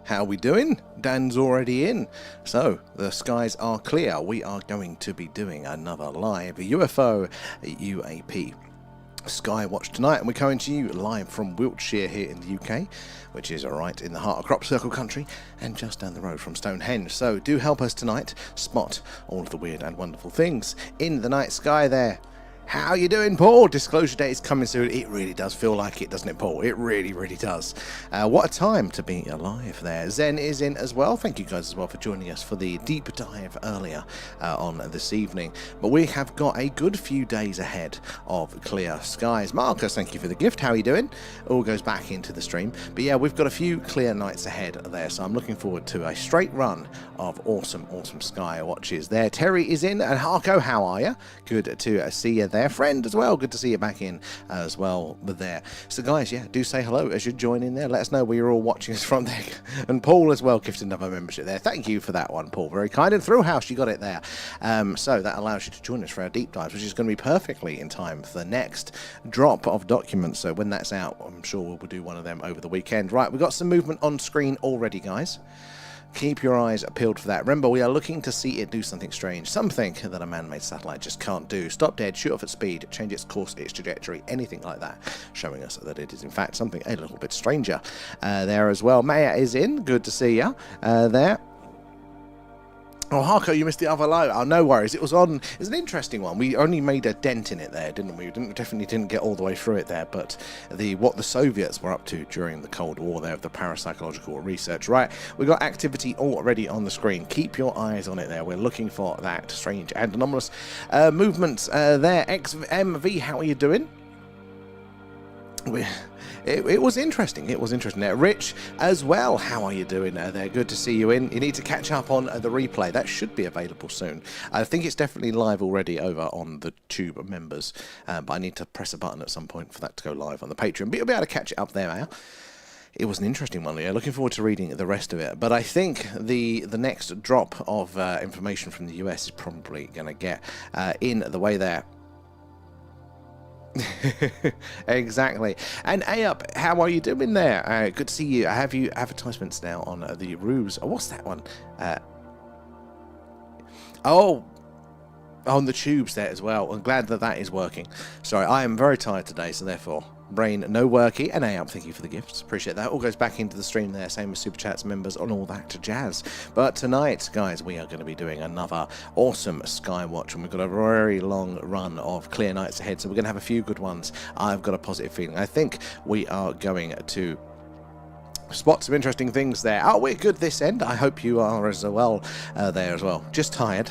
How are we doing? Dan's already in. So, the skies are clear. We are going to be doing another live UFO UAP Skywatch tonight, and we're coming to you live from Wiltshire here in the UK, which is right in the heart of Crop Circle country and just down the road from Stonehenge. So do help us tonight spot all of the weird and wonderful things in the night sky there. How you doing, Paul? Disclosure date is coming soon. It really does feel like it, doesn't it, Paul? It really, really does. What a time to be alive there. Zen is in as well. Thank you guys as well for joining us for the deep dive earlier on this evening. But we have got a good few days ahead of clear skies. Marcus, thank you for the gift. How are you doing? All goes back into the stream. But yeah, we've got a few clear nights ahead there, so I'm looking forward to a straight run of awesome, awesome sky watches there. Terry is in, and Harko, how are you? Good to see you there. Friend as well, good to see you back in as well there. So guys, yeah, do say hello as you join in there. Let us know where you're all watching us from there. And Paul as well gifted another membership there. Thank you for that one, Paul, very kind. And Throughhouse, you got it there. So that allows you to join us for our deep dives, which is going to be perfectly in time for the next drop of documents. So when that's out, I'm sure we'll do one of them over the weekend. Right, we've got some movement on screen already, guys. Keep your eyes peeled for that. Remember, we are looking to see it do something strange, something that a man-made satellite just can't do. Stop dead, shoot off at speed, change its course, its trajectory, anything like that, showing us that it is in fact something a little bit stranger there as well. Maya is in, good to see you there. Oh, Harko, you missed the other low. Oh, no worries. It was an interesting one. We only made a dent in it there, didn't we? Definitely didn't get all the way through it there, but what the Soviets were up to during the Cold War there, of the parapsychological research. Right, we've got activity already on the screen. Keep your eyes on it there. We're looking for that strange and anomalous movements there. XMV, how are you doing? It was interesting. It was interesting there. Rich as well. How are you doing there? Good to see you in. You need to catch up on the replay. That should be available soon. I think it's definitely live already over on the Tube members, but I need to press a button at some point for that to go live on the Patreon. But you'll be able to catch it up there now. It was an interesting one. Yeah, looking forward to reading the rest of it. But I think the next drop of information from the US is probably going to get in the way there. Exactly. And Ayup, how are you doing there? Good to see you. I have you advertisements now on the ruse. Oh, what's that one? On the tubes there as well. I'm glad that that is working. Sorry, I am very tired today, so therefore brain no worky. And Ayup, thank you for the gifts. Appreciate that. All goes back into the stream there, same as super chats, members, and all that jazz. But tonight, guys, we are going to be doing another awesome Skywatch, and we've got a very long run of clear nights ahead, so we're going to have a few good ones. I've got a positive feeling. I think we are going to spot some interesting things there. Oh, we're good this end. I hope you are as well there as well. Just tired.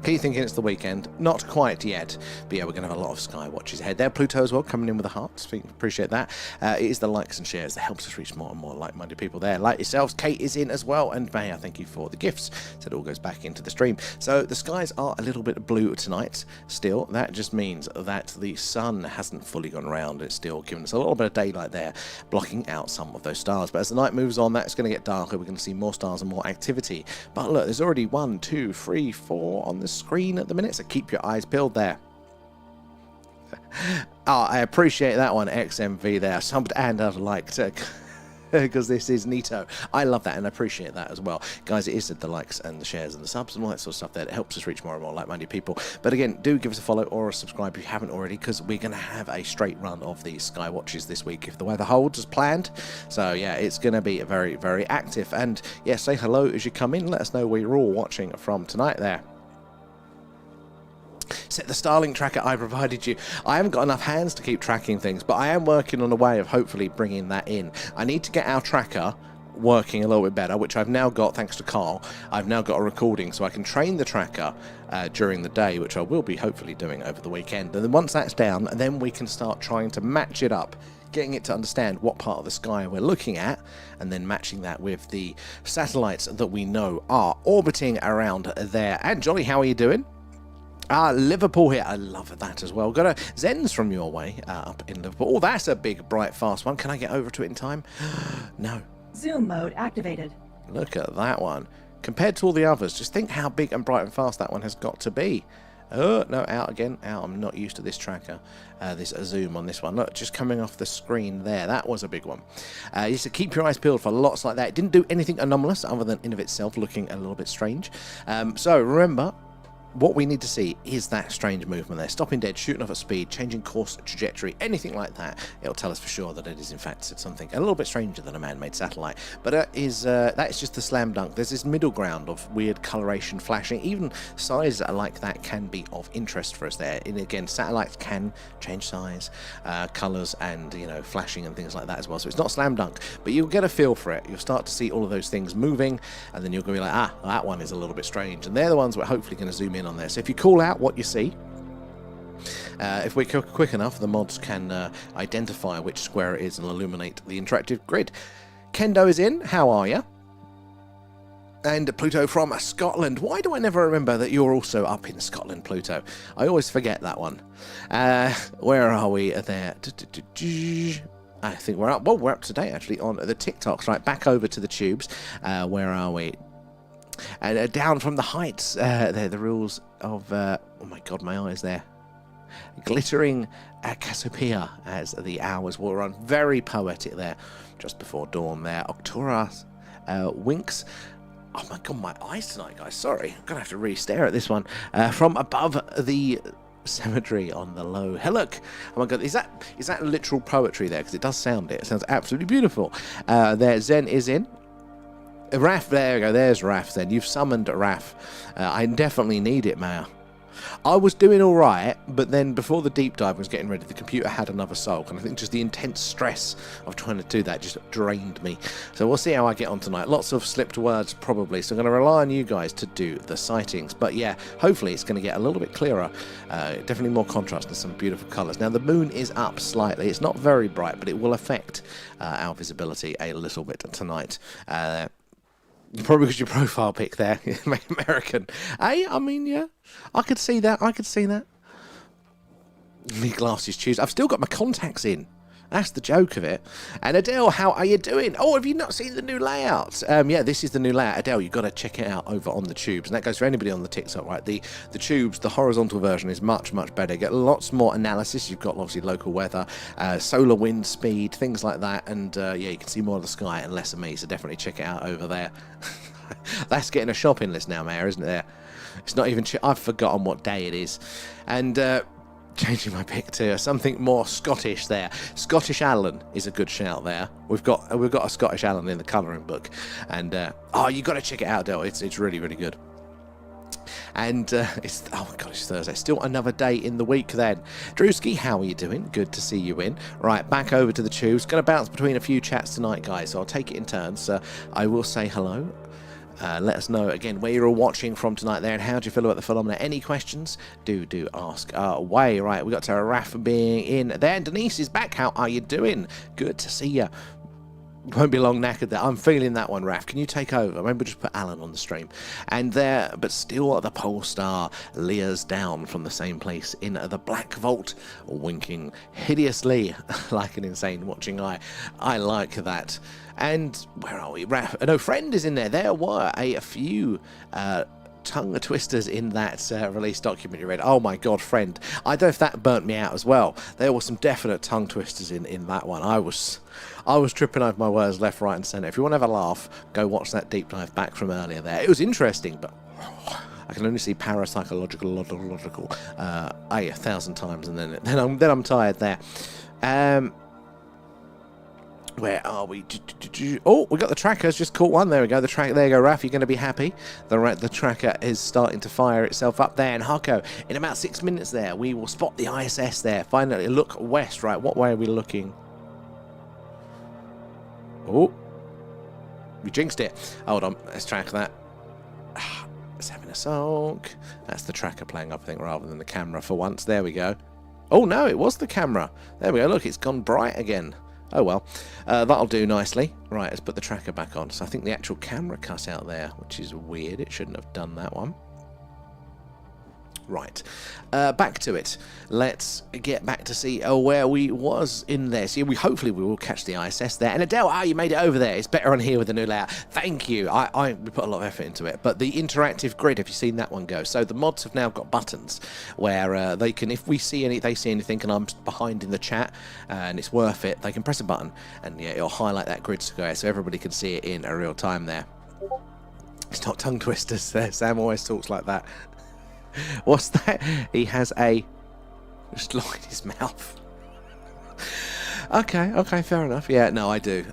Keep thinking it's the weekend. Not quite yet. But yeah, we're going to have a lot of sky watches ahead there. Pluto as well, coming in with the hearts. Appreciate that. It is the likes and shares that helps us reach more and more like-minded people there. Like yourselves, Kate is in as well. And Maya, thank you for the gifts. So it all goes back into the stream. So the skies are a little bit blue tonight still. That just means that the sun hasn't fully gone around. It's still giving us a little bit of daylight there, blocking out some of those stars. But as the night moves on, that's going to get darker. We're going to see more stars and more activity. But look, there's already 1, 2, 3, 4 on the screen at the minute, so keep your eyes peeled there. Oh, I appreciate that one, XMV there. Subbed and I've liked because this is neato. I love that and I appreciate that as well. Guys, it is the likes and the shares and the subs and all that sort of stuff there that helps us reach more and more like-minded people. But again, do give us a follow or a subscribe if you haven't already, because we're going to have a straight run of these sky watches this week if the weather holds as planned. So yeah, it's going to be very, very active. And yeah, say hello as you come in. Let us know where you're all watching from tonight there. Set the Starlink tracker I provided you. I haven't got enough hands to keep tracking things, but I am working on a way of hopefully bringing that in. I need to get our tracker working a little bit better, which I've now got thanks to Carl. I've now got a recording so I can train the tracker during the day, which I will be hopefully doing over the weekend. And then once that's down, then we can start trying to match it up, getting it to understand what part of the sky we're looking at, and then matching that with the satellites that we know are orbiting around there. And Johnny, how are you doing? Liverpool here. I love that as well. Got a Zen's from your way up in Liverpool. Oh, that's a big, bright, fast one. Can I get over to it in time? No. Zoom mode activated. Look at that one. Compared to all the others, just think how big and bright and fast that one has got to be. Oh, no, out again. Out. I'm not used to this tracker. This zoom on this one. Look, just coming off the screen there. That was a big one. You should keep your eyes peeled for lots like that. It didn't do anything anomalous other than in of itself looking a little bit strange. So remember, what we need to see is that strange movement there. Stopping dead, shooting off at speed, changing course, trajectory, anything like that. It'll tell us for sure that it is in fact something a little bit stranger than a man-made satellite. But that is just the slam dunk. There's this middle ground of weird coloration, flashing. Even size like that can be of interest for us there. And again, satellites can change size, colors, and flashing and things like that as well. So it's not slam dunk, but you'll get a feel for it. You'll start to see all of those things moving, and then you're going to be like, that one is a little bit strange. And they're the ones we're hopefully going to zoom in on there. So if you call out what you see, if we're quick enough, the mods can identify which square it is and illuminate the interactive grid. Kendo is in. How are you? And Pluto from Scotland. Why do I never remember that you're also up in Scotland, Pluto? I always forget that one. Where are we there? I think we're up. Well, we're up to date actually on the TikToks. Right, back over to the tubes. Where are we? And down from the heights, the rules of, oh my god, my eyes there. Glittering Cassiopeia as the hours will run. Very poetic there, just before dawn there. Octuras winks. Oh my god, my eyes tonight, guys. Sorry, I'm going to have to re-stare at this one. From above the cemetery on the low hillock. Oh my god, is that literal poetry there? Because it does sound it. It sounds absolutely beautiful. There, Zen is in. Raf, there we go, there's Raf then. You've summoned Raf. I definitely need it, Maya. I was doing alright, but then before the deep dive was getting ready, the computer had another sulk, and I think just the intense stress of trying to do that just drained me. So we'll see how I get on tonight. Lots of slipped words probably, so I'm going to rely on you guys to do the sightings. But yeah, hopefully it's going to get a little bit clearer. Definitely more contrast and some beautiful colours. Now the moon is up slightly. It's not very bright, but it will affect our visibility a little bit tonight. Probably because your profile pic there, American. Hey, I mean, yeah, I could see that. My glasses choose. I've still got my contacts in. That's the joke of it. And Adele, how are you doing? Oh, have you not seen the new layout? Yeah, this is the new layout. Adele, you've got to check it out over on the tubes. And that goes for anybody on the TikTok, right? The tubes, the horizontal version is much, much better. You get lots more analysis. You've got obviously local weather, solar wind speed, things like that. And yeah, you can see more of the sky and less of me. So definitely check it out over there. That's getting a shopping list now, Mayor, isn't it there? It's not even... I've forgotten what day it is. And... changing my pick to something more Scottish there. Scottish Alan is a good shout there. We've got a Scottish Alan in the colouring book, and oh, you got to check it out, Del. It's really, really good. And it's, oh my god, it's Thursday. Still another day in the week then. Drewski, how are you doing? Good to see you in. Right, back over to the tubes. Going to bounce between a few chats tonight, guys, so I'll take it in turns. I will say hello. Let us know again where you're all watching from tonight there, and how do you feel about the phenomena. Any questions? Do ask away. Right, we got to Raf being in there. Denise is back. How are you doing? Good to see you. Won't be long knackered there. I'm feeling that one, Raf. Can you take over? Maybe we'll just put Alan on the stream. And there, but still the pole star leers down from the same place in the black vault, winking hideously like an insane watching eye. I like that. And where are we? Raf, no, Friend is in there. There were a few tongue twisters in that release document you read. Oh my god, Friend. I don't know if that burnt me out as well. There were some definite tongue twisters in that one. I was tripping over my words left, right and centre. If you want to have a laugh, go watch that deep dive back from earlier there. It was interesting, but I can only see parapsychological logical 1,000 times, and then I'm tired there. Where are we? Oh, we got the trackers. Just caught one. There we go. The track. There you go, Raf. You're going to be happy. The tracker is starting to fire itself up there. And Harko, in about 6 minutes there, we will spot the ISS there. Finally, look west. Right, what way are we looking? Oh, we jinxed it. Hold on. Let's track that. It's having a sulk. That's the tracker playing up, I think, rather than the camera for once. There we go. Oh, no, it was the camera. There we go. Look, it's gone bright again. Oh well, that'll do nicely. Right, let's put the tracker back on. So I think the actual camera cut out there, which is weird. It shouldn't have done that one. Right, back to it. Let's get back to see where we was in there. See, hopefully we will catch the ISS there. And Adele, you made it over there. It's better on here with the new layout. Thank you. I put a lot of effort into it. But the interactive grid, have you seen that one go? So the mods have now got buttons where they can, if they see anything, and I'm behind in the chat, and it's worth it, they can press a button, and yeah, it'll highlight that grid square so everybody can see it in a real time there. It's not tongue twisters there. Sam always talks like that. What's that? He has a slot in his mouth. Okay, fair enough. Yeah, no, I do.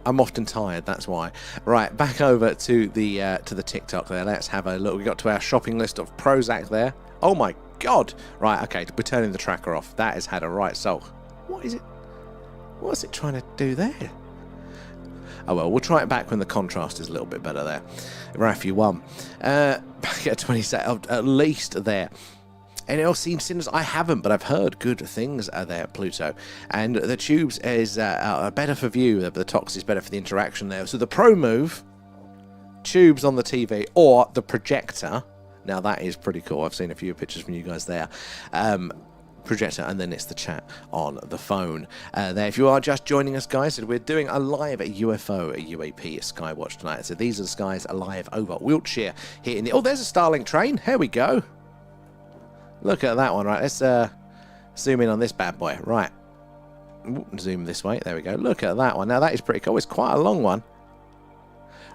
I'm often tired, that's why. Right, back over to the TikTok there. Let's have a look. We got to our shopping list of Prozac there. Oh my God! Right, okay, we're turning the tracker off. That has had a right soul. What is it? What's it trying to do there? Oh well, we'll try it back when the contrast is a little bit better there. Raf, you won. Back at 27, at least there. Anyone else seen Sinners? I haven't, but I've heard good things there at Pluto. And the tubes is better for view. The Tox is better for the interaction there. So the pro move, tubes on the TV, or the projector. Now that is pretty cool. I've seen a few pictures from you guys there. Projector, and then it's the chat on the phone there. If you are just joining us, guys, we're doing a live UFO UAP Skywatch tonight. So these are the skies alive over Wiltshire here in the... Oh, there's a Starlink train. Here we go. Look at that one. Right, let's zoom in on this bad boy. Right, zoom this way. There we go. Look at that one. Now that is pretty cool. It's quite a long one.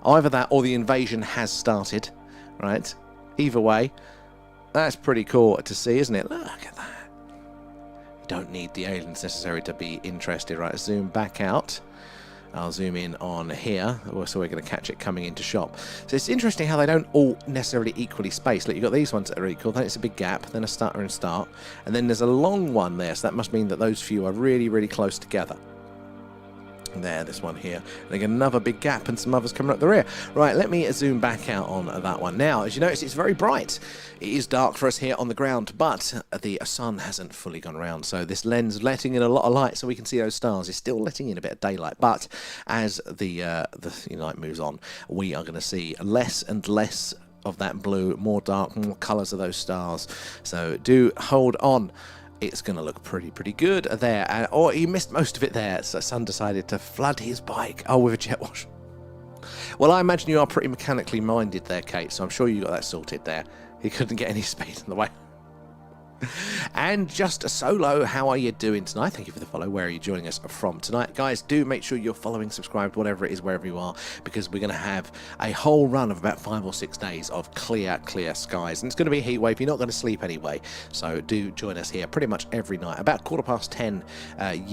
Either that or the invasion has started. Right, either way, that's pretty cool to see, isn't it? Look at that. Don't need the aliens necessarily to be interested. Right, zoom back out. I'll zoom in on here, so we're going to catch it coming into shop. So it's interesting how they don't all necessarily equally spaced. Look, you've got these ones that are equal, then it's a big gap, then a stutter and start, and then there's a long one there, so that must mean that those few are really, really close together. There, this one here. And again, another big gap and some others coming up the rear. Right, let me zoom back out on that one. Now, as you notice, it's very bright. It is dark for us here on the ground, but the sun hasn't fully gone around. So this lens letting in a lot of light so we can see those stars is still letting in a bit of daylight. But as the light moves on, we are going to see less and less of that blue, more dark, more colours of those stars. So do hold on. It's going to look pretty good there. Or he missed most of it there. So Sun decided to flood his bike. Oh, with a jet wash. Well, I imagine you are pretty mechanically minded there, Kate. So I'm sure you got that sorted there. He couldn't get any speed in the way. And just a solo, how are you doing tonight? Thank you for the follow. Where are you joining us from tonight? Guys, do make sure you're following, subscribed, whatever it is, wherever you are, because we're going to have a whole run of about 5 or 6 days of clear skies. And it's going to be a heat wave. You're not going to sleep anyway. So do join us here pretty much every night. About 10:15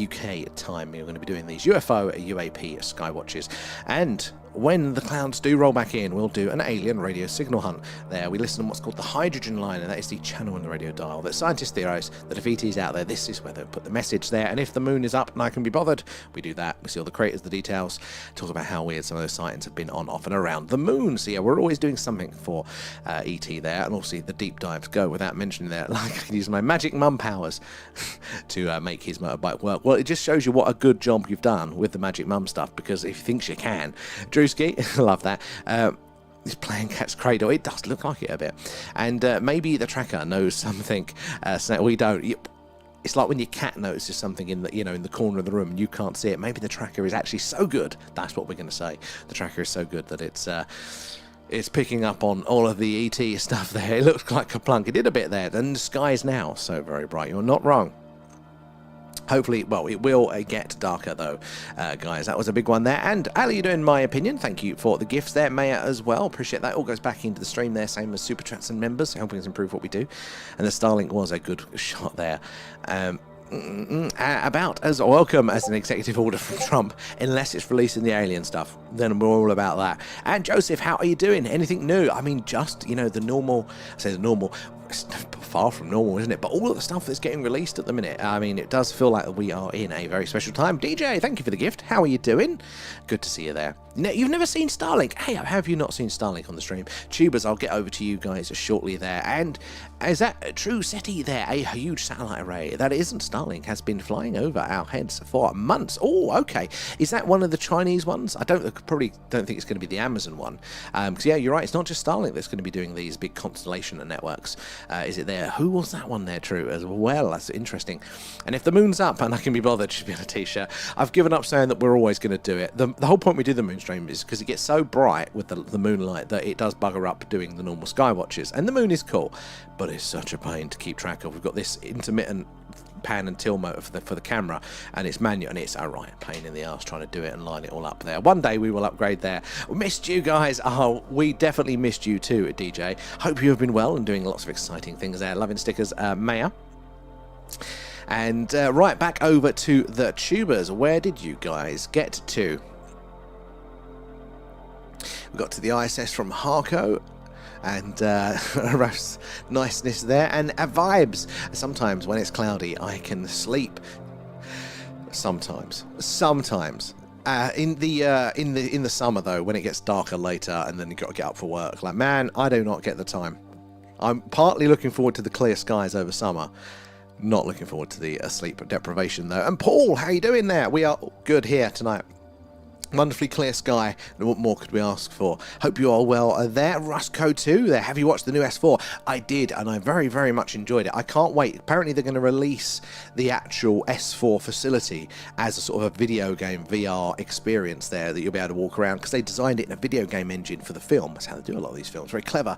UK time, you're going to be doing these UFO UAP Skywatches. And when the clouds do roll back in, we'll do an alien radio signal hunt. There, we listen on what's called the hydrogen line, and that is the channel in the radio dial that scientists theorize that if ET's out there, this is where they'll put the message there. And if the moon is up and I can be bothered, we do that. We see all the craters, the details, talk about how weird some of those sightings have been on, off, and around the moon. So yeah, we're always doing something for ET there, and also the deep dives go without mentioning that. Like, I can use my magic mum powers to make his motorbike work. Well, it just shows you what a good job you've done with the magic mum stuff, because if he thinks you can, Drewski, love that. He's playing Cat's Cradle. It does look like it a bit. And maybe the tracker knows something. We don't. It's like when your cat notices something in the, in the corner of the room and you can't see it. Maybe the tracker is actually so good. That's what we're going to say. The tracker is so good that it's picking up on all of the ET stuff there. It looks like a plunk. It did a bit there. And the sky is now so very bright. You're not wrong. Hopefully, well, it will get darker though, guys. That was a big one there. And Ali, you doing my opinion? Thank you for the gifts there, Maya, as well. Appreciate that. All goes back into the stream there, same as super chats and members, helping us improve what we do. And the Starlink was a good shot there. About as welcome as an executive order from Trump, unless it's releasing the alien stuff. Then we're all about that. And Joseph, how are you doing? Anything new? I mean, just the normal. I say the normal. It's far from normal, isn't it? But all of the stuff that's getting released at the minute, I mean, it does feel like we are in a very special time. DJ, thank you for the gift. How are you doing? Good to see you there. You've never seen Starlink? Hey, how have you not seen Starlink on the stream? Tubers, I'll get over to you guys shortly there. And is that True SETI there? A huge satellite array that isn't Starlink has been flying over our heads for months. Oh, okay. Is that one of the Chinese ones? Probably don't think it's going to be the Amazon one. Because yeah, you're right. It's not just Starlink that's going to be doing these big constellation networks. Is it there? Who was that one there, True, as well? That's interesting. And if the moon's up and I can be bothered, should be on a t-shirt. I've given up saying that we're always going to do it. The whole point we do the moon stream is because it gets so bright with the moonlight that it does bugger up doing the normal sky watches. And the moon is cool, but it's such a pain to keep track of. We've got this intermittent pan and tilt motor for the camera, and it's manual, and it's a right pain in the ass trying to do it and line it all up there. One day we will upgrade there. We missed you guys. Oh, we definitely missed you too, DJ. Hope you have been well and doing lots of exciting things there. Loving stickers, Maya. And right back over to the tubers. Where did you guys get to? We got to the ISS from Harco, and niceness there, and vibes. Sometimes when it's cloudy I can sleep. Sometimes in the summer though, when it gets darker later and then you've got to get up for work, like, man, I do not get the time. I'm partly looking forward to the clear skies over summer, not looking forward to the sleep deprivation though. And Paul, how you doing there? We are good here tonight. Wonderfully clear sky, and what more could we ask for? Hope you are well there. Rusco 2 there. Have you watched the new S4? I did, and I very, very much enjoyed it. I can't wait. Apparently they're going to release the actual S4 facility as a sort of a video game VR experience there that you'll be able to walk around, because they designed it in a video game engine for the film. That's how they do a lot of these films. Very clever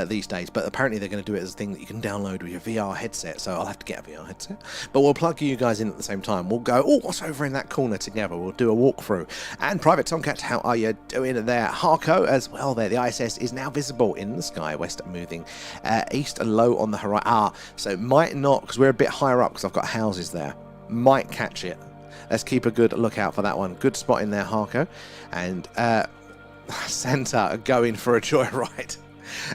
these days, but apparently they're going to do it as a thing that you can download with your VR headset, so I'll have to get a VR headset. But we'll plug you guys in at the same time. We'll go, oh, what's over in that corner together? We'll do a walkthrough. And Private Tomcat, how are you doing there? Harco as well there. The ISS is now visible in the sky, west moving east and low on the horizon. So might not, because we're a bit higher up, because I've got houses there. Might catch it. Let's keep a good lookout for that one. Good spot in there, Harco. And Santa going for a joyride.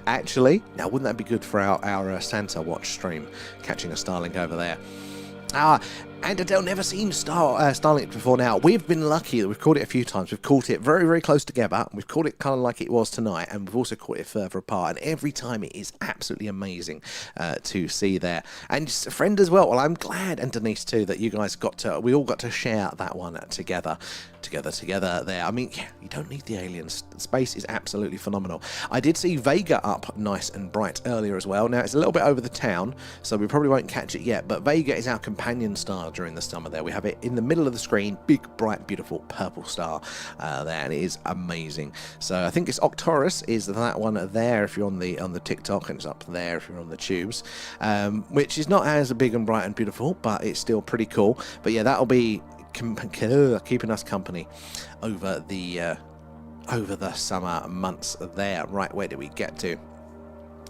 Actually, now wouldn't that be good for our Santa Watch stream? Catching a Starlink over there. And Adele never seen Starlink before now. We've been lucky that we've caught it a few times. We've caught it very, very close together. We've caught it kind of like it was tonight, and we've also caught it further apart. And every time it is absolutely amazing to see there. And just a friend as well. Well, I'm glad, and Denise too, that you guys we all got to share that one together there. I mean, yeah, you don't need the aliens. Space is absolutely phenomenal. I did see Vega up nice and bright earlier as well. Now, it's a little bit over the town, so we probably won't catch it yet, but Vega is our companion star during the summer there. We have it in the middle of the screen, big, bright, beautiful purple star there, and it is amazing. So I think it's Octorus is that one there if you're on the TikTok, and it's up there if you're on the tubes, which is not as big and bright and beautiful, but it's still pretty cool. But yeah, that'll be keeping us company over the summer months there. Right, where did we get to?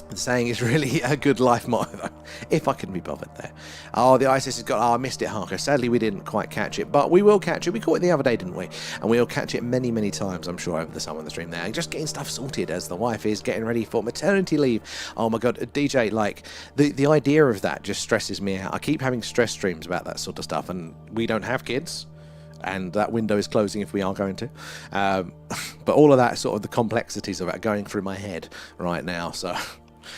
The saying is really a good life motto, though, if I can be bothered there. Oh, the ISS has got... Oh, I missed it, Harker. Sadly, we didn't quite catch it, but we will catch it. We caught it the other day, didn't we? And we'll catch it many, many times, I'm sure, over the summer on the stream there. And just getting stuff sorted as the wife is getting ready for maternity leave. Oh, my God. DJ, like, the idea of that just stresses me out. I keep having stress streams about that sort of stuff, and we don't have kids. And that window is closing if we are going to. But all of that, sort of the complexities of it, are going through my head right now, so...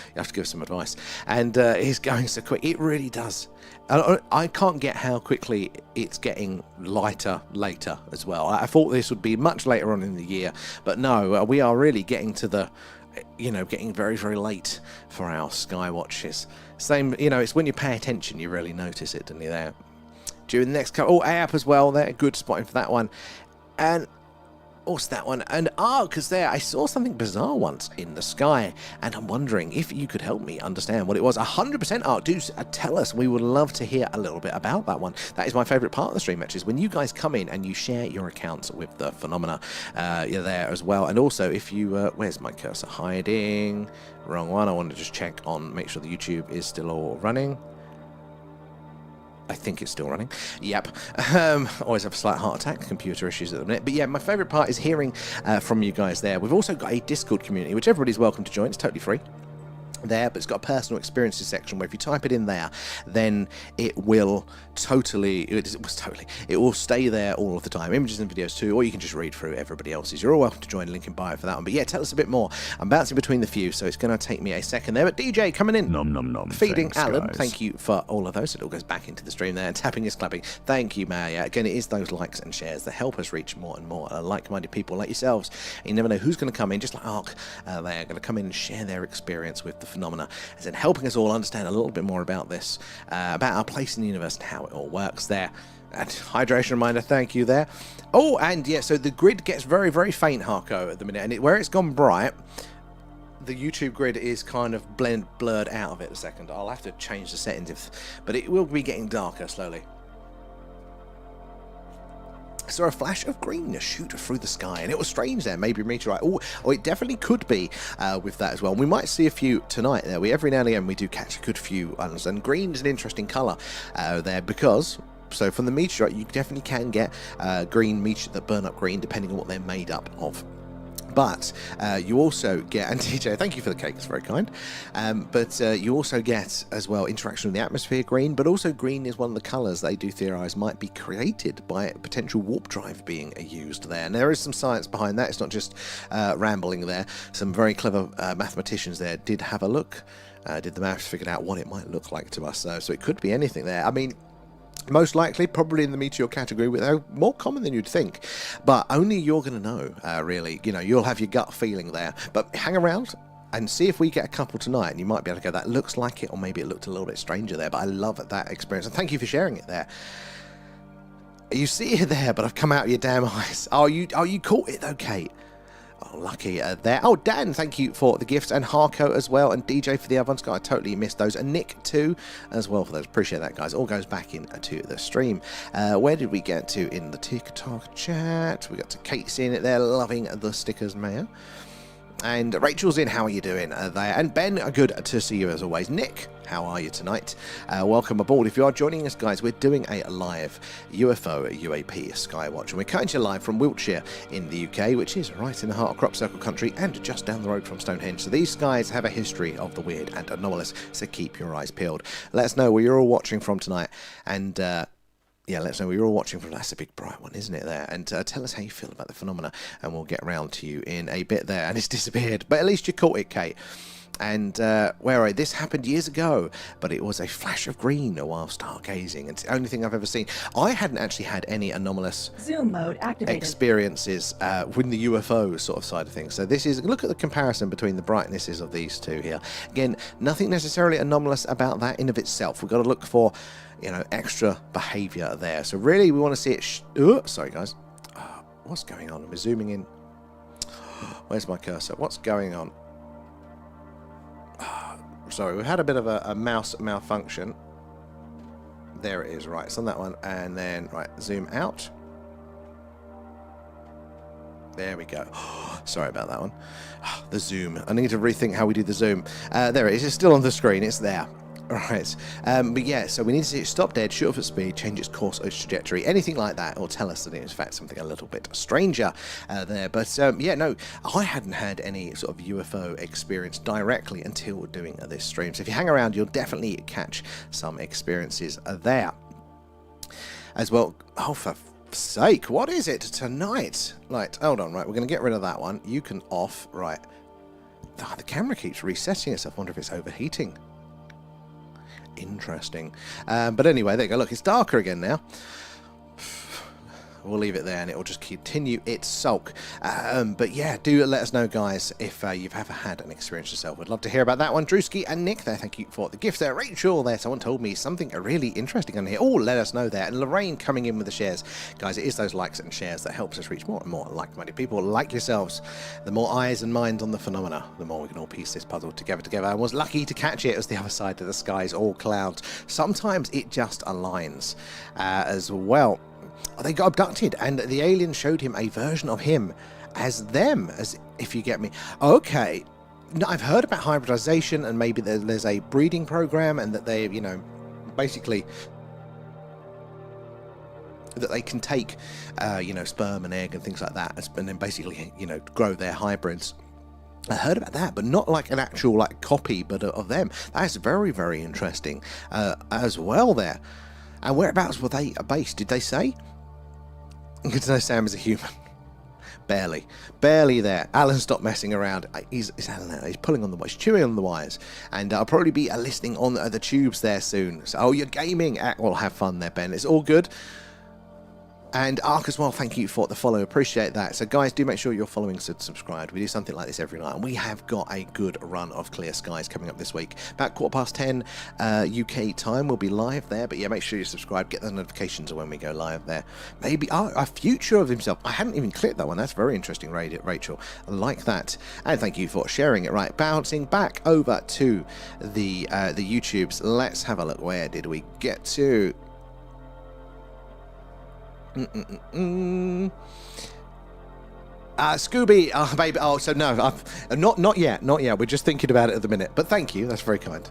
You have to give some advice. And it's going so quick. It really does. I can't get how quickly it's getting lighter later as well. I thought this would be much later on in the year, but no, we are really getting to the, getting very, very late for our sky watches. Same, it's when you pay attention you really notice it, don't you, there? During the next couple, AAP as well there, good spotting for that one. And what's that one? And because there I saw something bizarre once in the sky, and I'm wondering if you could help me understand what it was. 100% Ark, do tell us. We would love to hear a little bit about that one. That is my favourite part of the stream, actually, is when you guys come in and you share your accounts with the phenomena. You're there as well. And also, if you where's my cursor hiding? Wrong one. I want to just check on, make sure the YouTube is still all running. I think it's still running. Yep. Always have a slight heart attack. Computer issues at the minute. But yeah, my favourite part is hearing from you guys there. We've also got a Discord community, which everybody's welcome to join. It's totally free there, but it's got a personal experiences section where if you type it in there, then it will it will stay there all of the time, images and videos too, or you can just read through everybody else's. You're all welcome to join, link in bio for that one. But yeah, tell us a bit more. I'm bouncing between the few, so it's going to take me a second there. But DJ coming in, feeding thanks, Alan, guys. Thank you for all of those. It all goes back into the stream there, and tapping is clapping. Thank you, Maya. Again, it is those likes and shares that help us reach more and more like-minded people like yourselves. And you never know who's going to come in, just like Ark. They are going to come in and share their experience with the phenomena, as in helping us all understand a little bit more about this, about our place in the universe and how it all works there. And hydration reminder, thank you there. Oh, and yeah, so the grid gets very, very faint, Harko, at the minute, and where it's gone bright, the YouTube grid is kind of blurred out of it a second. I'll have to change the settings, but it will be getting darker slowly. I saw a flash of green shoot through the sky, and it was strange there, maybe a meteorite. Oh, it definitely could be with that as well. And we might see a few tonight there. Every now and again we do catch a good few ones, and green is an interesting colour there because... So from the meteorite, you definitely can get green meteorites that burn up green, depending on what they're made up of. But you also get, and TJ, thank you for the cake, it's very kind. But you also get as well interaction with the atmosphere green, but also green is one of the colours they do theorise might be created by a potential warp drive being used there. And there is some science behind that, it's not just rambling there. Some very clever mathematicians there did have a look, did the maths, figured out what it might look like to us. So it could be anything there. I mean, most likely, probably in the meteor category, more common than you'd think. But only you're going to know, really. You know, you'll have your gut feeling there. But hang around and see if we get a couple tonight, and you might be able to go, that looks like it, or maybe it looked a little bit stranger there. But I love that experience, and thank you for sharing it there. You see it there, but I've come out of your damn eyes. Oh, you caught it though, Kate. Oh, lucky there. Oh, Dan, thank you for the gifts, and Harko as well, and DJ for the other ones. I totally missed those, and Nick too as well for those. Appreciate that, guys. All goes back into the stream. Where did we get to in the TikTok chat? We got to Kate seeing it there, loving the stickers, Mayor. And Rachel's in, how are you doing there? And Ben, good to see you as always. Nick, how are you tonight? Welcome aboard. If you are joining us, guys, we're doing a live UFO UAP Skywatch, and we're coming to you live from Wiltshire in the UK, which is right in the heart of Crop Circle country and just down the road from Stonehenge. So these guys have a history of the weird and anomalous, so keep your eyes peeled. Let us know where you're all watching from tonight, and yeah, let us know where you're all watching from. That's a big bright one, isn't it, there? And tell us how you feel about the phenomena, and we'll get around to you in a bit there. And it's disappeared, but at least you caught it, Kate. And where are I? This happened years ago, but it was a flash of green while stargazing. It's the only thing I've ever seen. I hadn't actually had any anomalous Zoom mode activated. experiences with the UFO sort of side of things. So this is, look at the comparison between the brightnesses of these two here. Again, nothing necessarily anomalous about that in of itself. We've got to look for, you know, extra behavior there. So really we want to see it. Sorry, guys. What's going on? We're zooming in. Where's my cursor? What's going on? Sorry, we had a bit of a mouse malfunction. There it is, right, it's on that one, and then, right, zoom out. There we go. Sorry about that one. The zoom. I need to rethink how we do the zoom. There it is, it's still on the screen, it's there. Right, but yeah, so we need to see it stop dead, shoot off at speed, change its course or its trajectory, anything like that, or tell us that it's in fact something a little bit stranger there. But yeah, no, I hadn't had any sort of UFO experience directly until doing this stream. So if you hang around, you'll definitely catch some experiences there as well. Oh, for sake, what is it tonight? Right, hold on, right, we're going to get rid of that one. You can off, right. Oh, the camera keeps resetting itself. I wonder if it's overheating. Interesting. But anyway, there you go. Look, it's darker again now. We'll leave it there and it will just continue its sulk. But yeah, do let us know, guys, if you've ever had an experience yourself. We'd love to hear about that one. Drewski and Nick there, thank you for the gift there. Rachel there, someone told me something really interesting on here. Oh, let us know there. And Lorraine coming in with the shares. Guys, it is those likes and shares that helps us reach more and more like-minded people like yourselves. The more eyes and minds on the phenomena, the more we can all piece this puzzle together. I was lucky to catch it as the other side of the skies, all clouds. Sometimes it just aligns as well. They got abducted, and the alien showed him a version of him as them, as if you get me. Okay, now, I've heard about hybridization, and maybe there's a breeding program, and that they, you know, basically that they can take, you know, sperm and egg and things like that, and then basically, you know, grow their hybrids. I heard about that, but not like an actual like copy, but of them. That's very, very interesting as well there. And whereabouts were they based? Did they say? Good to know Sam is a human. Barely there. Alan, stop messing around. He's Alan there. He's pulling on the wires, chewing on the wires, and I'll probably be listening on the tubes there soon. So, oh, you're gaming. Well, have fun there, Ben. It's all good. And Ark as well, thank you for the follow, appreciate that. So guys, do make sure you're following and subscribed. We do something like this every night, and we have got a good run of clear skies coming up this week. About 10:15 UK time, we'll be live there, but yeah, make sure you subscribe, get the notifications of when we go live there. Maybe a future of himself. I hadn't even clicked that one. That's very interesting, Rachel. I like that. And thank you for sharing it. Right, bouncing back over to the YouTubes. Let's have a look. Where did we get to? Scooby, baby. Oh, so no, not yet. We're just thinking about it at the minute. But thank you. That's very kind.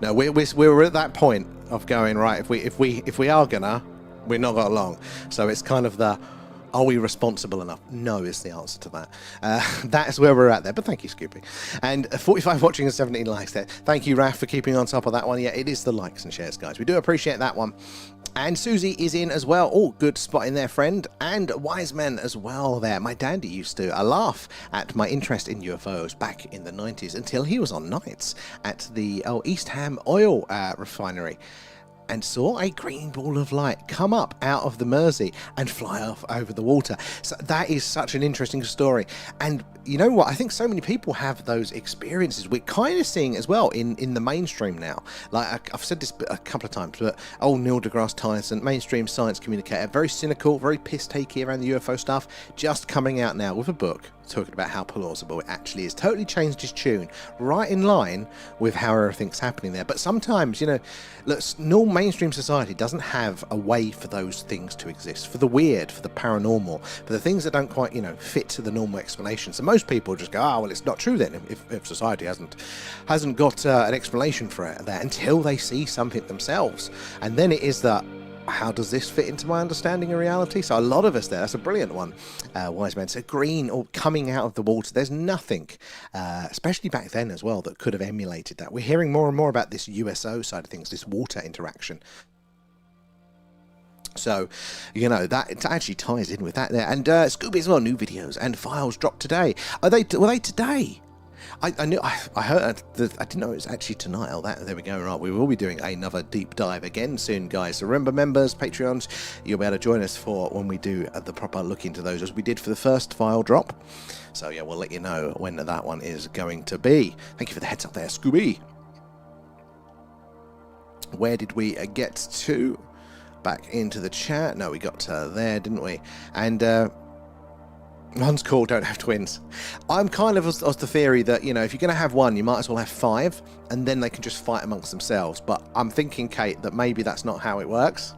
No, we're at that point of going right. If we are gonna, we're not got along. So it's kind of the, are we responsible enough? No is the answer to that. That's where we're at there. But thank you, Scoopy. And 45 watching and 17 likes there. Thank you, Raf, for keeping on top of that one. Yeah, it is the likes and shares, guys. We do appreciate that one. And Susie is in as well. Oh, good spot in there, friend. And Wiseman as well there. My daddy used to laugh at my interest in UFOs back in the 90s until he was on nights at the East Ham oil refinery and saw a green ball of light come up out of the Mersey and fly off over the water. So that is such an interesting story. And you know what? I think so many people have those experiences. We're kind of seeing as well in the mainstream now. Like I've said this a couple of times, but old Neil deGrasse Tyson, mainstream science communicator, very cynical, very piss-takey around the UFO stuff, just coming out now with a book talking about how plausible it actually is. Totally changed his tune, right in line with how everything's happening there. But sometimes, you know, look, normal mainstream society doesn't have a way for those things to exist, for the weird, for the paranormal, for the things that don't quite, you know, fit to the normal explanation. So most people just go, oh, well, it's not true then, if society hasn't got an explanation for it there, until they see something themselves. And then it is that, how does this fit into my understanding of reality? So a lot of us there, that's a brilliant one. Wise man said green or coming out of the water. There's nothing, especially back then as well, that could have emulated that. We're hearing more and more about this USO side of things, this water interaction. So, you know, that actually ties in with that there. And Scooby as well, new videos and files dropped today. Were they today? I heard that, I didn't know it was actually tonight. Oh, there we go. Right, we will be doing another deep dive again soon, guys. So remember, members, Patreons, you'll be able to join us for when we do the proper look into those, as we did for the first file drop. So yeah, we'll let you know when that one is going to be. Thank you for the heads up there, Scooby. Where did we get to? Back into the chat. No, we got there, didn't we? And one's cool, don't have twins. I'm kind of of the theory that, you know, if you're going to have one, you might as well have 5, and then they can just fight amongst themselves. But I'm thinking, Kate, that maybe that's not how it works.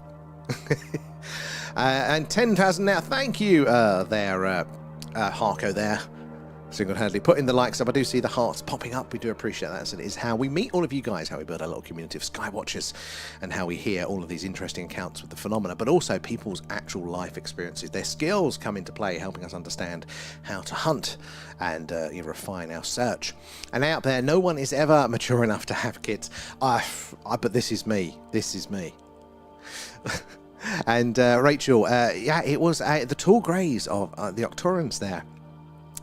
And 10,000 now. Thank you there, Harko there. Single-handedly putting the likes up. I do see the hearts popping up. We do appreciate that. So it is how we meet all of you guys, how we build our little community of Skywatchers, and how we hear all of these interesting accounts with the phenomena, but also people's actual life experiences. Their skills come into play, helping us understand how to hunt and refine our search. And out there, no one is ever mature enough to have kids. But this is me. This is me. And Rachel, yeah, it was the tall greys of the Octorans there.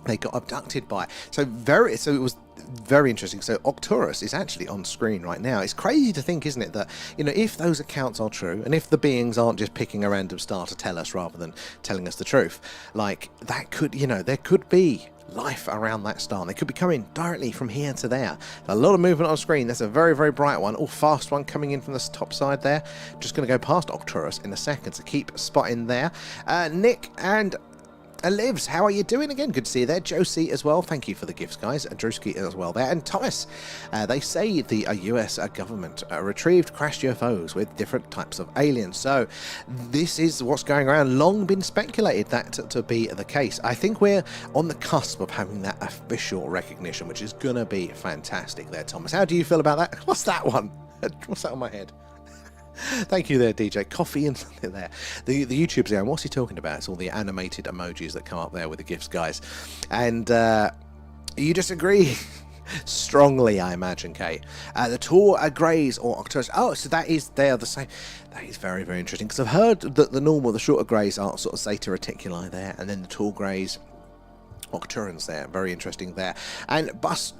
They got abducted by. So it was very interesting. So Octorus is actually on screen right now. It's crazy to think, isn't it, that, you know, if those accounts are true, and if the beings aren't just picking a random star to tell us rather than telling us the truth, like, that could, you know, there could be life around that star, and they could be coming directly from here to there. A lot of movement on screen. There's a very, very bright one, fast one coming in from the top side there. Just going to go past Octorus in a second, so keep spotting there. Nick and Livs, how are you doing again? Good to see you there. Josie as well. Thank you for the gifts, guys. Drewski as well there. And Thomas, they say the US government retrieved crashed UFOs with different types of aliens. So this is what's going around. Long been speculated that to be the case. I think we're on the cusp of having that official recognition, which is going to be fantastic there, Thomas. How do you feel about that? What's that one? What's that on my head? Thank you there, DJ. Coffee and something there. The YouTube's going, what's he talking about? It's all the animated emojis that come up there with the gifts, guys. And you disagree strongly, I imagine, Kate. The tall greys or Octorus. Oh, so they are the same. That is very, very interesting, because I've heard that the shorter greys are sort of Zeta Reticuli there, and then the tall greys Nocturnes there, very interesting there. And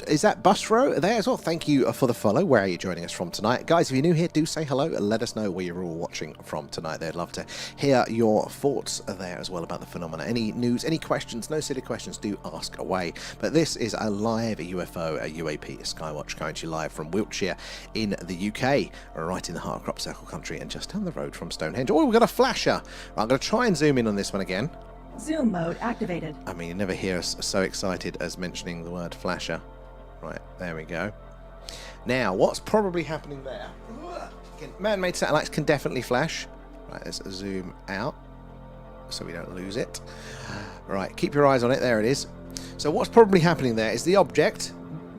is that Bustro there as well? Thank you for the follow. Where are you joining us from tonight? Guys, if you're new here, do say hello and let us know where you're all watching from tonight. They'd love to hear your thoughts there as well about the phenomena. Any news, any questions, no silly questions, do ask away. But this is a live UFO, a UAP, a Skywatch, coming to you live from Wiltshire in the UK, right in the heart of Crop Circle country and just down the road from Stonehenge. Oh, we've got a flasher. I'm going to try and zoom in on this one again. Zoom mode activated. I mean, you never hear us so excited as mentioning the word flasher. Right, there we go. Now, what's probably happening there? Again, man-made satellites can definitely flash. Right, let's zoom out so we don't lose it. Right, keep your eyes on it. There it is. So what's probably happening there is the object,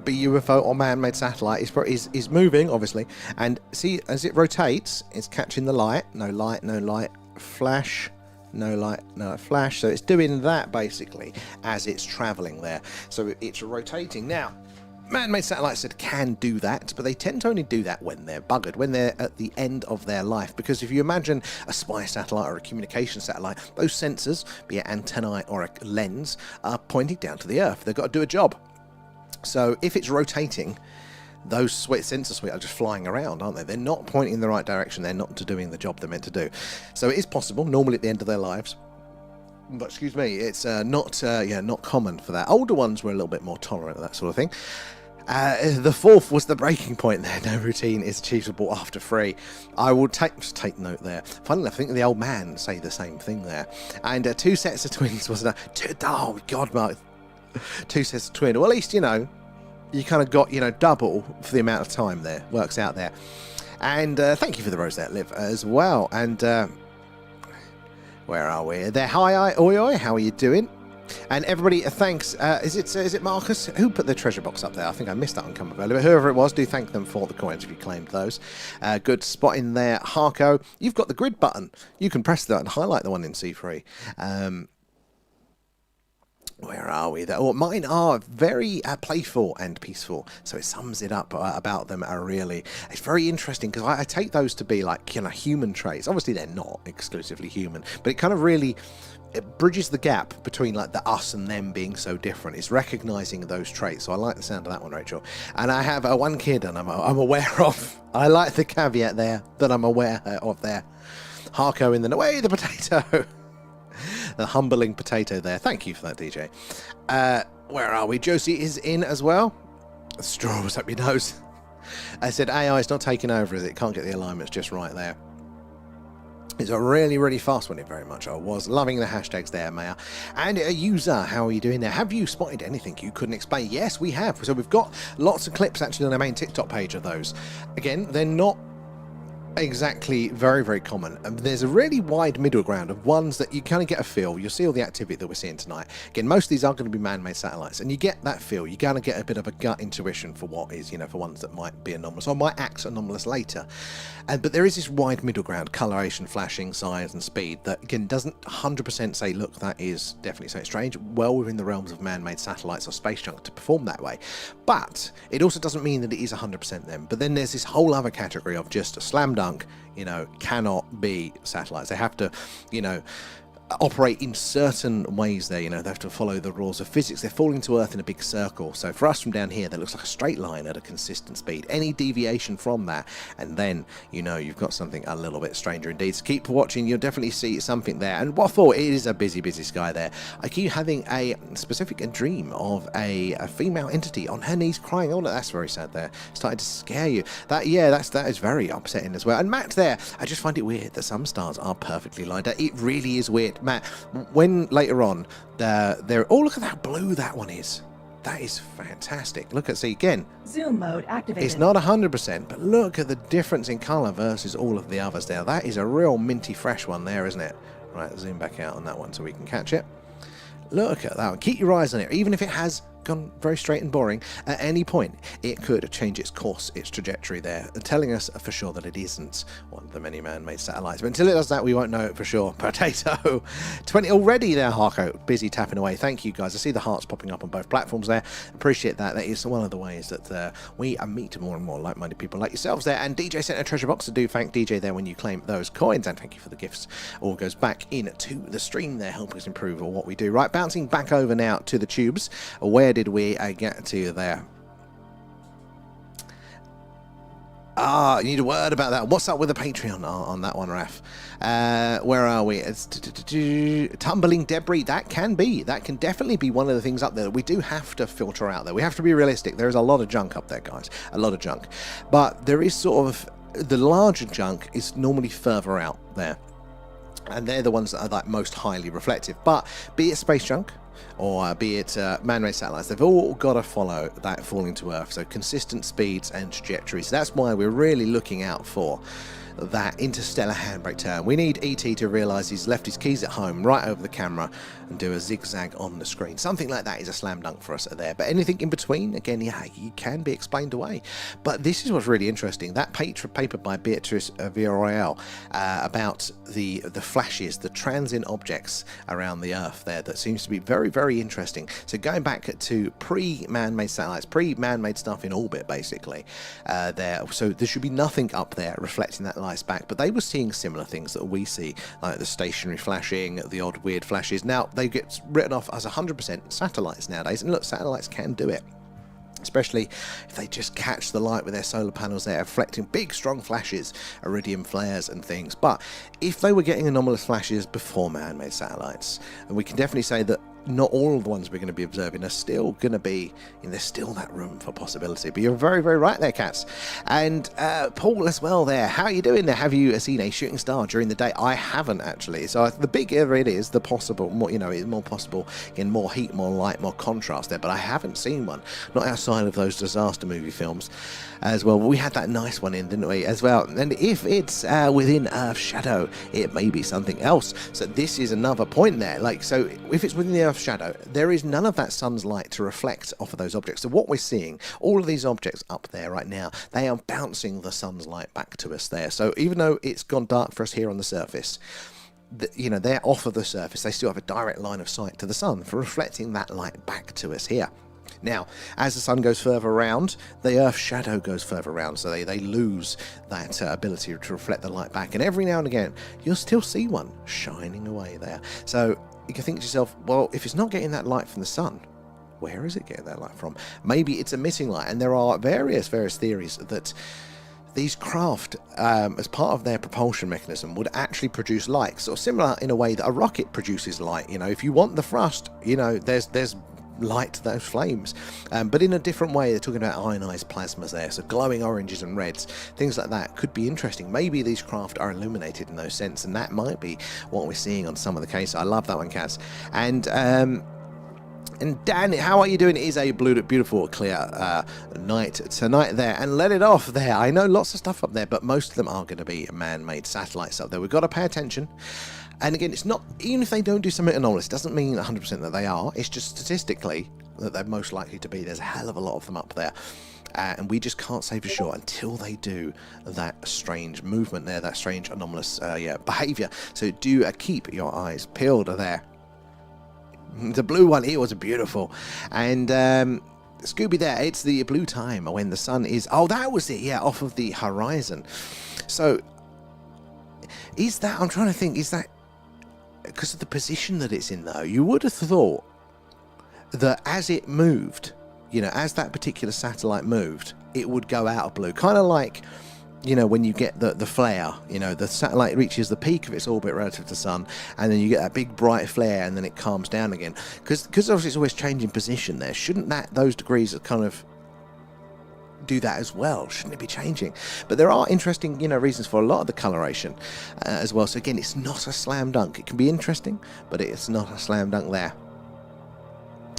be UFO or man-made satellite, is moving, obviously. And see, as it rotates, it's catching the light. No light, no light. Flash. No light, no flash. So it's doing that basically as it's traveling there. So it's rotating. Now, man-made satellites can do that, but they tend to only do that when they're buggered, when they're at the end of their life. Because if you imagine a spy satellite or a communication satellite, those sensors, be it antennae or a lens, are pointing down to the Earth. They've got to do a job. So if it's rotating, those sensor suites are just flying around, aren't they? They're not pointing in the right direction. They're not doing the job they're meant to do. So it is possible, normally at the end of their lives. But excuse me, it's not common for that. Older ones were a little bit more tolerant of that sort of thing. The fourth was the breaking point there. No routine is achievable after 3. I will take note there. Funnily, I think the old man say the same thing there. And 2 sets of twins was oh God, Mark. 2 sets of twins. Well, at least, you know, you kind of got, double for the amount of time there. Works out there. And thank you for the rose there, Liv, as well. And where are we? There, hi, oi, oi, how are you doing? And everybody, thanks. Is it Marcus who put the treasure box up there? I think I missed that one come up earlier. But whoever it was, do thank them for the coins if you claimed those. Good spot in there, Harco. You've got the grid button. You can press that and highlight the one in C3. Where are we? Well, mine are very playful and peaceful, so it sums it up about them. It's very interesting because I take those to be like human traits. Obviously, they're not exclusively human, but it kind of really bridges the gap between like the us and them being so different. It's recognizing those traits. So I like the sound of that one, Rachel. And I have one kid, and I'm aware of. I like the caveat there that I'm aware of there. Harco in the way, the potato. The humbling potato there. Thank you for that, DJ. Where are we? Josie is in as well. Straw was up your nose. I said AI is not taking over, is it? Can't get the alignments just right there. It's a really, really fast one, very much. I was loving the hashtags there, Maya. And a user, how are you doing there? Have you spotted anything you couldn't explain? Yes, we have. So we've got lots of clips actually on our main TikTok page of those. Again, they're not exactly very, very common. There's a really wide middle ground of ones that you kind of get a feel. You'll see all the activity that we're seeing tonight. Again, most of these are going to be man-made satellites, and you get that feel. You're going to get a bit of a gut intuition for what is, for ones that might be anomalous or might act anomalous later. But there is this wide middle ground, coloration, flashing, size, and speed that, again, doesn't 100% say, look, that is definitely something strange, well within the realms of man-made satellites or space junk to perform that way. But it also doesn't mean that it is 100% them. But then there's this whole other category of just a slam dunk, cannot be satellites. They have to, operate in certain ways there. They have to follow the rules of physics. They're falling to Earth in a big circle. So for us from down here, that looks like a straight line at a consistent speed. Any deviation from that, and then, you've got something a little bit stranger indeed. So keep watching. You'll definitely see something there. And what for? It is a busy, busy sky there. I keep having a specific dream of a female entity on her knees crying. Oh, that's very sad there. Started to scare you. That is very upsetting as well. And Matt there, I just find it weird that some stars are perfectly lined up. It really is weird. Matt, when later on they're look at how blue that one is. That is fantastic. See again. Zoom mode activated. It's not 100%, but look at the difference in color versus all of the others there. That is a real minty fresh one there, isn't it? Right, zoom back out on that one so we can catch it. Look at that one. Keep your eyes on it. Even if it has gone very straight and boring. At any point, it could change its course, its trajectory there, telling us for sure that it isn't one of the many man-made satellites. But until it does that, we won't know it for sure. Potato 20 already there, Harko, busy tapping away. Thank you, guys. I see the hearts popping up on both platforms there. Appreciate that. That is one of the ways that we meet more and more like-minded people like yourselves there. And DJ sent a treasure box. I do thank DJ there when you claim those coins, and thank you for the gifts. All goes back into the stream there, helping us improve on what we do. Right, bouncing back over now to the tubes. Where did we get to there? You need a word about that. What's up with the Patreon on that one, Raf? Where are we? It's tumbling debris. That can definitely be one of the things up there that we do have to filter out there. We have to be realistic. There is a lot of junk up there, guys. A lot of junk. But there is sort of, the larger junk is normally further out there. And they're the ones that are like most highly reflective. But be it space junk, or be it man-made satellites, they've all got to follow that falling to Earth. So consistent speeds and trajectories. That's why we're really looking out for that interstellar handbrake turn. We need ET to realise he's left his keys at home right over the camera and do a zigzag on the screen. Something like that is a slam dunk for us there. But anything in between, again, yeah, you can be explained away. But this is what's really interesting. That paper by Beatrice Villarreal about the flashes, the transient objects around the Earth there, that seems to be very, very interesting. So going back to pre-man-made satellites, pre-man-made stuff in orbit, basically, there. So there should be nothing up there reflecting that light back, but they were seeing similar things that we see, like the stationary flashing, the odd weird flashes. Now they get written off as 100% satellites nowadays, and look, satellites can do it, especially if they just catch the light with their solar panels there, reflecting big strong flashes, iridium flares and things. But if they were getting anomalous flashes before man-made satellites, and we can definitely say that not all of the ones we're going to be observing are still going to be, there's still that room for possibility. But you're very, very right there, Cats. And Paul as well there. How are you doing there? Have you seen a shooting star during the day? I haven't, actually. So the bigger it is, the possible, more, it's more possible, again, more heat, more light, more contrast there. But I haven't seen one, not outside of those disaster movie films as well. We had that nice one in, didn't we, as well? And if it's within Earth's shadow, it may be something else. So this is another point there. Like, so if it's within the Earth's shadow, there is none of that sun's light to reflect off of those objects. So what we're seeing, all of these objects up there right now, they are bouncing the sun's light back to us there. So even though it's gone dark for us here on the surface, they're off of the surface, they still have a direct line of sight to the sun for reflecting that light back to us here. Now, as the sun goes further around, the Earth's shadow goes further around, so they lose that ability to reflect the light back. And every now and again, you'll still see one shining away there. So you can think to yourself, well, if it's not getting that light from the sun, where is it getting that light from? Maybe it's emitting light. And there are various theories that these craft, as part of their propulsion mechanism, would actually produce light. So similar in a way that a rocket produces light. If you want the thrust, there's light to those flames, but in a different way. They're talking about ionized plasmas there, so glowing oranges and reds, things like that could be interesting. Maybe these craft are illuminated in those sense, and that might be what we're seeing on some of the cases. I love that one, Kaz. And Dan, how are you doing? It is a beautiful, clear night tonight there, and let it off there. I know lots of stuff up there, but most of them are going to be man-made satellites up there. We've got to pay attention. And again, it's not, even if they don't do something anomalous, it doesn't mean 100% that they are. It's just statistically that they're most likely to be. There's a hell of a lot of them up there. And we just can't say for sure until they do that strange movement there, that strange anomalous behavior. So do keep your eyes peeled there. The blue one, it was beautiful. And Scooby there, it's the blue time when the sun is, oh, that was it, yeah, off of the horizon. So is that, I'm trying to think, is that because of the position that it's in, though? You would have thought that as it moved, as that particular satellite moved, it would go out of blue. Kind of like, when you get the flare, the satellite reaches the peak of its orbit relative to the sun, and then you get that big bright flare, and then it calms down again. Because obviously it's always changing position there. Shouldn't those degrees kind of do that as well? Shouldn't it be changing? But there are interesting reasons for a lot of the coloration as well. So again, it's not a slam dunk. It can be interesting, but it's not a slam dunk there.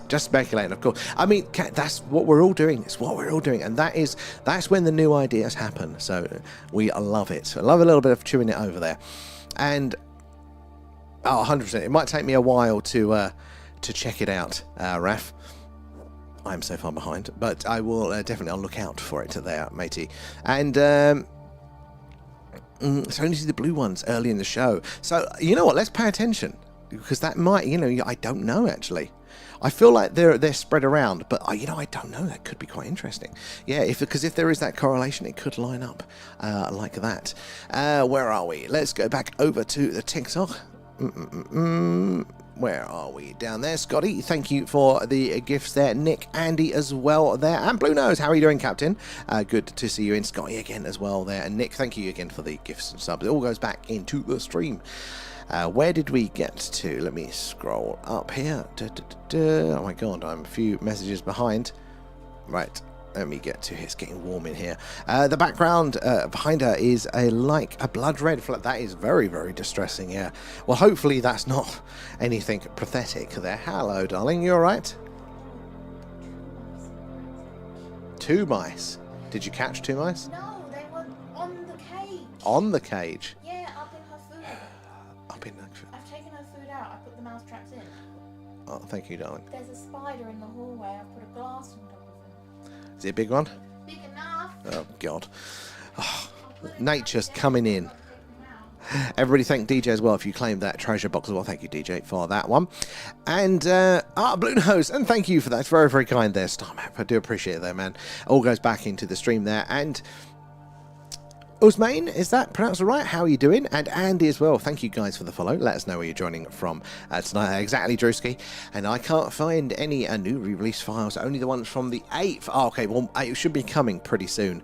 Just speculating, of course. I mean, that's what we're all doing. It's what we're all doing, and that's when the new ideas happen. So we love it. I love a little bit of chewing it over there. And 100%. It might take me a while to check it out, Raf. I'm so far behind, but I will definitely, I'll look out for it there, matey. And so only see the blue ones early in the show. So you know what? Let's pay attention, because that might, you know, I don't know actually. I feel like they're spread around, but you know, I don't know. That could be quite interesting. Yeah, because if there is that correlation, it could line up like that. Where are we? Let's go back over to the TikTok. Where are we? Down there, Scotty. Thank you for the gifts there. Nick, Andy as well there. And Blue Nose, how are you doing, Captain? Good to see you in. Scotty again as well there. And Nick, thank you again for the gifts and subs. It all goes back into the stream. Where did we get to? Let me scroll up here. Oh my god, I'm a few messages behind. Right. Let me get to it. It's getting warm in here. The background behind her is like a blood red flag. That is very, very distressing, yeah. Well, hopefully that's not anything pathetic there. Hello, darling. You all right? 2 mice. Did you catch 2 mice? No, they were on the cage. On the cage? Yeah, up in her food. Up in her food. I've taken her food out. I put the mouse traps in. Oh, thank you, darling. There's a spider in the hallway. I put a glass on top of him. Is it a big one? Big enough. Oh, God. Oh, nature's coming in. Everybody thank DJ as well if you claimed that treasure box as well. Thank you, DJ, for that one. And, Blue Nose, and thank you for that. It's very, very kind there, Starmap. I do appreciate it there, man. All goes back into the stream there. And Usmain, is that pronounced all right? How are you doing? And Andy as well. Thank you guys for the follow. Let us know where you're joining from tonight. Exactly, Drewski. And I can't find any new re-release files. Only the ones from the 8th. Oh, okay. Well, it should be coming pretty soon,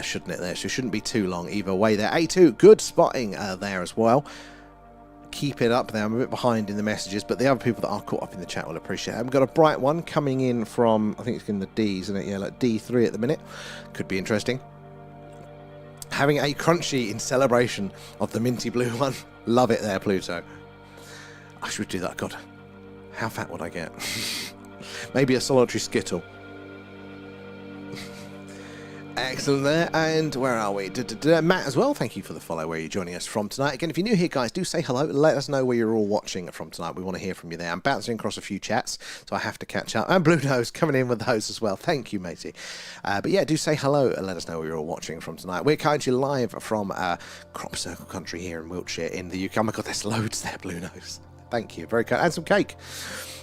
shouldn't it? There, so it shouldn't be too long either way. There, A2. Good spotting there as well. Keep it up there. I'm a bit behind in the messages, but the other people that are caught up in the chat will appreciate it. I've got a bright one coming in from, I think it's in the D's, isn't it? Yeah, like D3 at the minute. Could be interesting. Having a crunchy in celebration of the minty blue one. Love it there, Pluto. I should do that. God, how fat would I get? Maybe a solitary skittle. Excellent there. And where are we? Matt as well, thank you for the follow. Where are you joining us from tonight? Again, if you're new here, guys, do say hello. Let us know where you're all watching from tonight. We want to hear from you there. I'm bouncing across a few chats, so I have to catch up. And Blue Nose coming in with those as well. Thank you, matey. But yeah, do say hello and let us know where you're all watching from tonight. We're currently live from Crop Circle Country here in Wiltshire in the UK. Oh my God, there's loads there, Blue Nose. Thank you. Very kind. And some cake.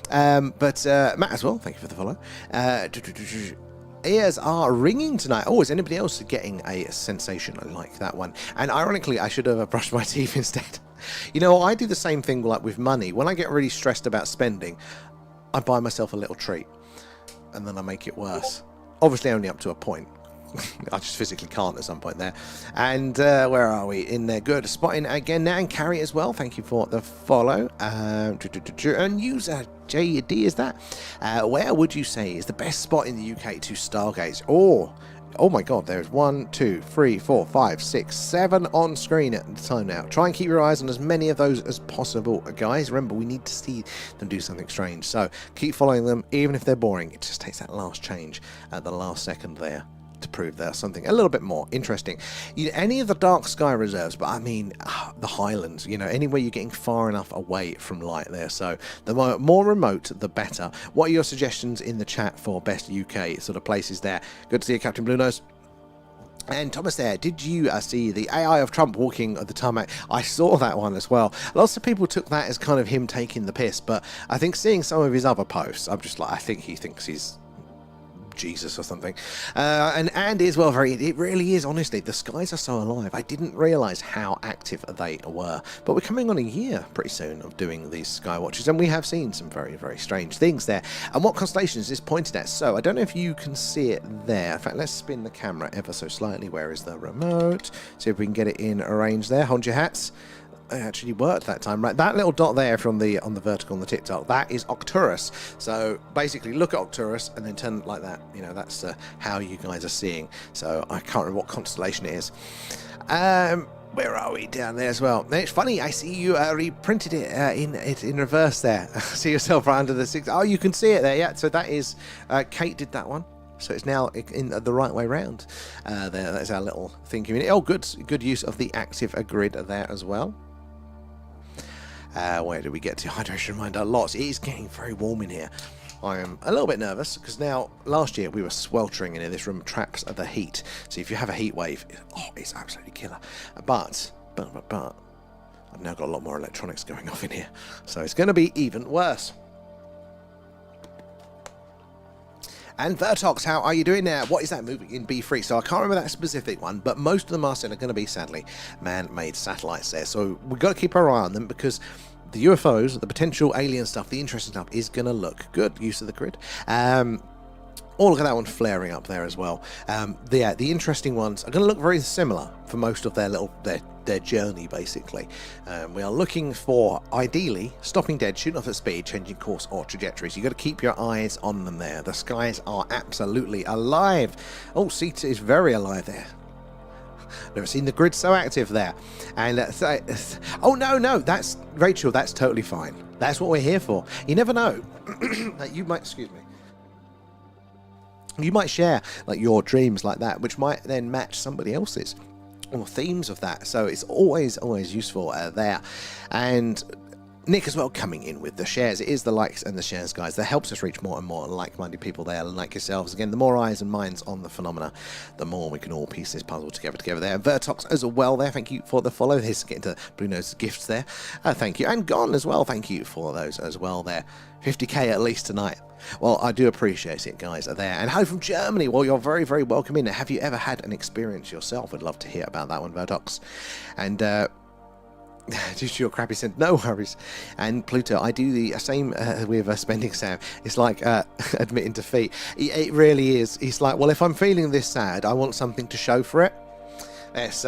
But Matt as well, thank you for the follow. Ears are ringing tonight. Oh, is anybody else getting a sensation like that one? And ironically, I should have brushed my teeth instead. You know, I do the same thing like with money. When I get really stressed about spending, I buy myself a little treat. And then I make it worse. Obviously only up to a point. I just physically can't at some point there. And where are we? In there. Good. Spotting again now. And Carrie as well. Thank you for the follow. And user JD is that? Where would you say is the best spot in the UK to stargaze? Oh my God, there's 1, 2, 3, 4, 5, 6, 7 on screen at the time now. Try and keep your eyes on as many of those as possible, guys. Remember, we need to see them do something strange. So keep following them, even if they're boring. It just takes that last change at the last second there to prove there's something a little bit more interesting. Any of the dark sky reserves, but I mean the Highlands, you know, anywhere you're getting far enough away from light there. So the more remote, the better. What are your suggestions in the chat for best UK sort of places there? Good to see you, Captain Blue Nose. And Thomas there, did you see the AI of Trump walking the tarmac? I saw that one as well. Lots of people took that as kind of him taking the piss, but I think seeing some of his other posts, I'm just like, I think he thinks he's Jesus or something. And Andy as well, it really is, honestly, the skies are so alive. I didn't realise how active they were, but we're coming on a year pretty soon of doing these sky watches, and we have seen some very, very strange things there. And what constellation is this pointed at? So I don't know if you can see it there. In fact, let's spin the camera ever so slightly. Where is the remote? See if we can get it in arranged there. Hold your hats. It actually worked that time, right? That little dot there from the on the vertical on the TikTok, that is Arcturus. So basically look at Arcturus and then turn it like that. You know, that's how you guys are seeing. So I can't remember what constellation it is. Where are we? Down there as well. It's funny, I see you reprinted it in reverse there. See yourself right under the 6. Oh, you can see it there, yeah. So that is Kate did that one. So it's now in the right way round. That's our little thing community. Oh, good use of the active grid there as well. Where did we get to? Hydration reminder. Lots. It is getting very warm in here. I am a little bit nervous because now, last year we were sweltering in here. This room traps the heat. So if you have a heat wave, it's absolutely killer. But, I've now got a lot more electronics going off in here. So it's going to be even worse. And Vertox, how are you doing there? What is that moving in B3? So I can't remember that specific one, but most of them are still going to be, sadly, man-made satellites there. So we've got to keep our eye on them because the UFOs, the potential alien stuff, the interesting stuff is going to look good. Use of the grid. Oh, look at that one flaring up there as well. The interesting ones are going to look very similar for most of their journey, basically. We are looking for, ideally, stopping dead, shooting off at speed, changing course or trajectories. You've got to keep your eyes on them there. The skies are absolutely alive. Oh, Sita is very alive there. Never seen the grid so active there. And oh no, that's Rachel. That's totally fine. That's what we're here for. You never know. You might, excuse me. You might share like your dreams like that, which might then match somebody else's or themes of that. So it's always useful there. And Nick as well coming in with the shares. It is the likes and the shares, guys, that helps us reach more and more like-minded people there, like yourselves. Again, the more eyes and minds on the phenomena, the more we can all piece this puzzle together there. Vertox as well there, thank you for the follow. Here's getting to Bruno's gifts there. Thank you. And Gone as well, thank you for those as well there. 50k at least tonight. Well, I do appreciate it, guys, are there. And hello from Germany. Well, you're very, very welcome in. Have you ever had an experience yourself? I'd love to hear about that one, Vertox. And just your crappy sense, no worries. And Pluto, I do the same with spending Sam. It's like admitting defeat. It really is. It's like, well, if I'm feeling this sad, I want something to show for it. Yes,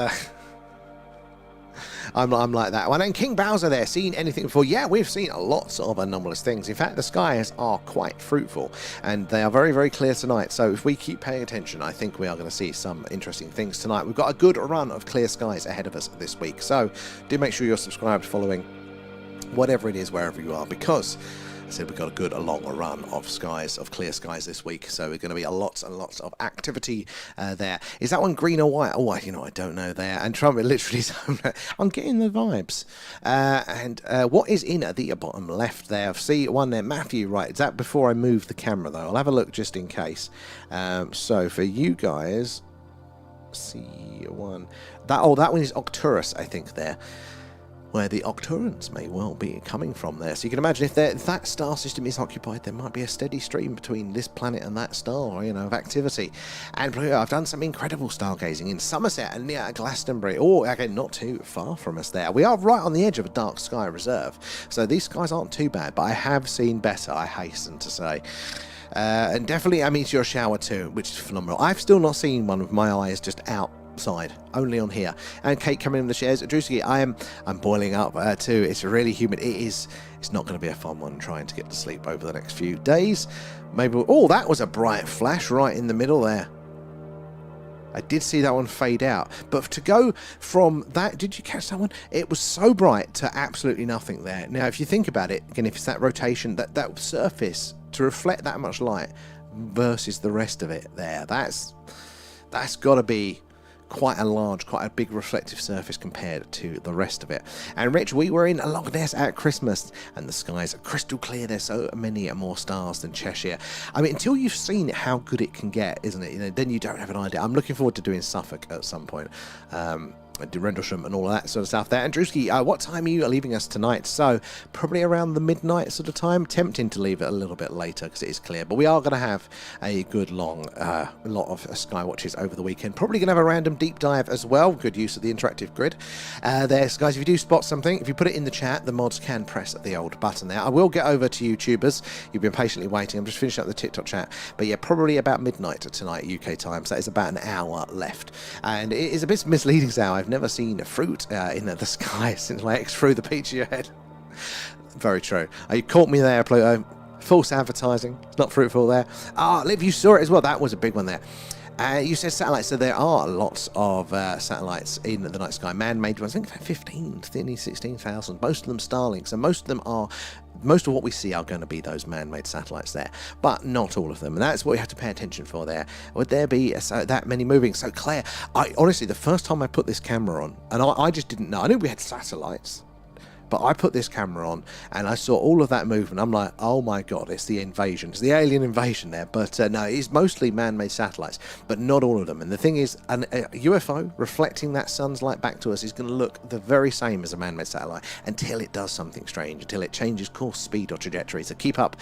I'm like that one. And King Bowser there, seen anything before? Yeah, we've seen lots of anomalous things. In fact, the skies are quite fruitful and they are very, very clear tonight. So if we keep paying attention, I think we are going to see some interesting things tonight. We've got a good run of clear skies ahead of us this week. So do make sure you're subscribed, following whatever it is, wherever you are, because I said we've got a good long run of skies, of clear skies this week, so we're going to be lots and lots of activity there. Is that one green or white? Oh, I don't know there. And Trump literally, I'm getting the vibes. And what is in at the bottom left there? See one there, Matthew, right? Is that before I move the camera though? I'll have a look just in case. So for you guys, see one. That one is Octurus, I think there, where the Octurans may well be coming from there. So you can imagine if that star system is occupied, there might be a steady stream between this planet and that star, of activity. And I've done some incredible stargazing in Somerset and near Glastonbury. Oh, again, not too far from us there. We are right on the edge of a dark sky reserve, so these skies aren't too bad, but I have seen better, I hasten to say. And definitely a meteor shower too, which is phenomenal. I've still not seen one with my eyes just outside, only on here. And Kate coming in the shares. Drewski, I'm boiling up too. It's really humid. It's not going to be a fun one trying to get to sleep over the next few days. Maybe. Oh, that was a bright flash right in the middle there. I did see that one fade out, but to go from that, did you catch that one? It was so bright to absolutely nothing there. Now, if you think about it, again, if it's that rotation, that surface to reflect that much light versus the rest of it there, that's got to be quite a big reflective surface compared to the rest of it. And Rich, we were in Loch Ness at Christmas and the skies are crystal clear. There's so many more stars than Cheshire. I mean, until you've seen how good it can get, isn't it? Then you don't have an idea. I'm looking forward to doing Suffolk at some point. Rendlesham and all of that sort of stuff there. And Drewski, what time are you leaving us tonight? So probably around the midnight sort of time. Tempting to leave it a little bit later because it is clear, but we are going to have a good long lot of skywatches over the weekend. Probably going to have a random deep dive as well. Good use of the interactive grid there, so guys, if you do spot something, if you put it in the chat, the mods can press the old button there. I will get over to YouTubers. You've been patiently waiting. I'm just finishing up the TikTok chat, but yeah, probably about midnight tonight UK time, so that is about an hour left, and it is a bit misleading now. I've never seen a fruit in the sky since my ex threw the peach to your head. Very true. You caught me there, Pluto. False advertising. It's not fruitful there. Liv, you saw it as well. That was a big one there. You said satellites, so there are lots of satellites in the night sky, man-made ones. I think 16,000. Most of them Starlink, so most of what we see are going to be those man-made satellites there, but not all of them, and that's what we have to pay attention for there. Would there be that many moving? So Claire, honestly, the first time I put this camera on, and I just didn't know. I knew we had satellites, But I put this camera on and I saw all of that movement. I'm like, oh my god, it's the invasion. It's the alien invasion there. But no, it's mostly man-made satellites, but not all of them. And the thing is, a UFO reflecting that sun's light back to us is going to look the very same as a man-made satellite until it does something strange, until it changes course, speed or trajectory. So keep up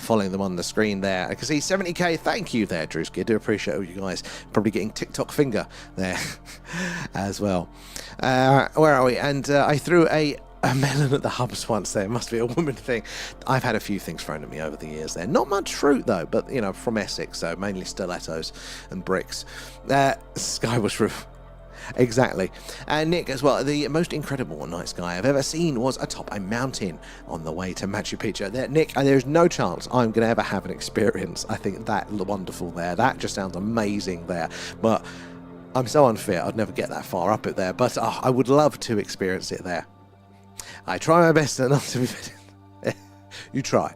following them on the screen there. I can see 70k. Thank you there, Drewski. I do appreciate all you guys probably getting TikTok finger there as well. Where are we? And I threw a melon at the hubs once there. It must be a woman thing. I've had a few things thrown at me over the years there. Not much fruit though, but you know, from Essex, so mainly stilettos and bricks. Skywatch roof. Exactly. And Nick as well, the most incredible night sky I've ever seen was atop a mountain on the way to Machu Picchu. There, Nick, there's no chance I'm going to ever have an experience. I think that wonderful there. That just sounds amazing there. But I'm so unfit, I'd never get that far up it there. But I would love to experience it there. I try my best not to be fit. You try.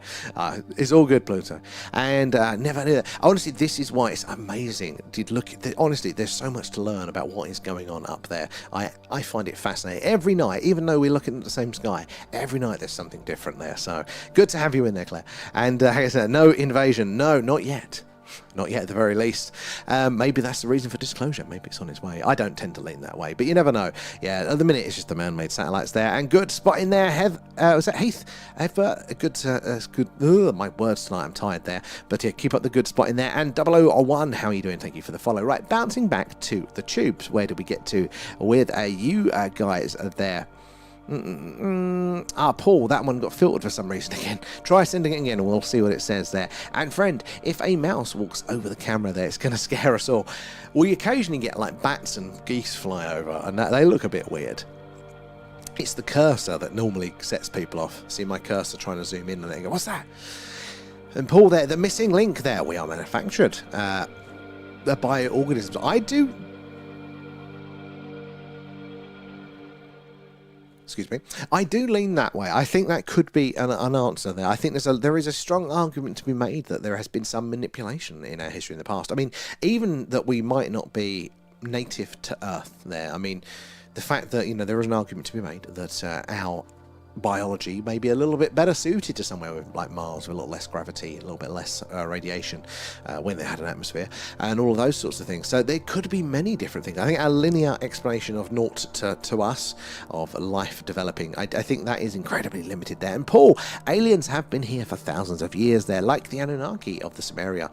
It's all good, Pluto. And never knew that. Honestly, this is why it's amazing. Honestly, there's so much to learn about what is going on up there. I find it fascinating. Every night, even though we're looking at the same sky, every night there's something different there. So good to have you in there, Claire. And like I said, no invasion. No, not yet. Not yet, at the very least. Maybe that's the reason for disclosure. Maybe it's on its way. I don't tend to lean that way, but you never know. Yeah, at the minute, it's just the man-made satellites there. And good spot in there, was that Heath? Good. My words tonight, I'm tired there. But yeah, keep up the good spot in there. And 001, how are you doing? Thank you for the follow. Right, bouncing back to the tubes. Where do we get to with you guys there? Paul, that one got filtered for some reason again. Try sending it again and we'll see what it says there. And friend, if a mouse walks over the camera there, it's going to scare us all. We occasionally get like bats and geese fly over and they look a bit weird. It's the cursor that normally sets people off. See my cursor trying to zoom in and they go, what's that? And Paul there, the missing link there. We are manufactured by organisms. Excuse me. I do lean that way. I think that could be an answer there. I think there is a strong argument to be made that there has been some manipulation in our history in the past. I mean, even that we might not be native to Earth there. I mean, the fact that, there is an argument to be made that our biology may be a little bit better suited to somewhere with, like Mars, with a little less gravity, a little bit less radiation when they had an atmosphere, and all of those sorts of things. So there could be many different things. I think our linear explanation of naught to us, of life developing, I think that is incredibly limited there. And Paul, aliens have been here for thousands of years there, like the Anunnaki of the Sumeria.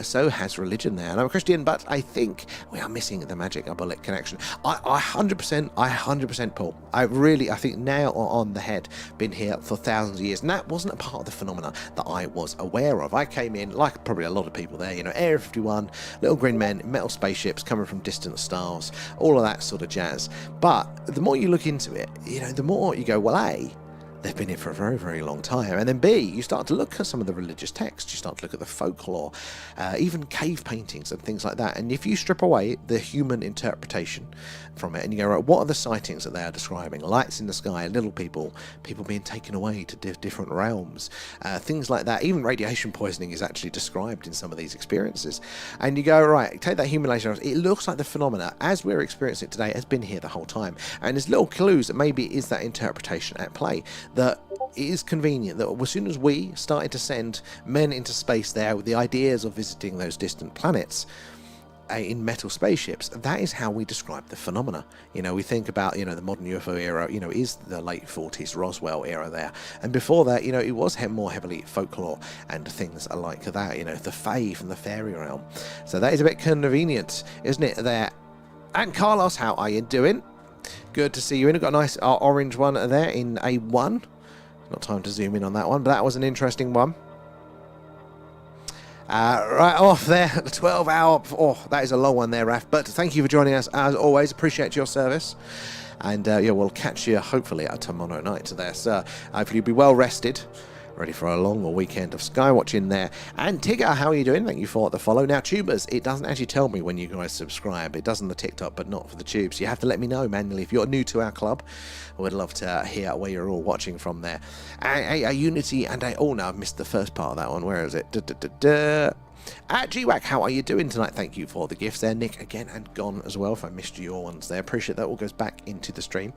So has religion there. And I'm a Christian, but I think we are missing the magic bullet connection. I 100% Paul. I think nail on the head, been here for thousands of years. And that wasn't a part of the phenomena that I was aware of. I came in, like probably a lot of people there, Area 51, little green men, metal spaceships coming from distant stars, all of that sort of jazz. But the more you look into it, the more you go, well, A, they've been here for a very, very long time. And then B, you start to look at some of the religious texts, you start to look at the folklore, even cave paintings and things like that. And if you strip away the human interpretation from it and you go, right, what are the sightings that they are describing? Lights in the sky, little people being taken away to different realms, things like that. Even radiation poisoning is actually described in some of these experiences. And you go, right, take that accumulation. It looks like the phenomena, as we're experiencing it today, has been here the whole time. And there's little clues that maybe it is that interpretation at play. That it is convenient that as soon as we started to send men into space there with the ideas of visiting those distant planets in metal spaceships, that is how we describe the phenomena. We think about, the modern UFO era, is the late 40s Roswell era there. And before that, it was more heavily folklore and things like that, the fae from the fairy realm. So that is a bit convenient, isn't it, there? And Carlos, how are you doing? Good to see you in. We've got a nice orange one there in A1. Not time to zoom in on that one, but that was an interesting one. Right off there, the 12-hour. Oh, that is a long one there, Raf. But thank you for joining us as always. Appreciate your service. And we'll catch you hopefully at tomorrow night there, sir. Hopefully you'll be well rested. Ready for a long weekend of skywatching there. And Tigger, how are you doing? Thank you for the follow. Now, tubers, it doesn't actually tell me when you guys subscribe. It does on the TikTok, but not for the tubes. You have to let me know manually if you're new to our club. I would love to hear where you're all watching from there. A Unity and a... Oh, no, I've missed the first part of that one. Where is it? At GWAC, how are you doing tonight? Thank you for the gifts there. Nick, again, and gone as well, if I missed your ones there. Appreciate that. All goes back into the stream.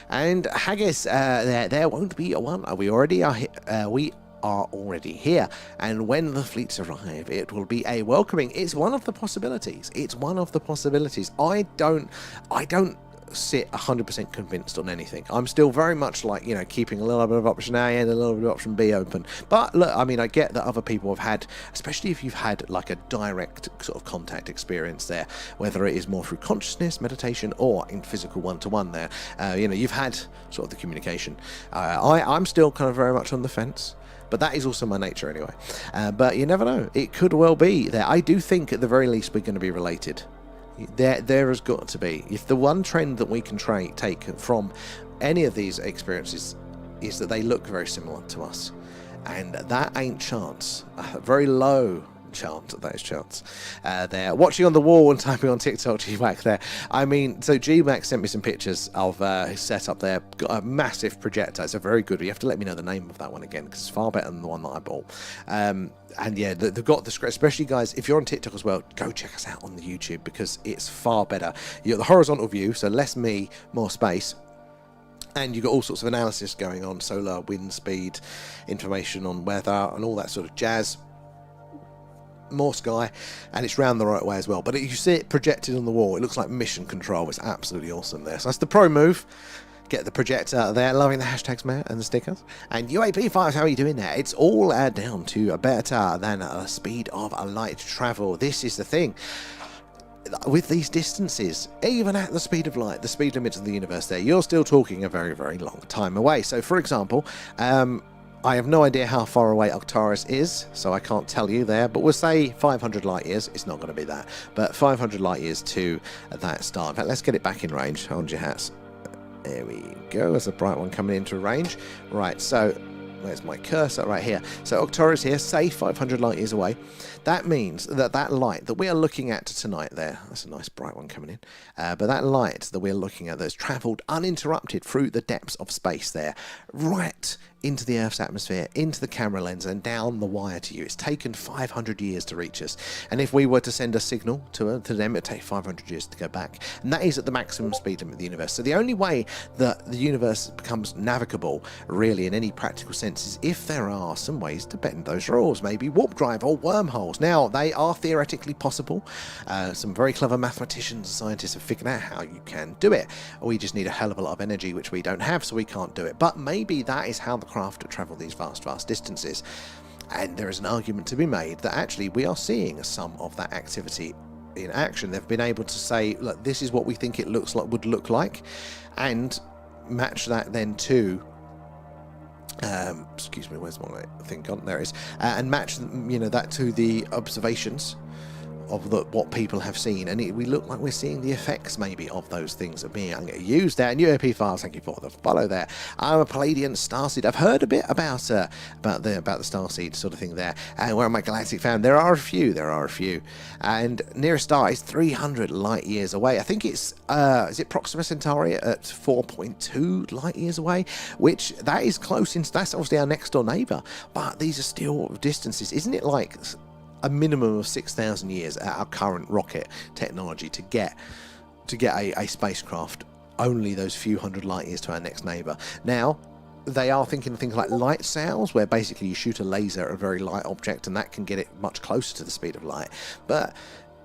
And Haggis, there won't be a one. We already are already here, and when the fleets arrive, it will be a welcoming. It's one of the possibilities. It's one of the possibilities. I don't sit 100% convinced on anything. I'm still very much like, you know, keeping a little bit of option A and a little bit of option B open. But look, I mean, I get that other people have had, especially if you've had like a direct sort of contact experience there, whether it is more through consciousness, meditation, or in physical one-to-one there, you know, you've had sort of the communication. I'm still kind of very much on the fence. But that is also my nature anyway. But you never know. It could well be there. I do think at the very least we're going to be related. There has got to be. If the one trend that we can take from any of these experiences is that they look very similar to us. And that ain't chance. A very low chance that is chance. There, watching on the wall and typing on TikTok, GMAC there. I mean, so GMAC sent me some pictures of his setup there. Got a massive projector. It's a very good. You have to let me know the name of that one again, because it's far better than the one that I bought. And yeah, they've got the script, especially guys, if you're on TikTok as well, go check us out on the YouTube, because it's far better. You got the horizontal view, so less me, more space. And you've got all sorts of analysis going on, solar, wind speed, information on weather, and all that sort of jazz. More sky, and it's round the right way as well. But you see it projected on the wall, it looks like mission control. It's absolutely awesome there. So that's the pro move. Get the projector there. Loving the hashtags, Matt, and the stickers. And UAP files, how are you doing there? It's all down to a better than a speed of a light travel. This is the thing. With these distances, even at the speed of light, the speed limits of the universe there, you're still talking a very, very long time away. So, for example, I have no idea how far away Arcturus is, so I can't tell you there, but we'll say 500 light years. It's not going to be that, but 500 light years to that star. In fact, let's get it back in range. Hold your hats. There we go. There's a bright one coming into range. Right, so where's my cursor? Right here. So Arcturus here, say 500 light years away. That means that that light that we are looking at tonight there, that's a nice bright one coming in, but that light that we're looking at that's travelled uninterrupted through the depths of space there, right into the Earth's atmosphere, into the camera lens, and down the wire to you. It's taken 500 years to reach us. And if we were to send a signal to them, it'd take 500 years to go back. And that is at the maximum speed limit of the universe. So the only way that the universe becomes navigable, really, in any practical sense, is if there are some ways to bend those rules. Maybe warp drive or wormholes. Now, they are theoretically possible. Some very clever mathematicians and scientists have figured out how you can do it. We just need a hell of a lot of energy, which we don't have, so we can't do it. But maybe that is how the craft travel these vast, vast distances. And there is an argument to be made that actually we are seeing some of that activity in action. They've been able to say, look, this is what we think it would look like, and match that then to excuse me, where's my thing gone? There it is. And match, you know, that to the observations of what people have seen, and we look like we're seeing the effects maybe of those things are being used there. And UAP files, thank you for the follow there. I'm a Palladian starseed. I've heard a bit about the starseed sort of thing there. And where am I galactic fan? There are a few. And nearest star is 300 light years away. I think it's is it Proxima Centauri at 4.2 light years away, which that is close. That's obviously our next door neighbor, but these are still distances. Isn't it like a minimum of 6,000 years at our current rocket technology to get a spacecraft only those few hundred light years to our next neighbor? Now, they are thinking of things like light sails, where basically you shoot a laser at a very light object and that can get it much closer to the speed of light. But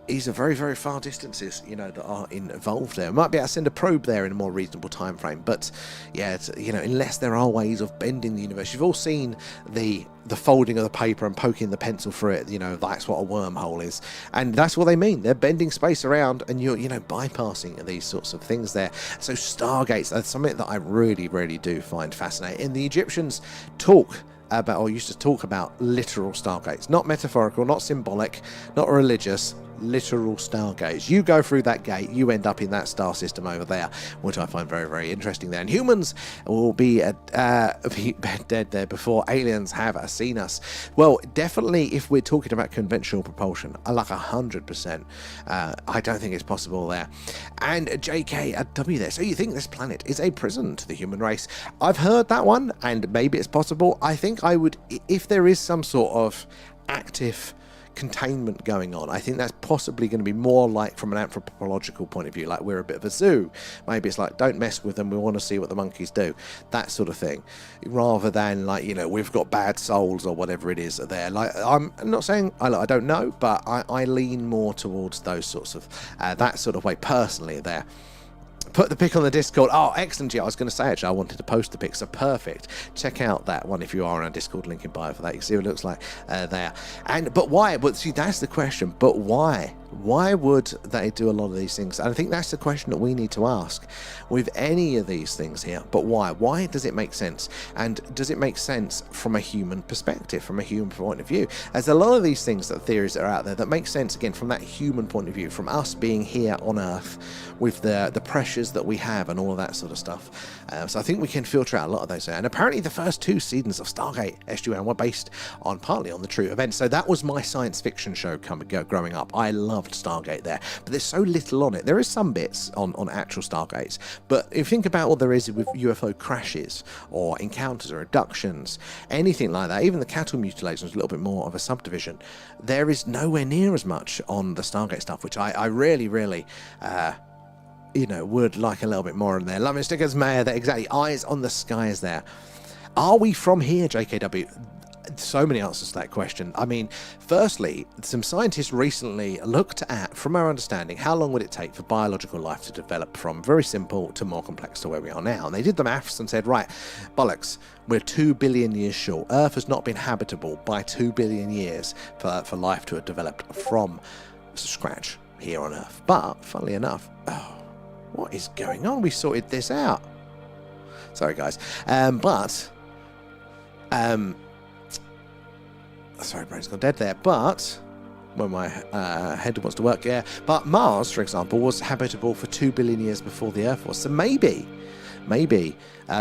these are very, very far distances, you know, that are involved there. Might be able to send a probe there in a more reasonable time frame, but yeah, you know, unless there are ways of bending the universe. You've all seen the folding of the paper and poking the pencil through it. You know, that's what a wormhole is, and that's what they mean. They're bending space around, and you're, you know, bypassing these sorts of things there. So stargates, that's something that I really, really do find fascinating. And the Egyptians used to talk about literal stargates, not metaphorical, not symbolic, not religious. Literal stargates. You go through that gate, you end up in that star system over there, which I find very, very interesting there. And humans will be dead there before aliens have seen us. Well, definitely if we're talking about conventional propulsion, I like 100%. I don't think it's possible there. And JKW there. So you think this planet is a prison to the human race? I've heard that one, and maybe it's possible. I think I would, if there is some sort of active containment going on. I think that's possibly going to be more like from an anthropological point of view, like we're a bit of a zoo. Maybe it's like, don't mess with them, we want to see what the monkeys do, that sort of thing, rather than like, you know, we've got bad souls or whatever it is there. Like, I'm not saying I don't know, but I lean more towards those sorts of that sort of way personally there. Put the pic on the Discord. Oh, excellent. Yeah, I was going to say, actually, I wanted to post the pic, so perfect. Check out that one if you are on our Discord, link in bio for that. You can see what it looks like there. But why? But see, that's the question. But why? Why would they do a lot of these things? And I think that's the question that we need to ask with any of these things here. But why? Why does it make sense? And does it make sense from a human perspective, from a human point of view? There's a lot of these things, that theories that are out there that make sense, again, from that human point of view, from us being here on Earth with the pressures that we have and all of that sort of stuff. So I think we can filter out a lot of those. And apparently the first 2 seasons of Stargate SG-1 were based on partly on the true events. So that was my science fiction show growing up. I loved Stargate there, but there's so little on it. There is some bits on actual Stargates, but if you think about what there is with UFO crashes or encounters or abductions, anything like that, even the cattle mutilation is a little bit more of a subdivision. There is nowhere near as much on the Stargate stuff, which I really you know, would like a little bit more in there. Loving stickers, Mayor, there, exactly. Eyes on the skies there. Are we from here, JKW? So many answers to that question. I mean, firstly, some scientists recently looked at, from our understanding, how long would it take for biological life to develop from very simple to more complex to where we are now. And they did the maths and said, right, bollocks, we're 2 billion years short. Earth has not been habitable by 2 billion years for life to have developed from scratch here on Earth. But, funnily enough, what is going on? We sorted this out. Sorry, guys. Sorry, brain's gone dead there. But when my head wants to work, yeah. But Mars, for example, was habitable for 2 billion years before the Earth was. So maybe.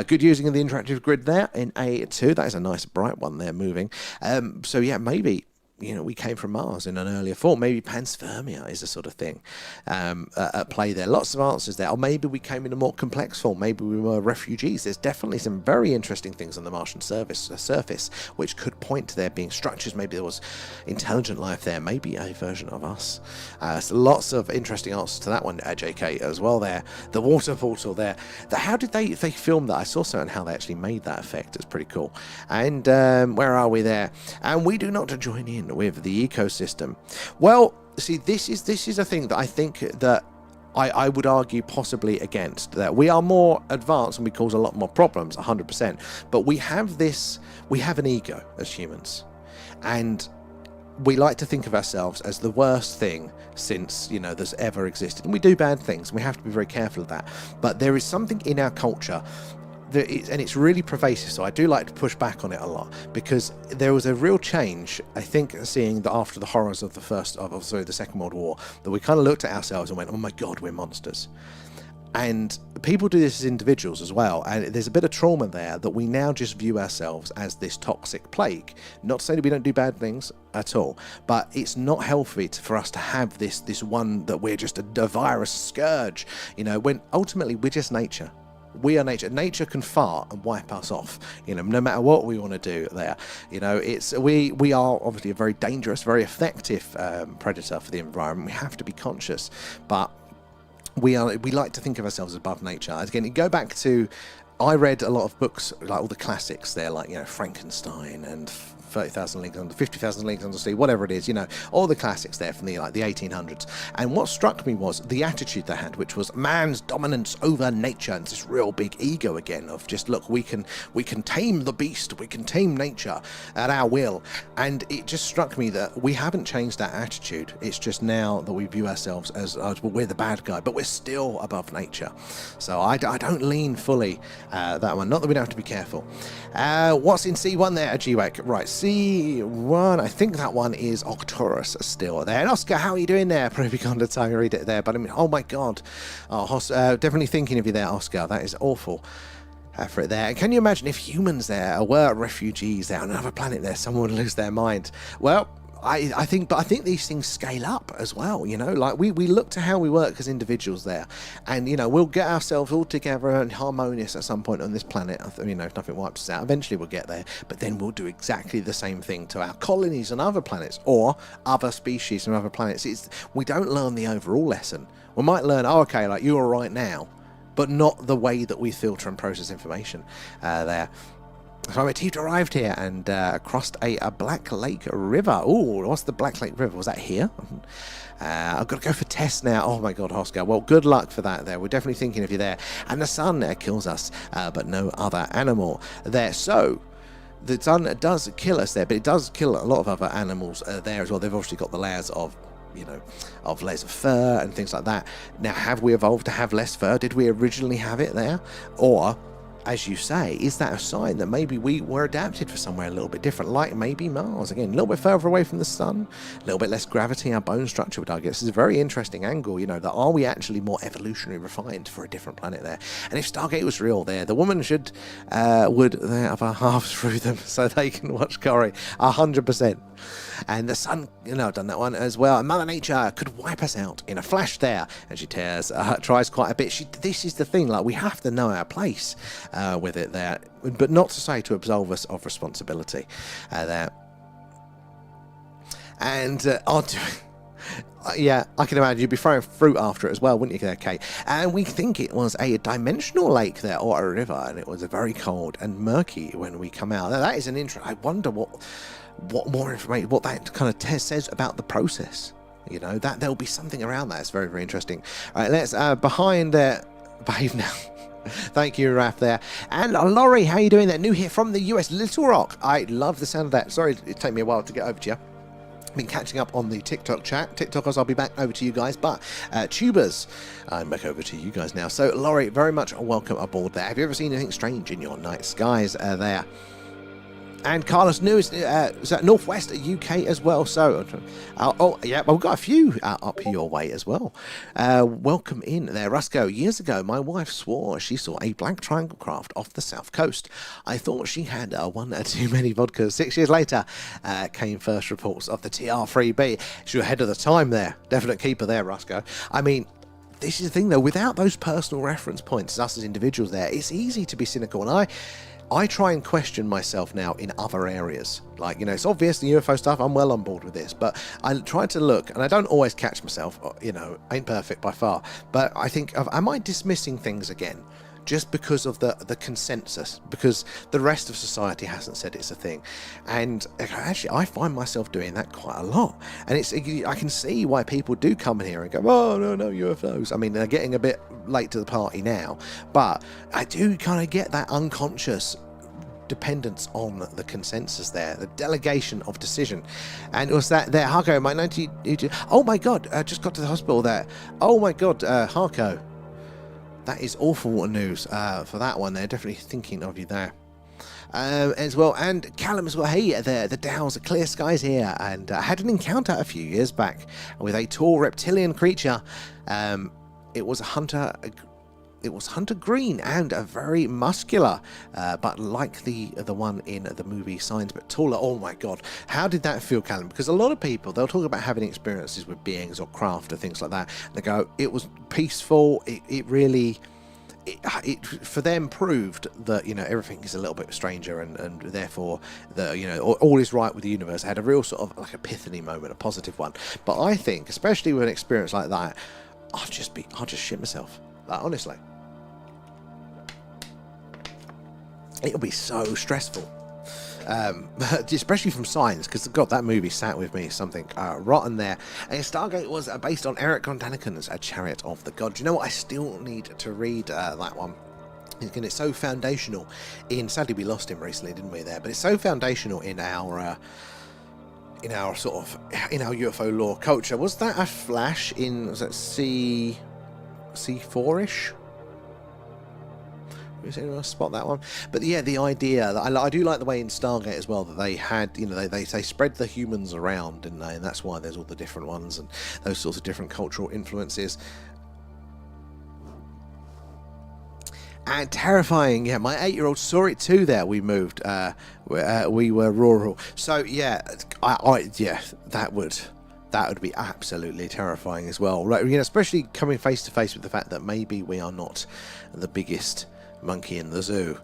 Good using of the interactive grid there in A2. That is a nice bright one there moving. So yeah, maybe, you know, we came from Mars in an earlier form. Maybe panspermia is a sort of thing at play there. Lots of answers there. Or maybe we came in a more complex form. Maybe we were refugees. There's definitely some very interesting things on the Martian surface which could point to there being structures. Maybe there was intelligent life there. Maybe a version of us. So lots of interesting answers to that one, JK, as well there. The water portal there. How did they film that? I saw something how they actually made that effect. It's pretty cool. And where are we there? And we do not join in with the ecosystem. Well, see, this is a thing that I think that I would argue possibly against, that we are more advanced and we cause a lot more problems, 100%, but we have an ego as humans, and we like to think of ourselves as the worst thing since, you know, there's ever existed, and we do bad things, and we have to be very careful of that. But there is something in our culture and it's really pervasive, so I do like to push back on it a lot, because there was a real change, I think, seeing that after the horrors of the Second World War, that we kind of looked at ourselves and went, oh my god, we're monsters. And people do this as individuals as well, and there's a bit of trauma there that we now just view ourselves as this toxic plague. Not to say that we don't do bad things at all, but it's not healthy for us to have this one that we're just a virus scourge, you know, when ultimately we're just nature. We are nature. Nature can fart and wipe us off, you know, no matter what we want to do there. You know, we are obviously a very dangerous, very effective predator for the environment. We have to be conscious, but we like to think of ourselves as above nature. Again, you go back to, I read a lot of books, like all the classics there, like, you know, Frankenstein and 30,000 Leagues Under, 50,000 Leagues Under Sea, whatever it is, you know, all the classics there from the 1800s. And what struck me was the attitude they had, which was man's dominance over nature, and this real big ego again of just, look, we can tame the beast, we can tame nature at our will. And it just struck me that we haven't changed that attitude. It's just now that we view ourselves as well, we're the bad guy, but we're still above nature. So I don't lean fully that one. Not that we don't have to be careful. What's in C1 there, GWAC? Right, C1, I think that one is Octorus still there. And Oscar, how are you doing there? Probably gone to time to read it there, but I mean, oh my god. Definitely thinking of you there, Oscar. That is awful. For it there. Can you imagine if humans there were refugees there on another planet there, someone would lose their mind? Well, I think these things scale up as well, you know, like we look to how we work as individuals there, and, you know, we'll get ourselves all together and harmonious at some point on this planet, you know, if nothing wipes us out. Eventually we'll get there, but then we'll do exactly the same thing to our colonies on other planets, or other species on other planets. We don't learn the overall lesson. We might learn, oh, okay, like you're right now, but not the way that we filter and process information there. So my team arrived here and crossed a Black Lake River. Ooh, what's the Black Lake River? Was that here? I've got to go for tests now. Oh my god, Oscar. Well, good luck for that there. We're definitely thinking of you there. And the sun kills us, but no other animal there. So the sun does kill us there, but it does kill a lot of other animals there as well. They've obviously got the layers of, you know, of layers of fur and things like that. Now, have we evolved to have less fur? Did we originally have it there? Or, as you say, is that a sign that maybe we were adapted for somewhere a little bit different, like maybe Mars? Again, a little bit further away from the sun, a little bit less gravity, our bone structure would argue. This is a very interesting angle, you know, that are we actually more evolutionary refined for a different planet there? And if Stargate was real there, the woman would their other halves through them so they can watch Corey, 100%. And the sun, you know, done that one as well. And Mother Nature could wipe us out in a flash there. And she tries quite a bit. This is the thing, like, we have to know our place with it there. But not to say to absolve us of responsibility there. And I'll do yeah, I can imagine you'd be throwing fruit after it as well, wouldn't you there, Kate? And we think it was a dimensional lake there, or a river, and it was very cold and murky when we come out. Now, that is an intro. I wonder what more information, what that kind of test says about the process. You know, that there'll be something around that. It's very, very interesting. All right, let's behind there, behave now. Thank you, Raph there. And Laurie, how you doing there? New here from the US, Little Rock. I love the sound of that. Sorry, it took me a while to get over to you. Been catching up on the TikTok chat. TikTokers, I'll be back over to you guys, but tubers, I'm back over to you guys now. So, Laurie, very much welcome aboard there. Have you ever seen anything strange in your night skies there? And Carlos New is Northwest UK as well. So, oh yeah, well, we've got a few up your way as well. Welcome in there, Rusco. Years ago, my wife swore she saw a black triangle craft off the south coast. I thought she had one too many vodkas. 6 years later, came first reports of the TR-3B. She was ahead of the time there. Definite keeper there, Rusco. I mean, this is the thing though. Without those personal reference points, us as individuals, there, it's easy to be cynical, and I try and question myself now in other areas. Like, you know, it's obvious the UFO stuff, I'm well on board with this, but I try to look, and I don't always catch myself, you know, ain't perfect by far, but I think, am I dismissing things again? Just because of the consensus, because the rest of society hasn't said it's a thing. And actually, I find myself doing that quite a lot. And I can see why people do come in here and go, oh, no, UFOs. I mean, they're getting a bit late to the party now, but I do kind of get that unconscious dependence on the consensus there, the delegation of decision. And it was that there, Harko, my 90, oh my God, just got to the hospital there. Oh my God, Harko. That is awful news for that one. They're definitely thinking of you there as well. And Callum as well. Hey there, the Downs, the clear skies here. And I had an encounter a few years back with a tall reptilian creature. It was Hunter Green and a very muscular, but like the one in the movie Signs, but taller. Oh my God, how did that feel, Callum? Because a lot of people, they'll talk about having experiences with beings or craft or things like that. They go, it was peaceful. It really, for them proved that, you know, everything is a little bit stranger, and therefore the, you know, all is right with the universe. I had a real sort of like epiphany moment, a positive one. But I think, especially with an experience like that, I'll just shit myself. Like, honestly. It'll be so stressful, especially from Signs, because God, that movie sat with me something rotten there. And Stargate was based on Eric von Daniken's A Chariot of the Gods. You know what? I still need to read that one. And it's so foundational in. Sadly, we lost him recently, didn't we? There, but it's so foundational in our sort of UFO lore culture. Was that a flash in? Was that C4ish? Does anyone spot that one? But yeah, the idea that I do like the way in Stargate as well that they had, you know, they spread the humans around, didn't they? And that's why there's all the different ones and those sorts of different cultural influences. and terrifying. Yeah, my 8-year-old saw it too. There, we moved. We were rural, so yeah, yeah, that would be absolutely terrifying as well. Right, you know, especially coming face to face with the fact that maybe we are not the biggest monkey in the zoo.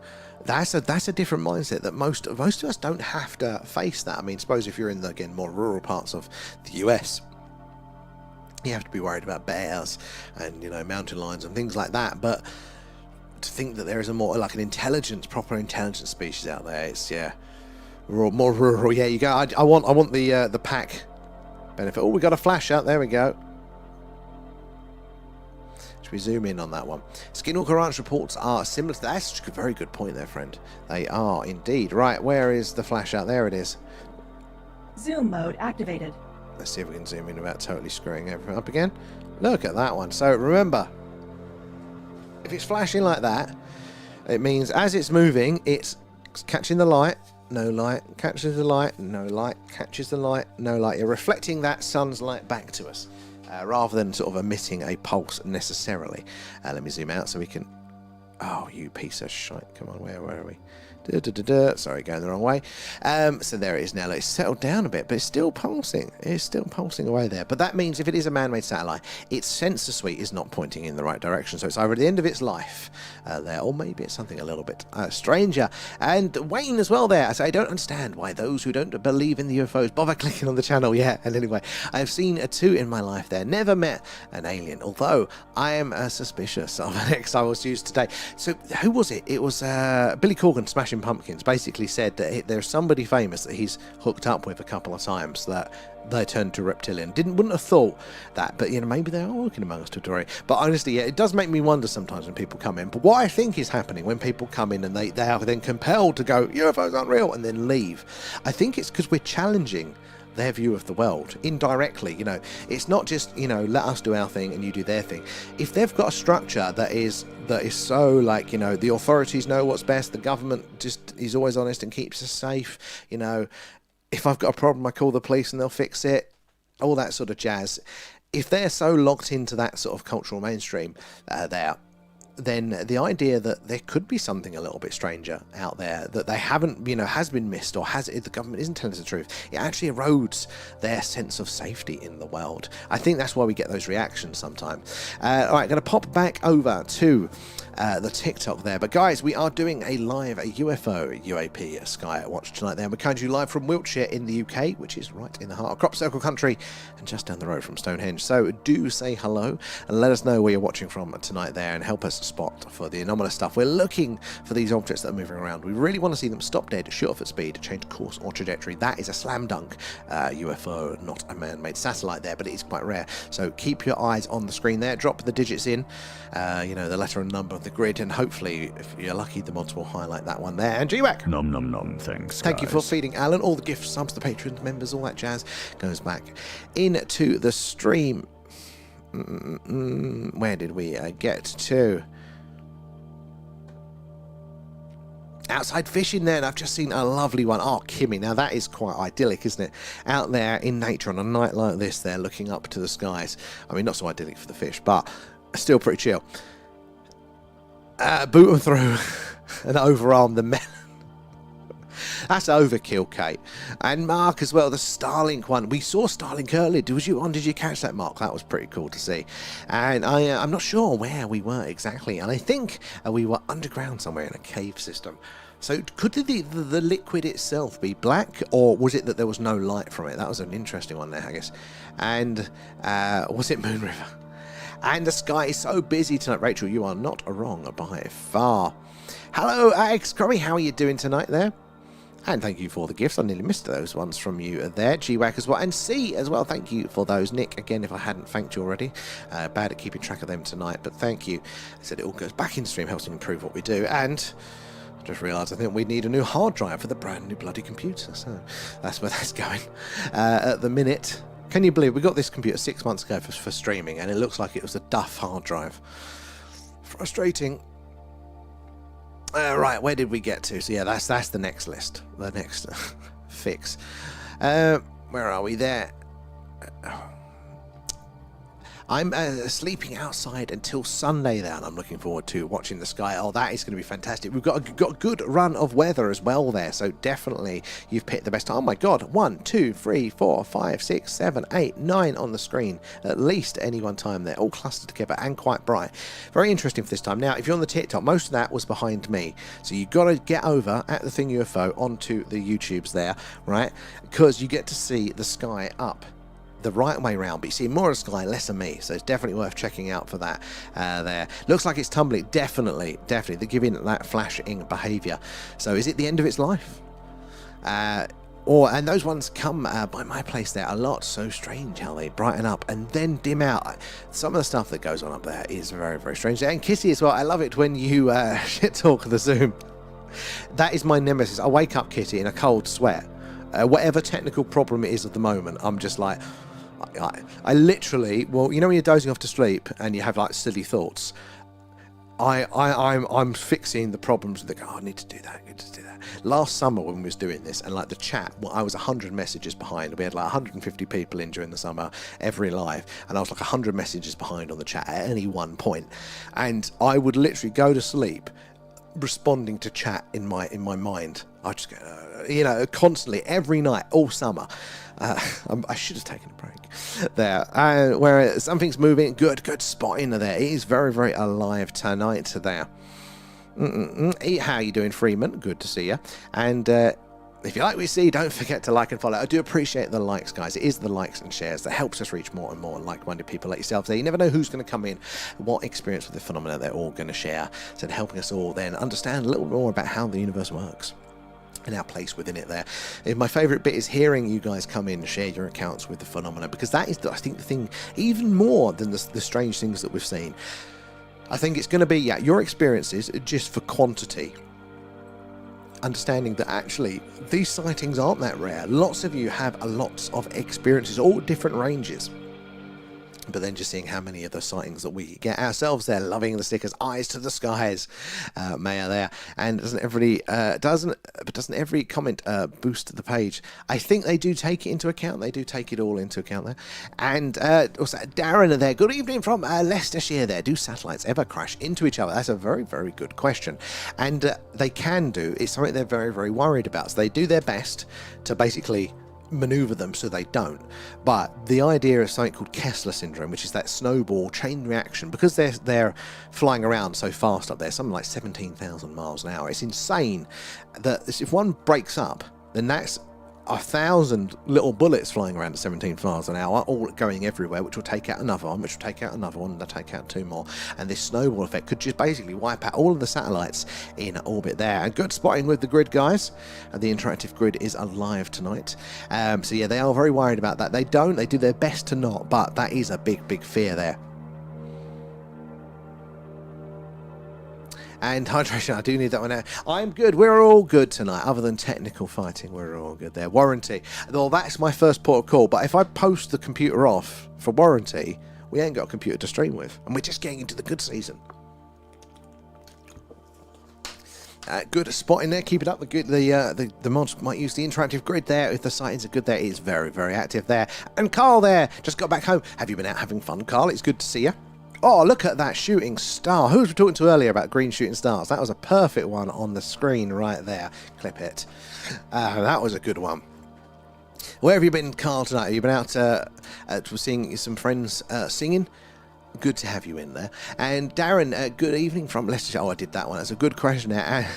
That's a different mindset that most of us don't have to face that. I mean, suppose if you're in the, again, more rural parts of the US, you have to be worried about bears and, you know, mountain lions and things like that. But to think that there is a more like an proper intelligent species out there, it's more rural. Yeah, you go. I want the pack benefit. Oh, we got a flash out. There we go. Should we zoom in on that one? Skinwalker Ranch reports are similar to that. That's a very good point there, friend. They are indeed. Right, where is the flash out? There it is. Zoom mode activated. Let's see if we can zoom in without totally screwing everything up again. Look at that one. So remember, if it's flashing like that, it means as it's moving, it's catching the light, no light, catches the light, no light, catches the light, no light. You're reflecting that sun's light back to us. Rather than sort of emitting a pulse necessarily. Let me zoom out so we can... Oh, you piece of shite. Come on, where are we? Sorry, going the wrong way. So there it is now. It's settled down a bit, but it's still pulsing. It's still pulsing away there. But that means if it is a man-made satellite, its sensor suite is not pointing in the right direction. So it's either at the end of its life there, or maybe it's something a little bit stranger. And Wayne as well there. So I don't understand why those who don't believe in the UFOs bother clicking on the channel. Yeah, and anyway, I've seen two in my life there. Never met an alien, although I am suspicious of an ex I was used today. So who was it? It was Billy Corgan, Smashing Pumpkins, basically said that there's somebody famous that he's hooked up with a couple of times that they turned to reptilian. Wouldn't have thought that, but you know, maybe they are working among us to a degree. But honestly, yeah, it does make me wonder sometimes when people come in. But what I think is happening when people come in and they are then compelled to go, UFOs aren't real, and then leave, I think it's because we're challenging their view of the world indirectly. You know, it's not just, you know, let us do our thing and you do their thing. If they've got a structure that is so, like, you know, the authorities know what's best, the government just is always honest and keeps us safe, you know, if I've got a problem I call the police and they'll fix it, all that sort of jazz. If they're so locked into that sort of cultural mainstream then the idea that there could be something a little bit stranger out there that they haven't, you know, has been missed, or the government isn't telling us the truth, it actually erodes their sense of safety in the world. I think that's why we get those reactions sometimes. All right, going to pop back over to the TikTok there. But guys, we are doing a UFO UAP Skywatch tonight there. We're coming to you live from Wiltshire in the UK, which is right in the heart of Crop Circle country and just down the road from Stonehenge. So do say hello and let us know where you're watching from tonight there and help us spot for the anomalous stuff. We're looking for these objects that are moving around. We really want to see them stop dead, shoot off at speed, change course or trajectory. That is a slam dunk UFO, not a man-made satellite there, but it is quite rare. So keep your eyes on the screen there. Drop the digits in, you know, the letter and number of the grid, and hopefully, if you're lucky, the mods will highlight that one there. And GWAC! Nom nom nom, thanks, Thank guys. you for feeding Alan. All the gifts, subs, the patrons, members, all that jazz goes back into the stream. Where did we get to? Outside fishing there, and I've just seen a lovely one. Oh, Kimmy, now that is quite idyllic, isn't it? Out there in nature on a night like this there, looking up to the skies. I mean, not so idyllic for the fish, but still pretty chill. Boot them through and overarm the melon. That's overkill, Kate. And Mark as well, the Starlink one. We saw Starlink earlier. Did you catch that, Mark? That was pretty cool to see. And I'm not sure where we were exactly. And I think we were underground somewhere in a cave system. So could the liquid itself be black, or was it that there was no light from it? That was an interesting one there, I guess. And was it Moon River? And the sky is so busy tonight. Rachel, you are not wrong by far. Hello, Alex Crummy. How are you doing tonight there? And thank you for the gifts. I nearly missed those ones from you there. GWAC as well. And C as well. Thank you for those. Nick, again, if I hadn't thanked you already. Bad at keeping track of them tonight, but thank you. I said it all goes back in stream, helps them improve what we do. And I just realised I think we need a new hard drive for the brand new bloody computer. So that's where that's going at the minute. Can you believe we got this computer 6 months ago for streaming, and it looks like it was a Duff hard drive. Frustrating. Right, where did we get to? So yeah, that's the next list, the next fix. Where are we there? I'm sleeping outside until Sunday there, and I'm looking forward to watching the sky. Oh, that is going to be fantastic. We've got a good run of weather as well there, so definitely you've picked the best time. Oh my god, 1, 2, 3, 4, 5, 6, 7, 8, 9 on the screen at least at any one time there, all clustered together and quite bright. Very interesting for this time. Now, if you're on the TikTok, most of that was behind me, so you've got to get over at the Thing UFO onto the YouTubes there, right? Because you get to see the sky up the right way round, but you see more of the sky, less of me, so it's definitely worth checking out for that there. Looks like it's tumbling. Definitely they're giving it that flashing behavior. So is it the end of its life? And those ones come by my place there a lot. So strange how they brighten up and then dim out. Some of the stuff that goes on up there is very, very strange. And Kitty as well, I love it when you shit talk the Zoom. That is my nemesis. I wake up, Kitty, in a cold sweat. Whatever technical problem it is at the moment, I'm just like, I literally, well, you know when you're dozing off to sleep and you have like silly thoughts, I'm fixing the problems that go, oh, I need to do that, I need to do that. Last summer when we was doing this, and like the chat, well, I was 100 messages behind. We had like 150 people in during the summer, every live, and I was like 100 messages behind on the chat at any one point. And I would literally go to sleep responding to chat in my mind. I just go, constantly, every night, all summer. I should have taken a break there. Where something's moving, good spotting there. It is very, very alive tonight there. How you doing, Freeman? Good to see you. And if you like what you see, don't forget to like and follow. I do appreciate the likes, guys. It is the likes and shares that helps us reach more and more like-minded people like yourselves there. You never know who's going to come in, what experience with the phenomena they're all going to share. So helping us all then understand a little more about how the universe works and our place within it there. And my favourite bit is hearing you guys come in and share your accounts with the phenomena, because that is, I think, the thing even more than the strange things that we've seen. I think it's going to be, your experiences just for quantity. Understanding that actually these sightings aren't that rare. Lots of you have a lot of experiences, all different ranges. But then just seeing how many of those sightings that we get ourselves there, loving the stickers, eyes to the skies, Maya there, and doesn't every comment boost the page? I think they do take it into account. They do take it all into account there. And also Darren there. Good evening from Leicestershire there. Do satellites ever crash into each other? That's a very, very good question. And they can do. It's something they're very, very worried about. So they do their best to basically maneuver them so they don't. But the idea of something called Kessler syndrome, which is that snowball chain reaction, because they're flying around so fast up there, something like 17,000 miles an hour. It's insane that if one breaks up, then that's 1,000 little bullets flying around at 17 miles an hour, all going everywhere, which will take out another one, which will take out another one, and they'll take out 2 more. And this snowball effect could just basically wipe out all of the satellites in orbit there. And good spotting with the grid, guys. And the interactive grid is alive tonight. So yeah, they are very worried about that. They do their best to not, but that is a big, big fear there. And hydration, I do need that one out. I'm good. We're all good tonight. Other than technical fighting, we're all good there. Warranty. Well, that's my first port of call. But if I post the computer off for warranty, we ain't got a computer to stream with. And we're just getting into the good season. Good spot in there. Keep it up. The mods might use the interactive grid there. If the sightings are good there, it is very, very active there. And Carl there. Just got back home. Have you been out having fun, Carl? It's good to see you. Oh, look at that shooting star. Who was we talking to earlier about green shooting stars? That was a perfect one on the screen right there. Clip it. That was a good one. Where have you been, Carl, tonight? Have you been out seeing some friends singing? Good to have you in there. And Darren, good evening from Leicestershire. Oh, I did that one. That's a good question there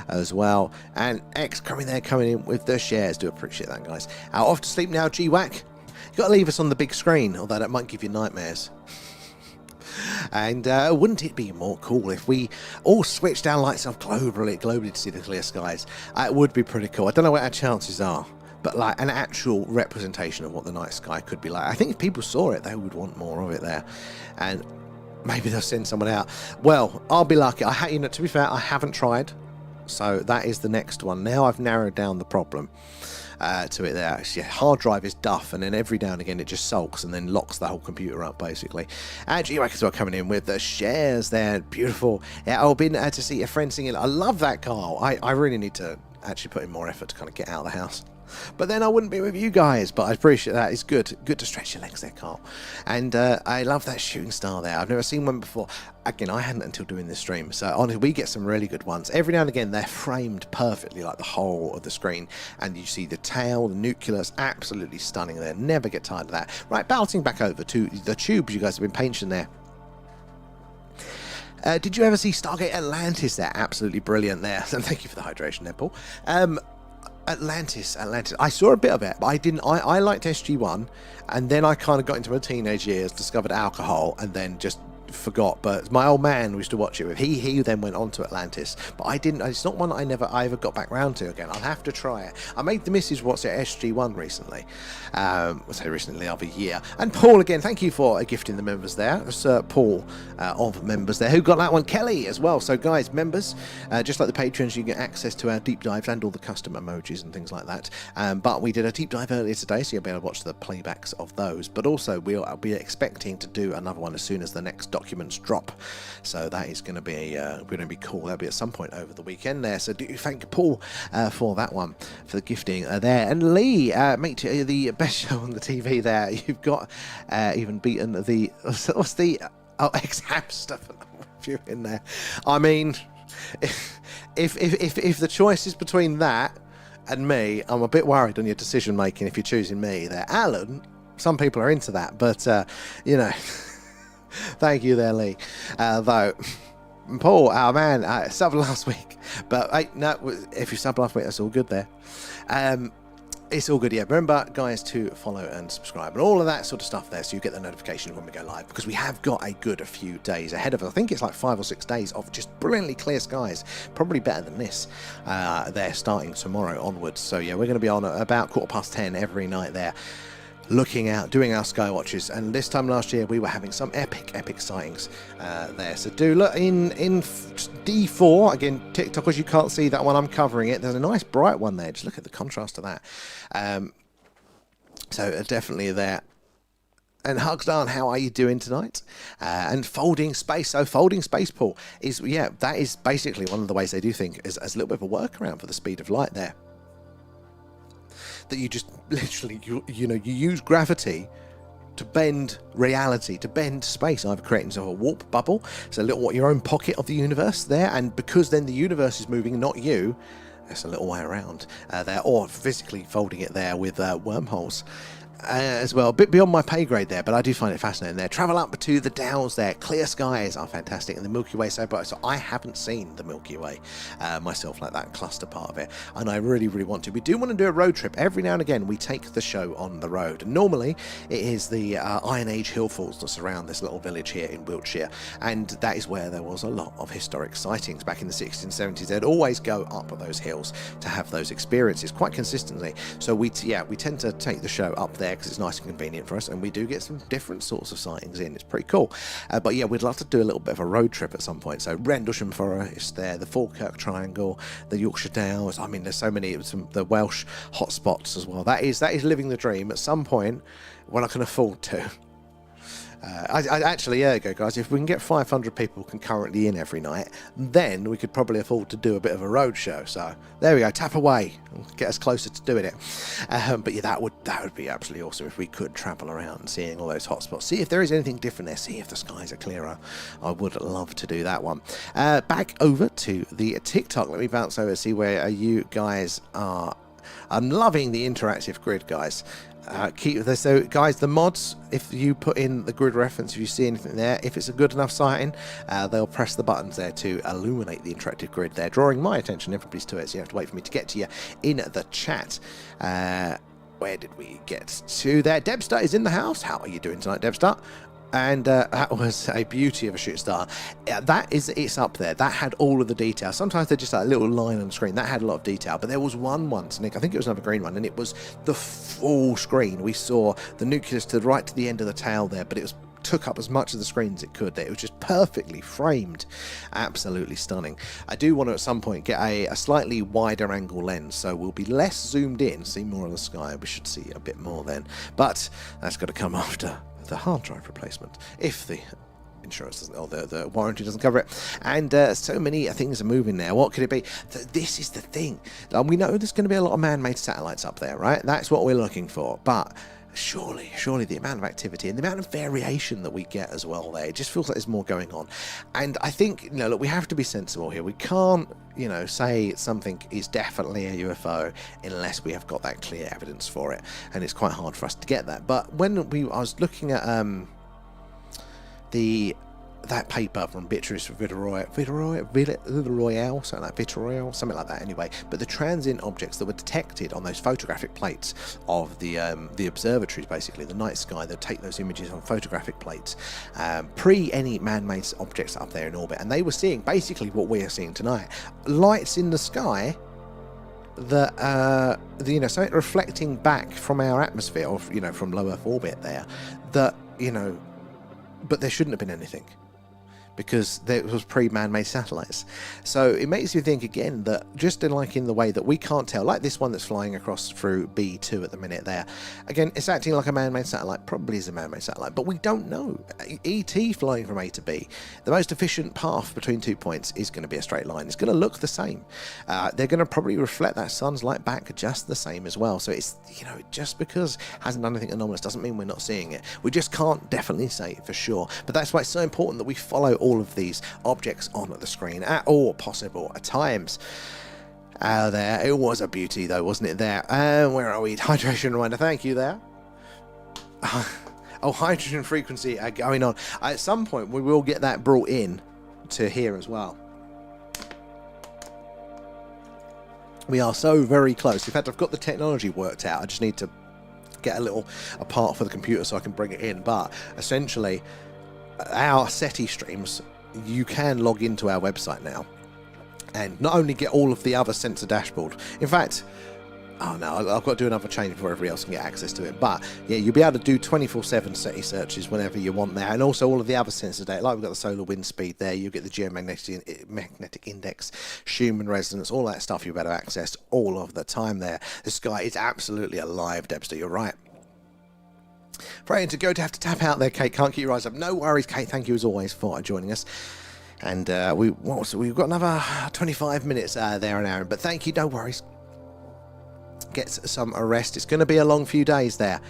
as well. And X coming in with the shares. Do appreciate that, guys. Off to sleep now, GWAC. You've got to leave us on the big screen, although that might give you nightmares. And wouldn't it be more cool if we all switched our lights off globally to see the clear skies? It would be pretty cool. I don't know what our chances are, but like an actual representation of what the night sky could be like. I think if people saw it, they would want more of it there. And maybe they'll send someone out. Well, I'll be lucky. To be fair, I haven't tried. So that is the next one. Now I've narrowed down the problem to it there. Actually, hard drive is duff, and then every now and again it just sulks and then locks the whole computer up, basically. And GWAC as well coming in with the shares there. Beautiful. Yeah, I've been to see a friend singing. I love that, Carl. I really need to actually put in more effort to kind of get out of the house. But then I wouldn't be with you guys. But I appreciate that. It's good. Good to stretch your legs there, Carl. And I love that shooting star there. I've never seen one before. Again, I hadn't until doing this stream. So honestly, we get some really good ones. Every now and again, they're framed perfectly, like the whole of the screen. And you see the tail, the nucleus, absolutely stunning there. Never get tired of that. Right, bouncing back over to the tubes you guys have been painting there. Did you ever see Stargate Atlantis there? Absolutely brilliant there. And thank you for the hydration there, Paul. Atlantis. I saw a bit of it, but I didn't. I liked SG-1, and then I kind of got into my teenage years, discovered alcohol, and then just forgot. But my old man used to watch it with. He then went on to Atlantis, but I didn't. It's not one that I ever got back round to again. I'll have to try it. I made the missus watch it SG-1 recently. Recently the other year. And Paul again, thank you for gifting the members there. Sir Paul of members there. Who got that one? Kelly as well. So guys, members, just like the patrons, you get access to our deep dives and all the custom emojis and things like that. But we did a deep dive earlier today, so you'll be able to watch the playbacks of those. But also we'll be expecting to do another one as soon as the next documents drop. So that is going to be cool. That'll be at some point over the weekend there. So do thank Paul for that one, for the gifting there. And Lee, mate, the best show on the TV there. You've got even beaten the what's the exam stuff in there. I mean, if the choice is between that and me, I'm a bit worried on your decision making if you're choosing me there. Alan, some people are into that, but you know. Thank you there, Lee. Though, Paul, our man, subbed last week. But hey, no, if you subbed last week, that's all good there. It's all good, yeah. Remember, guys, to follow and subscribe and all of that sort of stuff there, so you get the notification when we go live, because we have got a few days ahead of us. I think it's like 5 or 6 days of just brilliantly clear skies, probably better than this. They're starting tomorrow onwards. So yeah, we're going to be on at about 10:15 every night there, looking out, doing our sky watches. And this time last year we were having some epic sightings there. So do look in D4 again, TikTokers, you can't see that one, I'm covering it. There's a nice bright one there, just look at the contrast to that. So definitely there. And Hugsdan, how are you doing tonight? And folding space. So folding space, Paul, is, yeah, that is basically one of the ways they do things as a little bit of a workaround for the speed of light there. That you just literally, you use gravity to bend reality, to bend space, either creating sort of a warp bubble, so a little your own pocket of the universe there, and because then the universe is moving, not you, it's a little way around there, or physically folding it there with wormholes. As well, a bit beyond my pay grade there, but I do find it fascinating there. Travel up to the Downs there. Clear skies are fantastic, and the Milky Way so bright. So I haven't seen the Milky Way myself, like that cluster part of it, and I really want to. We do want to do a road trip. Every now and again we take the show on the road, and normally it is the Iron Age hill falls that surround this little village here in Wiltshire, and that is where there was a lot of historic sightings back in the 60s and 70s. They'd always go up those hills to have those experiences quite consistently. So we tend to take the show up there because it's nice and convenient for us, and we do get some different sorts of sightings in. It's pretty cool. But yeah, we'd love to do a little bit of a road trip at some point. So Rendlesham Forest there, the Falkirk Triangle, the Yorkshire Dales. I mean, there's so many, the Welsh hotspots as well. That is living the dream at some point when I can afford to. Actually, there you go, guys. If we can get 500 people concurrently in every night, then we could probably afford to do a bit of a road show. So there we go. Tap away. Get us closer to doing it. But yeah, that would be absolutely awesome if we could travel around and seeing all those hotspots. See if there is anything different there. See if the skies are clearer. I would love to do that one. Back over to the TikTok. Let me bounce over, see where you guys are. I'm loving the interactive grid, guys. So guys, the mods, if you put in the grid reference, if you see anything there, if it's a good enough sighting, they'll press the buttons there to illuminate the interactive grid there, drawing my attention, everybody's to it, so you have to wait for me to get to you in the chat. Where did we get to there? Debstar is in the house. How are you doing tonight, Debstar? And that was a beauty of a shooting star. It's up there. That had all of the detail. Sometimes they're just like a little line on the screen. That had a lot of detail. But there was one once, Nick, I think it was another green one, and it was the full screen. We saw the nucleus right to the end of the tail there, but it took up as much of the screen as it could there. It was just perfectly framed. Absolutely stunning. I do want to at some point get a slightly wider angle lens, so we'll be less zoomed in, see more of the sky. We should see a bit more then. But that's got to come after the hard drive replacement, if the insurance doesn't, or the warranty doesn't cover it. And so many things are moving there. What could it be? This is the thing. We know there's going to be a lot of man-made satellites up there, right? That's what we're looking for. But surely the amount of activity and the amount of variation that we get as well there, it just feels like there's more going on. And I think, look, we have to be sensible here. We can't, say something is definitely a UFO unless we have got that clear evidence for it. And it's quite hard for us to get that. But when I was looking at that paper from Beatrice Vidaroyale, something like that anyway, but the transient objects that were detected on those photographic plates of the observatories, basically the night sky, that take those images on photographic plates pre any man-made objects up there in orbit, and they were seeing basically what we are seeing tonight, lights in the sky that something reflecting back from our atmosphere, or from low Earth orbit there, that but there shouldn't have been anything, because there was pre-man-made satellites. So it makes you think again that just in the way that we can't tell, like this one that's flying across through B2 at the minute there, again, it's acting like a man-made satellite, probably is a man-made satellite, but we don't know. ET flying from A to B, the most efficient path between 2 points is going to be a straight line. It's going to look the same. They're going to probably reflect that sun's light back just the same as well. So it's, just because it hasn't done anything anomalous doesn't mean we're not seeing it. We just can't definitely say it for sure. But that's why it's so important that we follow all of these objects on the screen at all possible times. There, it was a beauty though, wasn't it there? Where are we? Hydration reminder, thank you there. Oh, hydrogen frequency going on. At some point we will get that brought in to here as well. We are so very close. In fact, I've got the technology worked out. I just need to get a part for the computer so I can bring it in. But essentially, our SETI streams, you can log into our website now and not only get all of the other sensor dashboard. In fact, oh no, I've got to do another change before everybody else can get access to it. But yeah, you'll be able to do 24/7 SETI searches whenever you want there, and also all of the other sensor data. Like we've got the solar wind speed there, you get the geomagnetic index, Schumann resonance, all that stuff you'll be able to access all of the time there. The sky is absolutely alive, Debster. You're right. Praying to go to have to tap out there, Kate. Can't keep your eyes up. No worries, Kate. Thank you as always for joining us. And we've got another 25 minutes there an hour. But thank you. No worries. Get some rest. It's going to be a long few days there.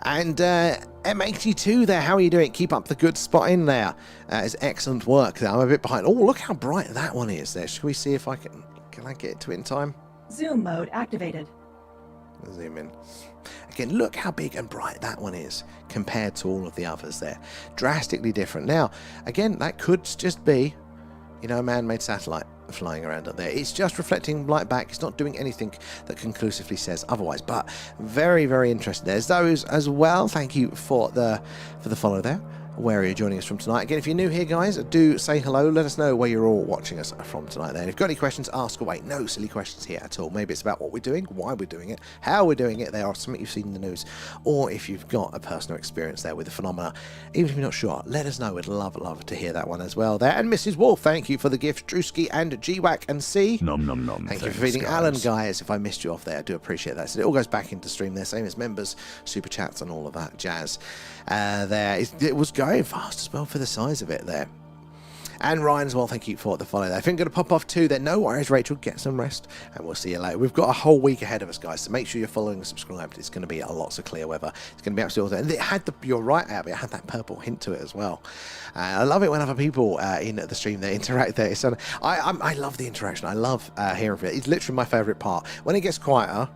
And M82 there. How are you doing? Keep up the good spotting there. It's excellent work there. I'm a bit behind. Oh, look how bright that one is there. Shall we see if I can I get to it in time? Zoom mode activated. Zoom in. Again, look how big and bright that one is compared to all of the others there. Drastically different. Now, again, that could just be, a man-made satellite flying around up there. It's just reflecting light back. It's not doing anything that conclusively says otherwise. But very, very interesting. There's those as well. Thank you for the follow there. Where are you joining us from tonight? Again, if you're new here, guys, do say hello. Let us know where you're all watching us from tonight there. And if you've got any questions, ask away. No silly questions here at all. Maybe it's about what we're doing, why we're doing it, how we're doing it. There are something you've seen in the news. Or if you've got a personal experience there with the phenomena, even if you're not sure, let us know. We'd love to hear that one as well there. And Mrs. Wolf, thank you for the gift. Drewski and GWAC and C. Nom nom nom. Thank you for feeding Alan, guys. If I missed you off there, I do appreciate that. So it all goes back into stream there, same as members, super chats, and all of that jazz. It was going fast as well for the size of it there. And Ryan as well, thank you for the follow there. If you're going to pop off too, then no worries, Rachel, get some rest, and we'll see you later. We've got a whole week ahead of us, guys, so make sure you're following and subscribed. It's going to be lots of clear weather. It's going to be absolutely awesome. And it had you're right, Abby, it had that purple hint to it as well. I love it when other people in the stream they interact there. So I love the interaction. I love hearing from it. It's literally my favourite part. When it gets quieter,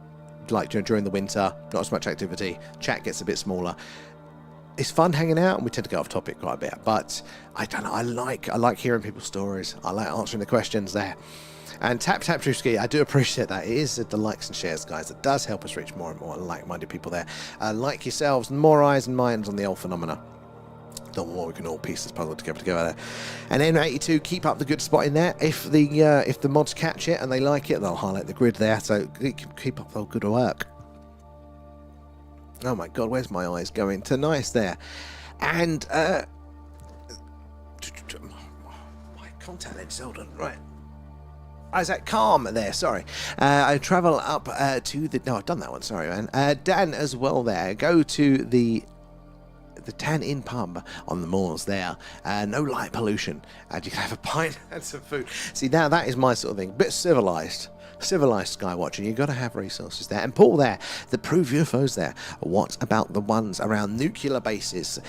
like during the winter, not as much activity, chat gets a bit smaller. It's fun hanging out, and we tend to go off topic quite a bit, but I don't know, I like hearing people's stories. I like answering the questions there. And Tap Drewski, I do appreciate that. It is the likes and shares, guys. It does help us reach more and more like-minded people there. Like yourselves, more eyes and minds on the old phenomena. The more we can all piece this puzzle together there. And N82, keep up the good spot in there. If the mods catch it and they like it, they'll highlight the grid there. So keep up the good work. Oh my god, where's my eyes going to? Nice there. And my contact lens held on, right. Isaac Calm there, sorry. I travel up to the... No, I've done that one, sorry, man. Dan as well there. Go to the the Tan Inn pub on the moors there. No light pollution, and you can have a pint and some food. See, now that is my sort of thing. Bit civilized sky watching. You've got to have resources there. And Paul there, the prove UFOs there. What about the ones around nuclear bases?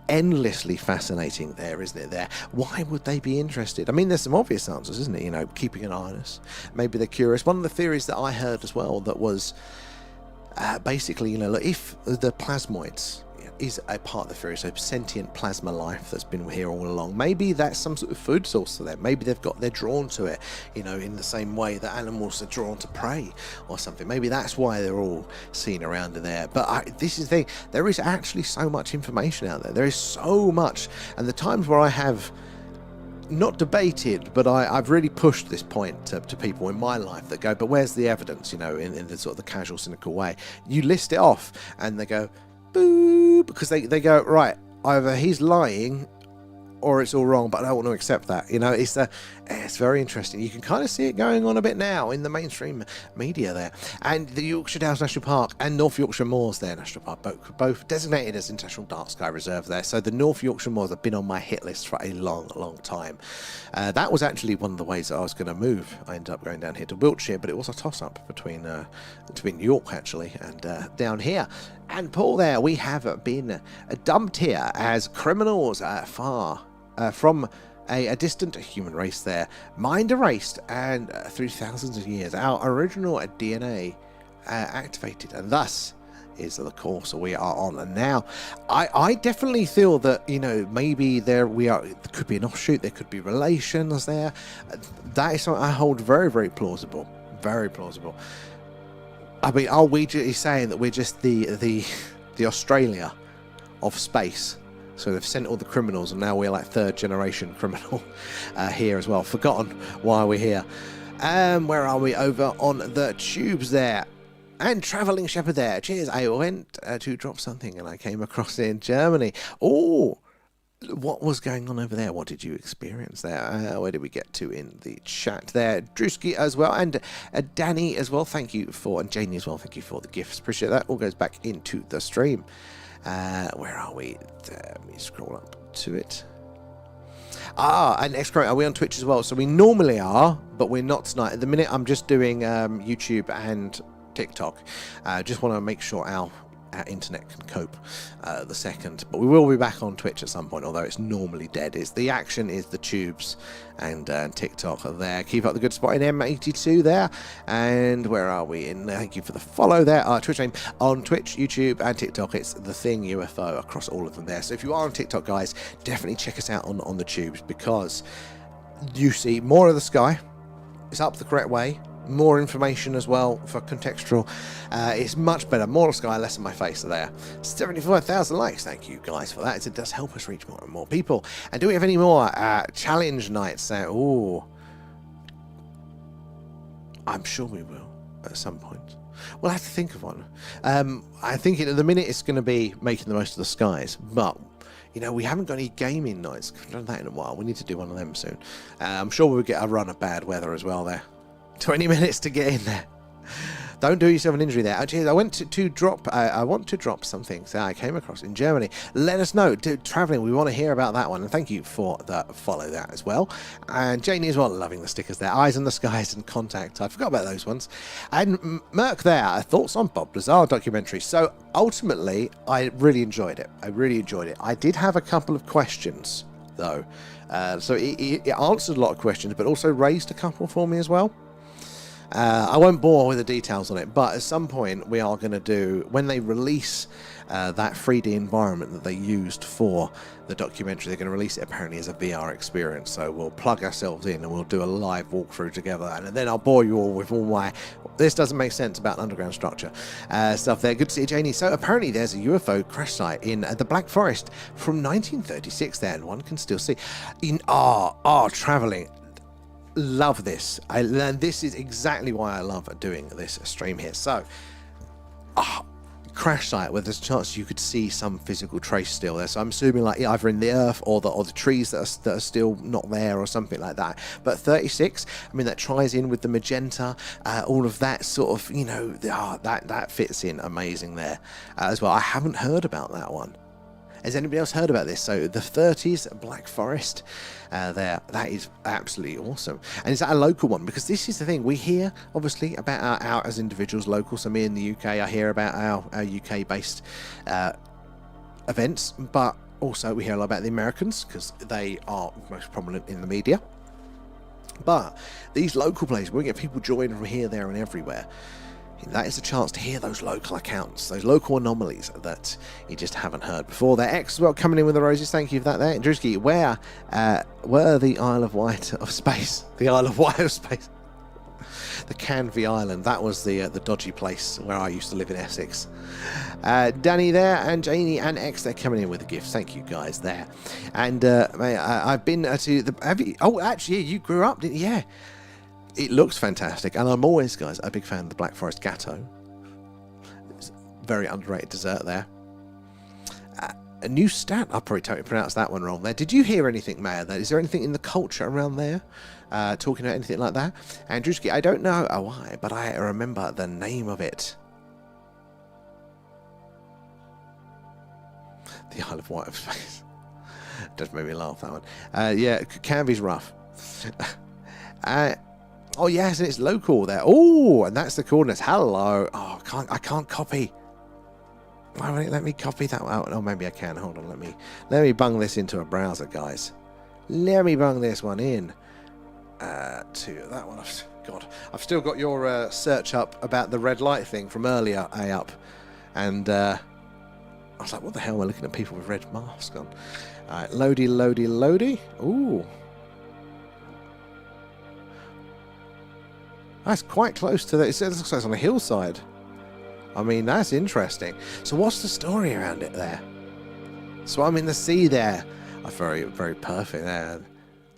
Endlessly fascinating there, isn't it there? Why would they be interested? I mean, there's some obvious answers, isn't it? You know, keeping an eye on us. Maybe they're curious. One of the theories that I heard as well that was basically, you know, if the plasmoids is a part of the theory, so sentient plasma life that's been here all along, maybe that's some sort of food source for them. Maybe they're drawn to it, you know, in the same way that animals are drawn to prey or something. Maybe that's why they're all seen around in there. But this is the thing, there is actually so much information out there. There is so much, and the times where I have not debated, but I've really pushed this point to people in my life that go, but where's the evidence, you know, in the sort of the casual, cynical way. You list it off and they go, boo, because they go, right, either he's lying or it's all wrong, but I don't want to accept that. You know, it's very interesting. You can kind of see it going on a bit now in the mainstream media there. And the Yorkshire Dales National Park and North Yorkshire Moors there, National Park, both designated as International Dark Sky Reserve there. So the North Yorkshire Moors have been on my hit list for a long, long time. That was actually one of the ways that I was going to move. I ended up going down here to Wiltshire, but it was a toss-up between York, actually, and down here. And Paul there, we have been dumped here as criminals far from a distant human race there, mind erased, and through thousands of years, our original DNA activated, and thus is the course we are on. And now, I definitely feel that, you know, maybe there could be an offshoot, there could be relations there. That is something I hold very, very plausible, very plausible. I mean, are we just saying that we're just the Australia of space? So they've sent all the criminals, and now we're like third generation criminal here as well. Forgotten why we're here. Where are we? Over on the tubes there. And Travelling Shepherd there. Cheers. I went to drop something and I came across it in Germany. Oh, what was going on over there? What did you experience there? Where did we get to in the chat there? Drewski as well, and Danny as well. Thank you for, and Janie as well. Thank you for the gifts. Appreciate that. All goes back into the stream. Where are we? Let me scroll up to it. And are we on Twitch as well? So we normally are, but we're not tonight. At the minute, I'm just doing YouTube and TikTok. Just want to make sure our internet can cope the second, but we will be back on Twitch at some point, although it's normally dead. The action is the tubes and TikTok are there. Keep up the good spot in M82 there. And where are we? And thank you for the follow there. Twitch name on Twitch, YouTube, and TikTok. It's The Thing UFO across all of them there. So if you are on TikTok, guys, definitely check us out on the tubes, because you see more of the sky. It's up the correct way. More information as well for contextual. It's much better. More sky, less of my face there. 75,000 likes. Thank you guys for that. It does help us reach more and more people. And do we have any more challenge nights there? Oh, I'm sure we will at some point. We'll have to think of one. I think at the minute it's going to be making the most of the skies, but you know, we haven't got any gaming nights. We've done that in a while. We need to do one of them soon. I'm sure we'll get a run of bad weather as well there. 20 minutes to get in there. Don't do yourself an injury there. Actually, I want to drop something that I came across in Germany. Let us know. Traveling, we want to hear about that one. And thank you for the follow that as well. And Janie as well, loving the stickers there. Eyes on the Skies and Contact. I forgot about those ones. And Merc there, thoughts on Bob Lazar documentary. So ultimately, I really enjoyed it. I did have a couple of questions though. So it answered a lot of questions, but also raised a couple for me as well. I won't bore with the details on it, but at some point we are going to do, when they release that 3D environment that they used for the documentary, they're going to release it apparently as a VR experience. So we'll plug ourselves in and we'll do a live walkthrough together, and then I'll bore you all with all my this doesn't make sense about underground structure stuff there. Good to see you, Janie. So apparently there's a UFO crash site in the Black Forest from 1936 there, and one can still see in traveling. Love this. This is exactly why I love doing this stream here. So, crash site where there's a chance you could see some physical trace still there. So I'm assuming like either in the earth or the trees that are still not there or something like that. But 36, I mean, that ties in with the magenta, all of that sort of, you know, that fits in amazing there as well. I haven't heard about that one. Has anybody else heard about this? So the 30s Black Forest there, that is absolutely awesome. And is that a local one? Because this is the thing, we hear obviously about our as individuals, local. So me in the UK, I hear about our UK based events, but also we hear a lot about the Americans because they are most prominent in the media. But these local places, we get people joining from here, there and everywhere. That is a chance to hear those local accounts, those local anomalies that you just haven't heard before. There, X well coming in with the roses. Thank you for that. There, Drewski, where were the Isle of Wight of space? The Isle of Wight of space. The Canvey Island. That was the dodgy place where I used to live in Essex. Danny there, and Janie and X, they're coming in with the gifts. Thank you guys there. And I've been to the. Have you? Oh, actually, you grew up, didn't you? Yeah. It looks fantastic, and I'm always, guys, a big fan of the Black Forest Gatto. It's a very underrated dessert there. A new stat, I probably totally pronounced that one wrong there. Did you hear anything, Maya? Is there anything in the culture around there talking about anything like that? Andrewski, I don't know why, but I remember the name of it. The Isle of Wight of Space. Just made me laugh, that one. Yeah, Canvey's rough. Oh yes, and it's local there. Oh, and that's the coordinates. Hello. Oh, I can't copy. Why won't it let me copy that one? Oh, maybe I can. Hold on. Let me bung this into a browser, guys. Let me bung this one in to that one. God, I've still got your search up about the red light thing from earlier. Up, and I was like, what the hell am I looking at people with red masks on? All right, loady. Ooh. That's quite close to that. It looks like it's on a hillside. I mean, that's interesting. So what's the story around it there? So I'm in the sea there. Oh, very, very perfect there.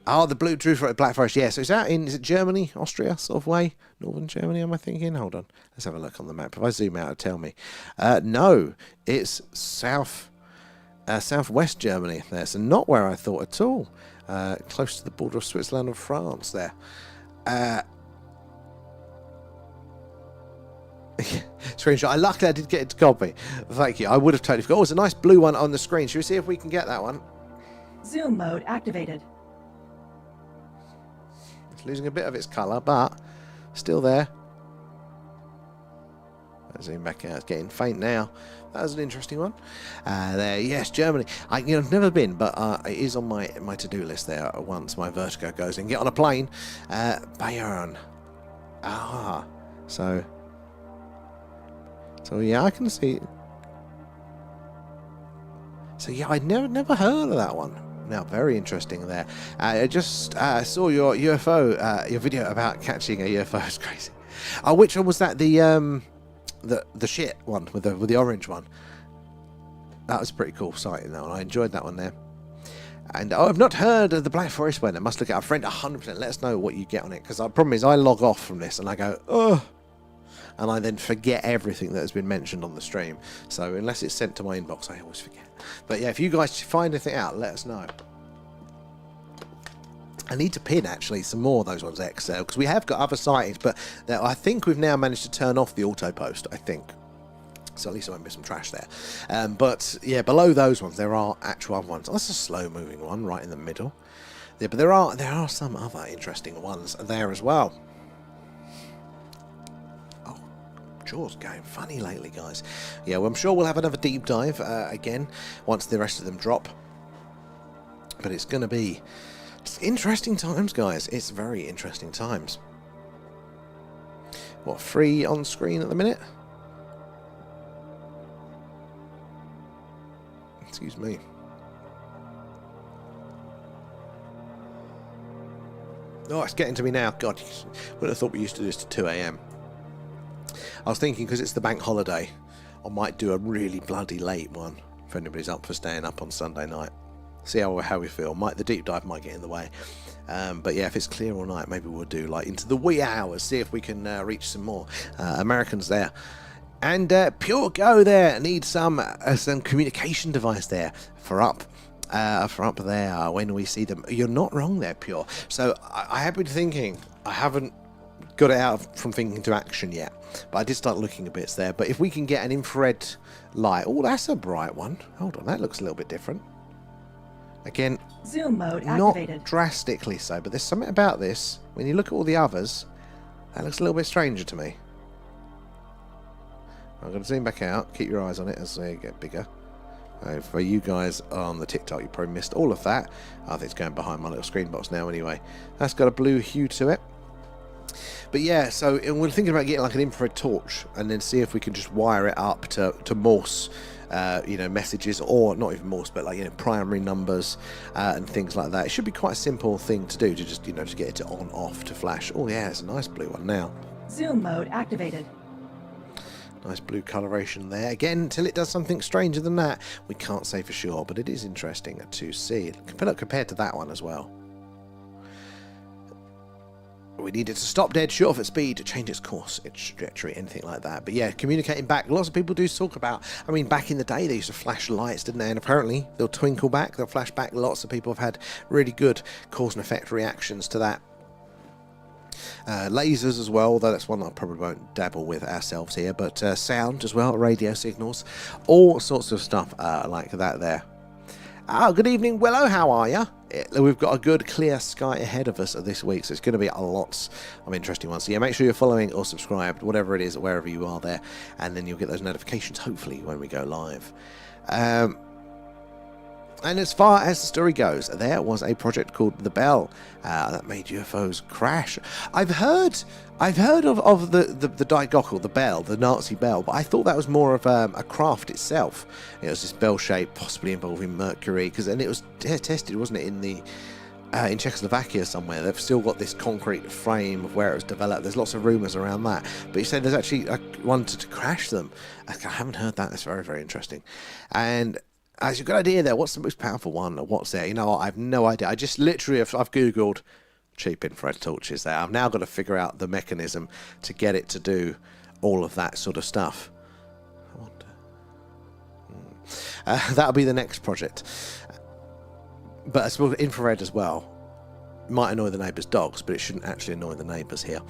Oh, the blue Drew for Black Forest. Yeah, so is it Germany, Austria sort of way? Northern Germany, am I thinking? Hold on. Let's have a look on the map. If I zoom out, it'll tell me. No, it's southwest Germany there. So not where I thought at all. Close to the border of Switzerland and France there. Screenshot. Luckily I did get it to copy. Thank you. I would have totally forgot. Oh, it's a nice blue one on the screen. Should we see if we can get that one? Zoom mode activated. It's losing a bit of its colour, but still there. I'll zoom back out. It's getting faint now. That was an interesting one. There, yes, Germany. I've never been, but it is on my to-do list there. Once my vertigo goes and get on a plane. Bayern. So yeah, I can see. So yeah, I'd never heard of that one. Now, very interesting there. I just saw your UFO, your video about catching a UFO. It's crazy. Which one was that? The shit one with the orange one. That was a pretty cool sighting though, and I enjoyed that one there. And I've not heard of the Black Forest one. I must look at our friend 100%. Let us know what you get on it, because the problem is I log off from this and I go, ugh. And I then forget everything that has been mentioned on the stream. So unless it's sent to my inbox, I always forget. But yeah, if you guys find anything out, let us know. I need to pin actually some more of those ones Excel, because we have got other sightings, but I think we've now managed to turn off the auto post, I think. So at least I won't miss some trash there. But yeah, below those ones there are actual other ones. Oh, that's a slow moving one right in the middle. Yeah, but there are some other interesting ones there as well. Jaw's going funny lately, guys. Yeah, well, I'm sure we'll have another deep dive again once the rest of them drop. But it's going to be interesting times, guys. It's very interesting times. What, 3 on screen at the minute? Excuse me. Oh, it's getting to me now. God, wouldn't have thought we used to do this to 2 AM. I was thinking, because it's the bank holiday, I might do a really bloody late one if anybody's up for staying up on Sunday night. See how we feel. The deep dive might get in the way. But yeah, if it's clear all night, maybe we'll do like into the wee hours, see if we can reach some more Americans there. And Pure Go there needs some communication device there for up there when we see them. You're not wrong there, Pure. So I have been thinking, I haven't got it out from thinking to action yet, but I did start looking at bits there. But if we can get an infrared light, oh, that's a bright one. Hold on, that looks a little bit different. Again, Zoom mode not activated. drastically so, but there's something about this. When you look at all the others, that looks a little bit stranger to me. I'm going to zoom back out. Keep your eyes on it as they get bigger. For you guys on the TikTok, you probably missed all of that. I think it's going behind my little screen box now anyway. That's got a blue hue to it. But yeah, so we're thinking about getting like an infrared torch and then see if we can just wire it up to Morse, messages, or not even Morse, but like, primary numbers and things like that. It should be quite a simple thing to do to just, to get it to on, off, to flash. Oh yeah, it's a nice blue one now. Zoom mode activated. Nice blue coloration there. Again, until it does something stranger than that, we can't say for sure, but it is interesting to see. Compared to that one as well. We need it to stop dead, shoot off at speed, to change its course, its trajectory, anything like that. But yeah, communicating back. Lots of people do talk about, back in the day they used to flash lights, didn't they? And apparently they'll twinkle back, they'll flash back. Lots of people have had really good cause and effect reactions to that. Lasers as well, though that's one I probably won't dabble with ourselves here, but sound as well, radio signals, all sorts of stuff like that there. Good evening, Willow, how are you? We've got a good clear sky ahead of us this week, so it's going to be a lot of interesting ones. So yeah, make sure you're following or subscribed, whatever it is, wherever you are there, and then you'll get those notifications hopefully when we go live. And as far as the story goes, there was a project called The Bell that made UFOs crash. I've heard of the Die Glocke, the bell, the Nazi bell, but I thought that was more of a craft itself. It was this bell shape, possibly involving mercury, and it was tested, wasn't it, in Czechoslovakia somewhere. They've still got this concrete frame of where it was developed. There's lots of rumours around that. But you say there's actually one to crash them. I haven't heard that. That's very, very interesting. And as you've got an idea there, what's the most powerful one? Or what's there? I have no idea. I just literally, I've Googled cheap infrared torches there. I've now got to figure out the mechanism to get it to do all of that sort of stuff. I wonder. That'll be the next project. But I suppose infrared as well. Might annoy the neighbours' dogs, but it shouldn't actually annoy the neighbours here.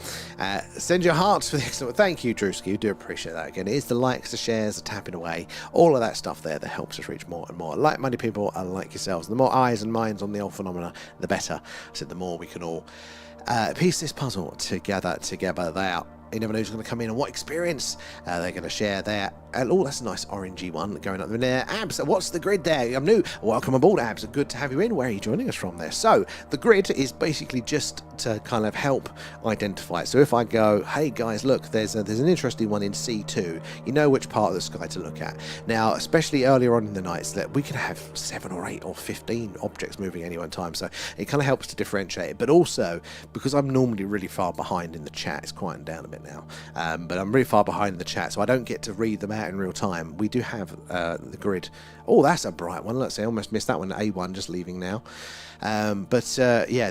Send your hearts for the excellent. Thank you, Drewski. Do appreciate that again. It is the likes, the shares, the tapping away, all of that stuff there that helps us reach more and more like-minded people like yourselves. The more eyes and minds on the old phenomena, the better. So the more we can all piece this puzzle together there. You never know who's going to come in and what experience they're going to share there. Oh, that's a nice orangey one going up there. Abs, what's the grid there? I'm new. Welcome aboard, Abs. Good to have you in. Where are you joining us from there? So, the grid is basically just to kind of help identify it. So if I go, hey guys, look, there's an interesting one in C2, you know which part of the sky to look at. Now, especially earlier on in the nights, that we can have 7 or 8 or 15 objects moving at any one time. So it kind of helps to differentiate it. But also, because I'm normally really far behind in the chat, it's quieting down a bit now, but I'm really far behind in the chat, so I don't get to read them out in real time. We do have the grid. Oh, that's a bright one. Let's see, I almost missed that one. A1 just leaving now. Yeah,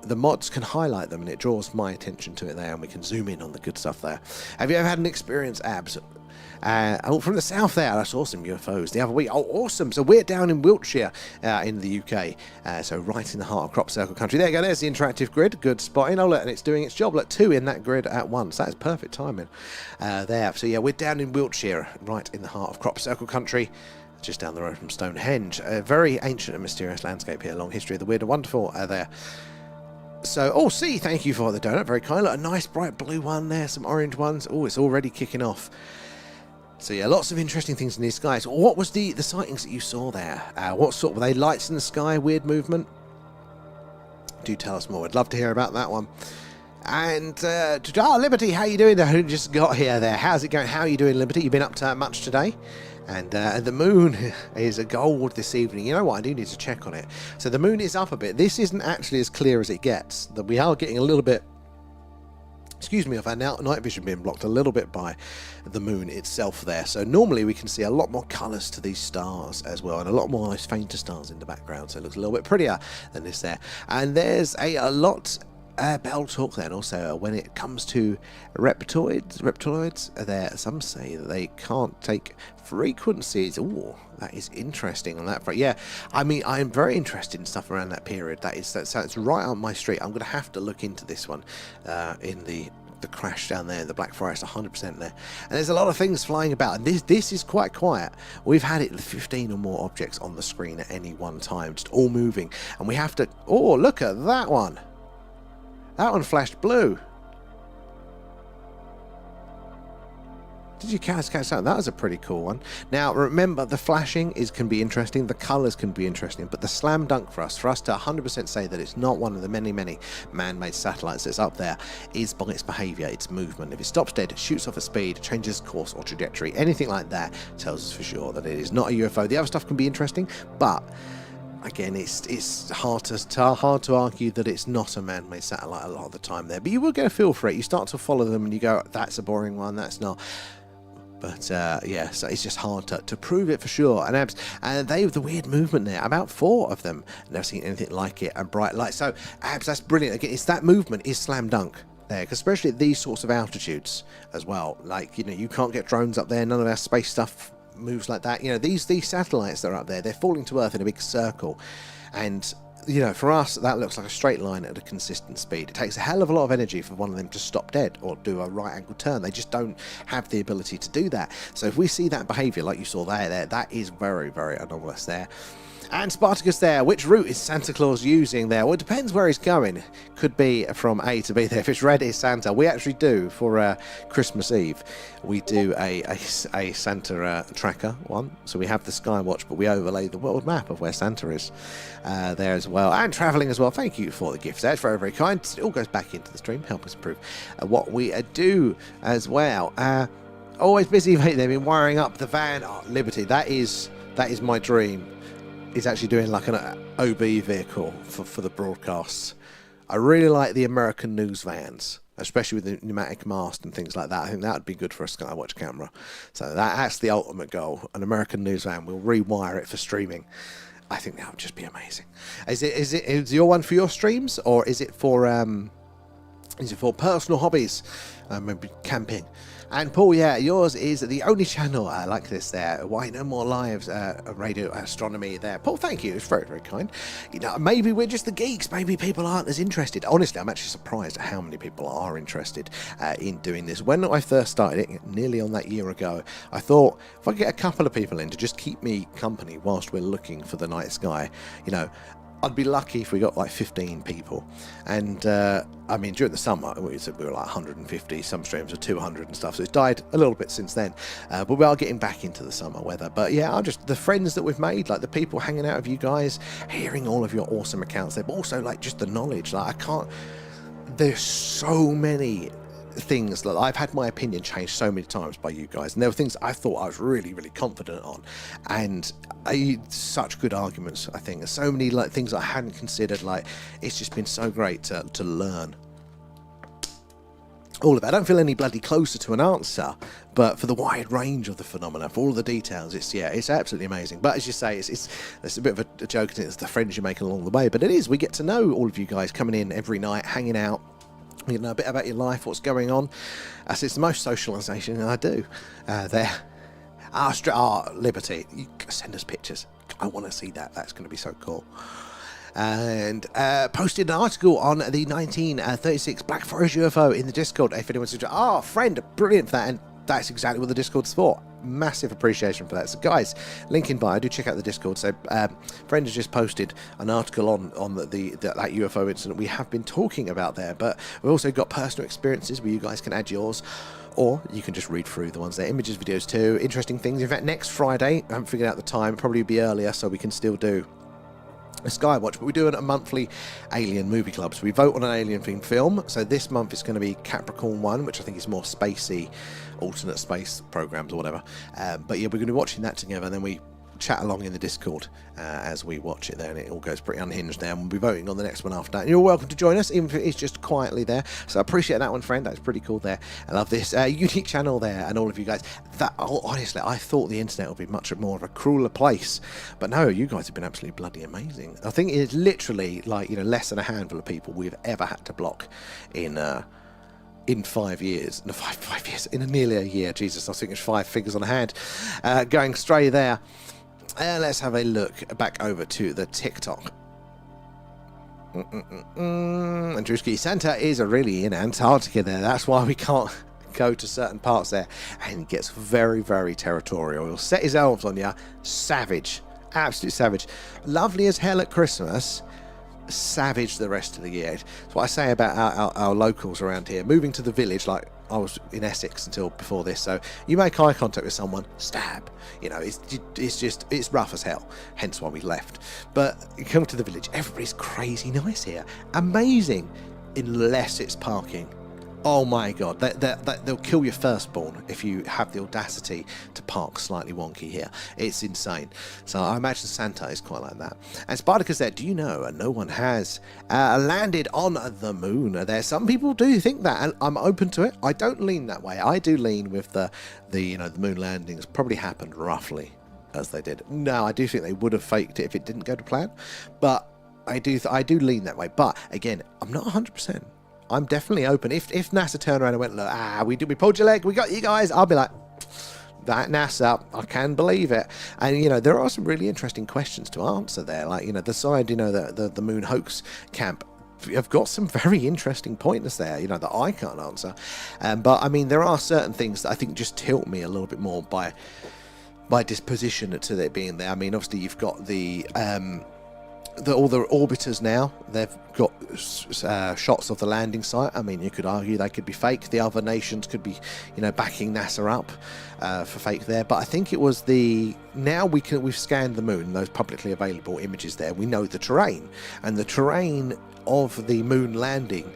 the mods can highlight them, and it draws my attention to it there, and we can zoom in on the good stuff there. Have you ever had an experience, Abs? From the south there, I saw some UFOs the other week. Oh, awesome. So we're down in Wiltshire in the UK, so right in the heart of crop circle country. There you go, there's the interactive grid. Good spotting. Oh, look, and it's doing its job. Look, 2 in that grid at once. That's perfect timing there. So yeah, we're down in Wiltshire, right in the heart of crop circle country, just down the road from Stonehenge. A very ancient and mysterious landscape here. Long history of the weird and wonderful there. So, oh, see, thank you for the donut. Very kind. Look, a nice bright blue one there, some orange ones. Oh, it's already kicking off. So yeah, lots of interesting things in the skies. What was the sightings that you saw there? What sort? Were they lights in the sky, weird movement? Do tell us more. I'd love to hear about that one. And, Liberty, how you doing there? Who just got here there? How's it going? How are you doing, Liberty? You been up to much today? And the moon is a gold this evening. You know what? I do need to check on it. So the moon is up a bit. This isn't actually as clear as it gets. That we are getting a little bit, excuse me, of our night vision being blocked a little bit by the moon itself there. So normally we can see a lot more colours to these stars as well, and a lot more of those fainter stars in the background. So it looks a little bit prettier than this there. And there's a lot Bell talk then also when it comes to reptiloids, there some say that they can't take frequencies. Oh, that is interesting on that front. Yeah, I mean, I am very interested in stuff around that period. That sounds right on my street. I'm going to have to look into this one in the crash down there in the Black Forest, 100% there. And there's a lot of things flying about, and this is quite quiet. We've had it 15 or more objects on the screen at any one time, just all moving, and we have to. Oh, look at that one. That one flashed blue. Did you catch that? That was a pretty cool one. Now, remember, the flashing can be interesting, the colours can be interesting, but the slam dunk for us to 100% say that it's not one of the many, many man-made satellites that's up there, is by its behaviour, its movement. If it stops dead, shoots off at speed, changes course or trajectory, anything like that tells us for sure that it is not a UFO. The other stuff can be interesting, but again, it's hard to argue that it's not a man-made satellite a lot of the time there. But you will get a feel for it. You start to follow them and you go, that's a boring one, that's not. But yeah, so it's just hard to prove it for sure. And they have the weird movement there. About 4 of them. Never seen anything like it. And bright light. So that's brilliant. Again, it's that movement is slam dunk there, especially at these sorts of altitudes as well. Like, you know, you can't get drones up there. None of our space stuff moves like that. You know, these satellites that are up there, they're falling to Earth in a big circle, and you know, for us that looks like a straight line at a consistent speed. It takes a hell of a lot of energy for one of them to stop dead or do a right angle turn. They just don't have the ability to do that. So if we see that behavior like you saw there, that is very, very anomalous there. And Spartacus there, which route is Santa Claus using there? Well, it depends where he's going. Could be from A to B there. If it's red, it's Santa. We actually do, for Christmas Eve, we do a Santa tracker one. So we have the Skywatch, but we overlay the world map of where Santa is there as well. And travelling as well. Thank you for the gifts. That's very, very kind. It all goes back into the stream. Help us improve what we do as well. Always busy, mate. They've been wiring up the van. Oh, Liberty. That is my dream. Is actually doing like an OB vehicle for the broadcasts. I really like the American news vans, especially with the pneumatic mast and things like that. I think that would be good for a Skywatch camera. So that's the ultimate goal. An American news van. We'll rewire it for streaming. I think that would just be amazing. Is your one for your streams, or is it for personal hobbies? Maybe camping. And Paul, yeah, yours is the only channel like this there. Why no more lives? Radio Astronomy there. Paul, thank you. It's very, very kind. You know, maybe we're just the geeks. Maybe people aren't as interested. Honestly, I'm actually surprised at how many people are interested in doing this. When I first started it, nearly on that year ago, I thought if I get a couple of people in to just keep me company whilst we're looking for the night sky, you know, I'd be lucky if we got like 15 people. And I mean, during the summer we were like 150, some streams are 200 and stuff, so it's died a little bit since then, but we are getting back into the summer weather. But yeah, the friends that we've made, like the people hanging out with you guys, hearing all of your awesome accounts there, but also like just the knowledge. Like there's so many things that I've had my opinion changed so many times by you guys, and there were things I thought I was really, really confident on, and such good arguments. I think there's so many like things I hadn't considered. Like, it's just been so great to learn all of it. I don't feel any bloody closer to an answer, but for the wide range of the phenomena, for all of the details, it's absolutely amazing. But as you say, it's a bit of a joke, and it's the friends you make along the way. But it is, we get to know all of you guys coming in every night, hanging out. You know a bit about your life, what's going on. It's the most socialisation I do there. Liberty, you send us pictures. I want to see that. That's going to be so cool. And posted an article on the 1936 Black Forest UFO in the Discord. If anyone's friend, brilliant for that. And that's exactly what the Discord's for. Massive appreciation for that. So guys, link in bio, do check out the Discord. So friend has just posted an article on that UFO incident we have been talking about there, but we've also got personal experiences where you guys can add yours, or you can just read through the ones there. Images, videos too, interesting things. In fact, next Friday, I haven't figured out the time, probably be earlier so we can still do a Skywatch, but we do a monthly alien movie club. So we vote on an alien themed film. So this month it's going to be Capricorn 1, which I think is more spacey, alternate space programs or whatever. But yeah, we're going to be watching that together, and then we chat along in the Discord as we watch it there, and it all goes pretty unhinged now, and we'll be voting on the next one after that. And you're welcome to join us, even if it is just quietly there. So I appreciate that one, friend. That's pretty cool there. I love this unique channel there, and all of you guys. Honestly, I thought the internet would be much more of a crueler place, but no, you guys have been absolutely bloody amazing. I think it's literally like, you know, less than a handful of people we've ever had to block in 5 years. No, 5 years, in nearly a year. Jesus, I think it's 5 fingers on a hand. Going straight there. Let's have a look back over to the TikTok. And Drewski, Santa is really in Antarctica there. That's why we can't go to certain parts there. And he gets very, very territorial. He'll set his elves on you. Savage. Absolute savage. Lovely as hell at Christmas. Savage the rest of the year. That's what I say about our locals around here. Moving to the village, like I was in Essex until before this, so you make eye contact with someone, stab. You know, it's rough as hell, hence why we left. But you come to the village, everybody's crazy nice here. Amazing, unless it's parking. Oh my god, they'll kill your firstborn if you have the audacity to park slightly wonky here. It's insane. So I imagine Santa is quite like that. And Spartacus there, do you know no one has landed on the moon there? Some people do think that, and I'm open to it. I don't lean that way. I do lean with the moon landings probably happened roughly as they did. No, I do think they would have faked it if it didn't go to plan, but I do lean that way. But again, I'm not 100%. I'm definitely open. If NASA turned around and went, look, we pulled your leg, we got you guys, I'll be like, that NASA, I can believe it. And, you know, there are some really interesting questions to answer there. Like, you know, the side, you know, the moon hoax camp have got some very interesting pointers there, you know, that I can't answer. But, I mean, there are certain things that I think just tilt me a little bit more by disposition to it being there. I mean, obviously, you've got all the orbiters now, they've got shots of the landing site. I mean, you could argue they could be fake. The other nations could be, you know, backing NASA up for fake there. But I think it was we've scanned the moon, those publicly available images there. We know the terrain, and the terrain of the moon landing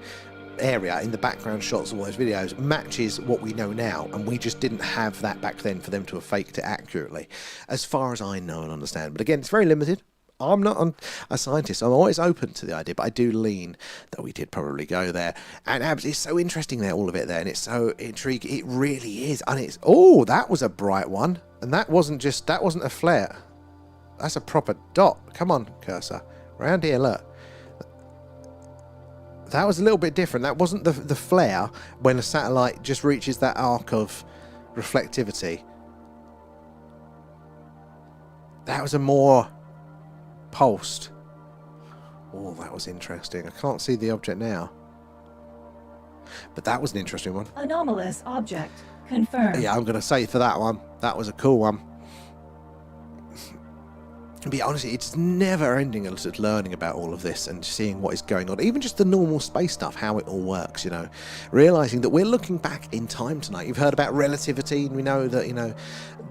area in the background shots of all those videos matches what we know now, and we just didn't have that back then for them to have faked it accurately, as far as I know and understand. But again, it's very limited. I'm not a scientist. I'm always open to the idea, but I do lean that we did probably go there. And it's so interesting there, all of it there, and it's so intriguing. It really is. And that was a bright one. And that wasn't a flare. That's a proper dot. Come on, cursor. Round here, look. That was a little bit different. That wasn't the flare when a satellite just reaches that arc of reflectivity. That was a more pulsed. Oh, that was interesting. I can't see the object now, but that was an interesting one. Anomalous object confirmed. Yeah, I'm going to say for that one, that was a cool one. To be honest, it's never ending learning about all of this and seeing what is going on, even just the normal space stuff, how it all works, you know, realizing that we're looking back in time tonight. You've heard about relativity, and we know that, you know,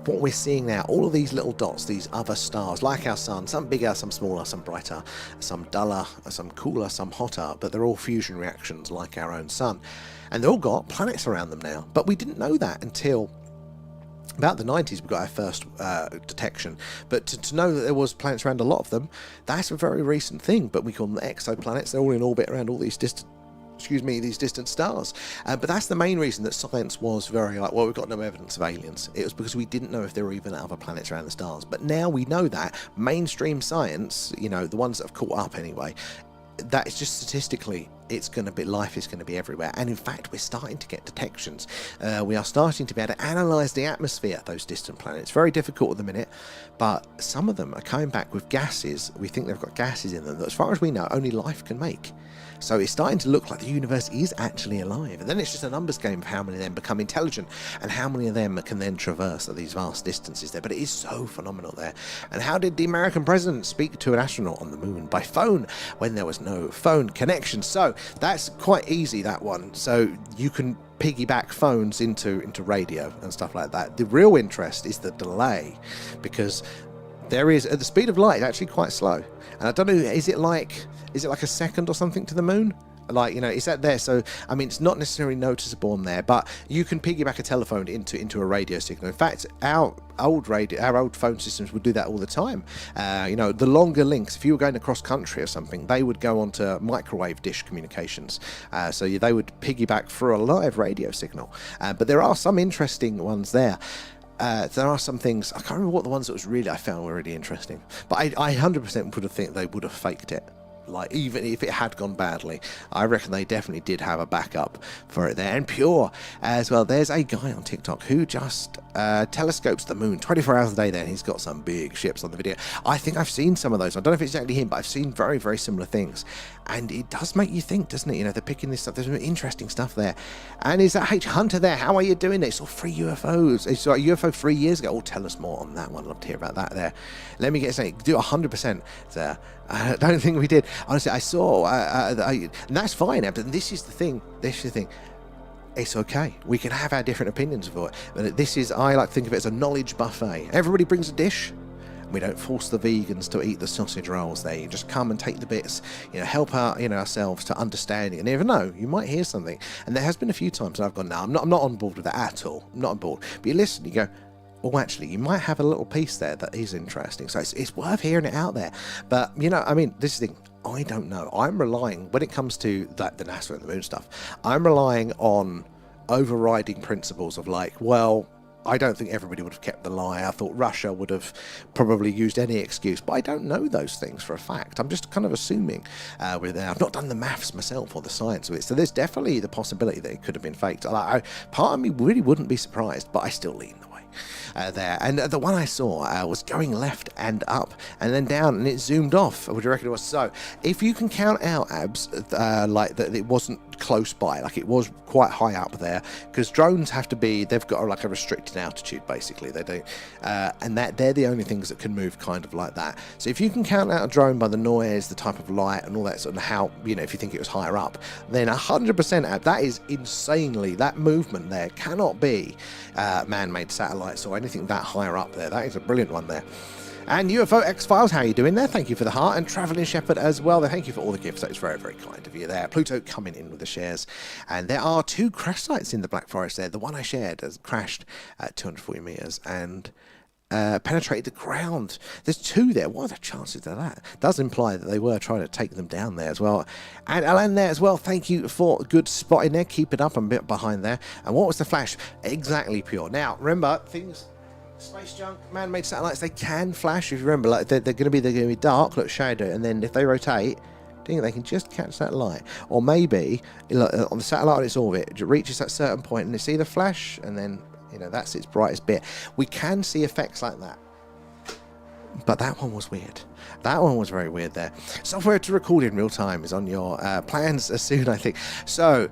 what we're seeing now, all of these little dots, these other stars, like our sun, some bigger, some smaller, some brighter, some duller, some cooler, some hotter, but they're all fusion reactions like our own sun. And they've all got planets around them now, but we didn't know that until about the 90s. We got our first detection, but to know that there was planets around a lot of them, that's a very recent thing. But we call them exoplanets. They're all in orbit around all these distant stars. But that's the main reason that science was very like, well, we've got no evidence of aliens. It was because we didn't know if there were even other planets around the stars. But now we know that mainstream science, you know, the ones that have caught up anyway, that is just statistically, life is going to be everywhere. And in fact, we're starting to get detections. We are starting to be able to analyze the atmosphere of those distant planets. Very difficult at the minute, but some of them are coming back with gases. We think they've got gases in them that, as far as we know, only life can make. So it's starting to look like the universe is actually alive. And then it's just a numbers game of how many of them become intelligent and how many of them can then traverse these vast distances there. But it is so phenomenal there. And how did the American president speak to an astronaut on the moon? By phone, when there was no phone connection. So that's quite easy, that one. So you can piggyback phones into radio and stuff like that. The real interest is the delay, because there is, at the speed of light, actually quite slow. And I don't know, is it like a second or something to the moon? Like, is that there? So, I mean, it's not necessarily noticeable on there, but you can piggyback a telephone into a radio signal. In fact, our old phone systems would do that all the time. The longer links, if you were going across country or something, they would go onto microwave dish communications. So they would piggyback through a live radio signal. But there are some interesting ones there. There are some things, I can't remember what the ones that I found were really interesting, but I 100% would have think they would have faked it. Like, even if it had gone badly, I reckon they definitely did have a backup for it there. And Pure as well. There's a guy on TikTok who just telescopes the moon 24 hours a day there, and he's got some big ships on the video. I think I've seen some of those. I don't know if it's exactly him, but I've seen very, very similar things. And it does make you think, doesn't it? They're picking this stuff. There's some interesting stuff there. And is that H Hunter there? How are you doing? They saw 3 UFOs. They saw a UFO 3 years ago. Oh, tell us more on that one. I'd love to hear about that there. Let me get something. Do 100% there. I don't think we did. Honestly, I saw, and that's fine. But this is the thing. It's okay. We can have our different opinions of it. But I like to think of it as a knowledge buffet. Everybody brings a dish. We don't force the vegans to eat the sausage rolls there. You just come and take the bits, help out, ourselves to understanding. And you never know, you might hear something. And there has been a few times I've gone, no, I'm not on board with that at all. I'm not on board. But you listen, you go, oh, actually, you might have a little piece there that is interesting. So it's worth hearing it out there. But, this is the thing. I don't know. I'm relying, when it comes to the NASA and the moon stuff, I'm relying on overriding principles of I don't think everybody would have kept the lie. I thought Russia would have probably used any excuse, but I don't know those things for a fact. I'm just kind of assuming I've not done the maths myself or the science of it. So there's definitely the possibility that it could have been faked. Part of me really wouldn't be surprised, but I still lean the way there. And the one I saw was going left and up and then down, and it zoomed off. Would you reckon it was? So if you can count out abs that it wasn't close by, like it was quite high up there, because drones they've got a restricted altitude, basically they do, and they're the only things that can move kind of like that. So if you can count out a drone by the noise, the type of light and all that sort of, how if you think it was higher up, then 100% ab, that is insanely, that movement there cannot be man-made satellites or anything that higher up there. That is a brilliant one there. And UFO X-Files, how are you doing there? Thank you for the heart. And Travelling Shepherd as well. Thank you for all the gifts. That was very, very kind of you there. Pluto coming in with the shares. And there are 2 crash sites in the Black Forest there. The one I shared has crashed at 240 meters and penetrated the ground. There's 2 there. What are the chances of that? Does imply that they were trying to take them down there as well. And Alan there as well. Thank you for good spotting there. Keep it up. I'm a bit behind there. And what was the flash? Exactly, Pure. Now, remember, space junk, man-made satellites, they can flash. If you remember, they're going to be dark, look, shadow, and then if they rotate, they can just catch that light. Or maybe on the satellite on its orbit, it reaches that certain point and they see the flash, and then that's its brightest bit. We can see effects like that. But that one was weird. That one was very weird there. Software to record in real time is on your plans soon, I think. So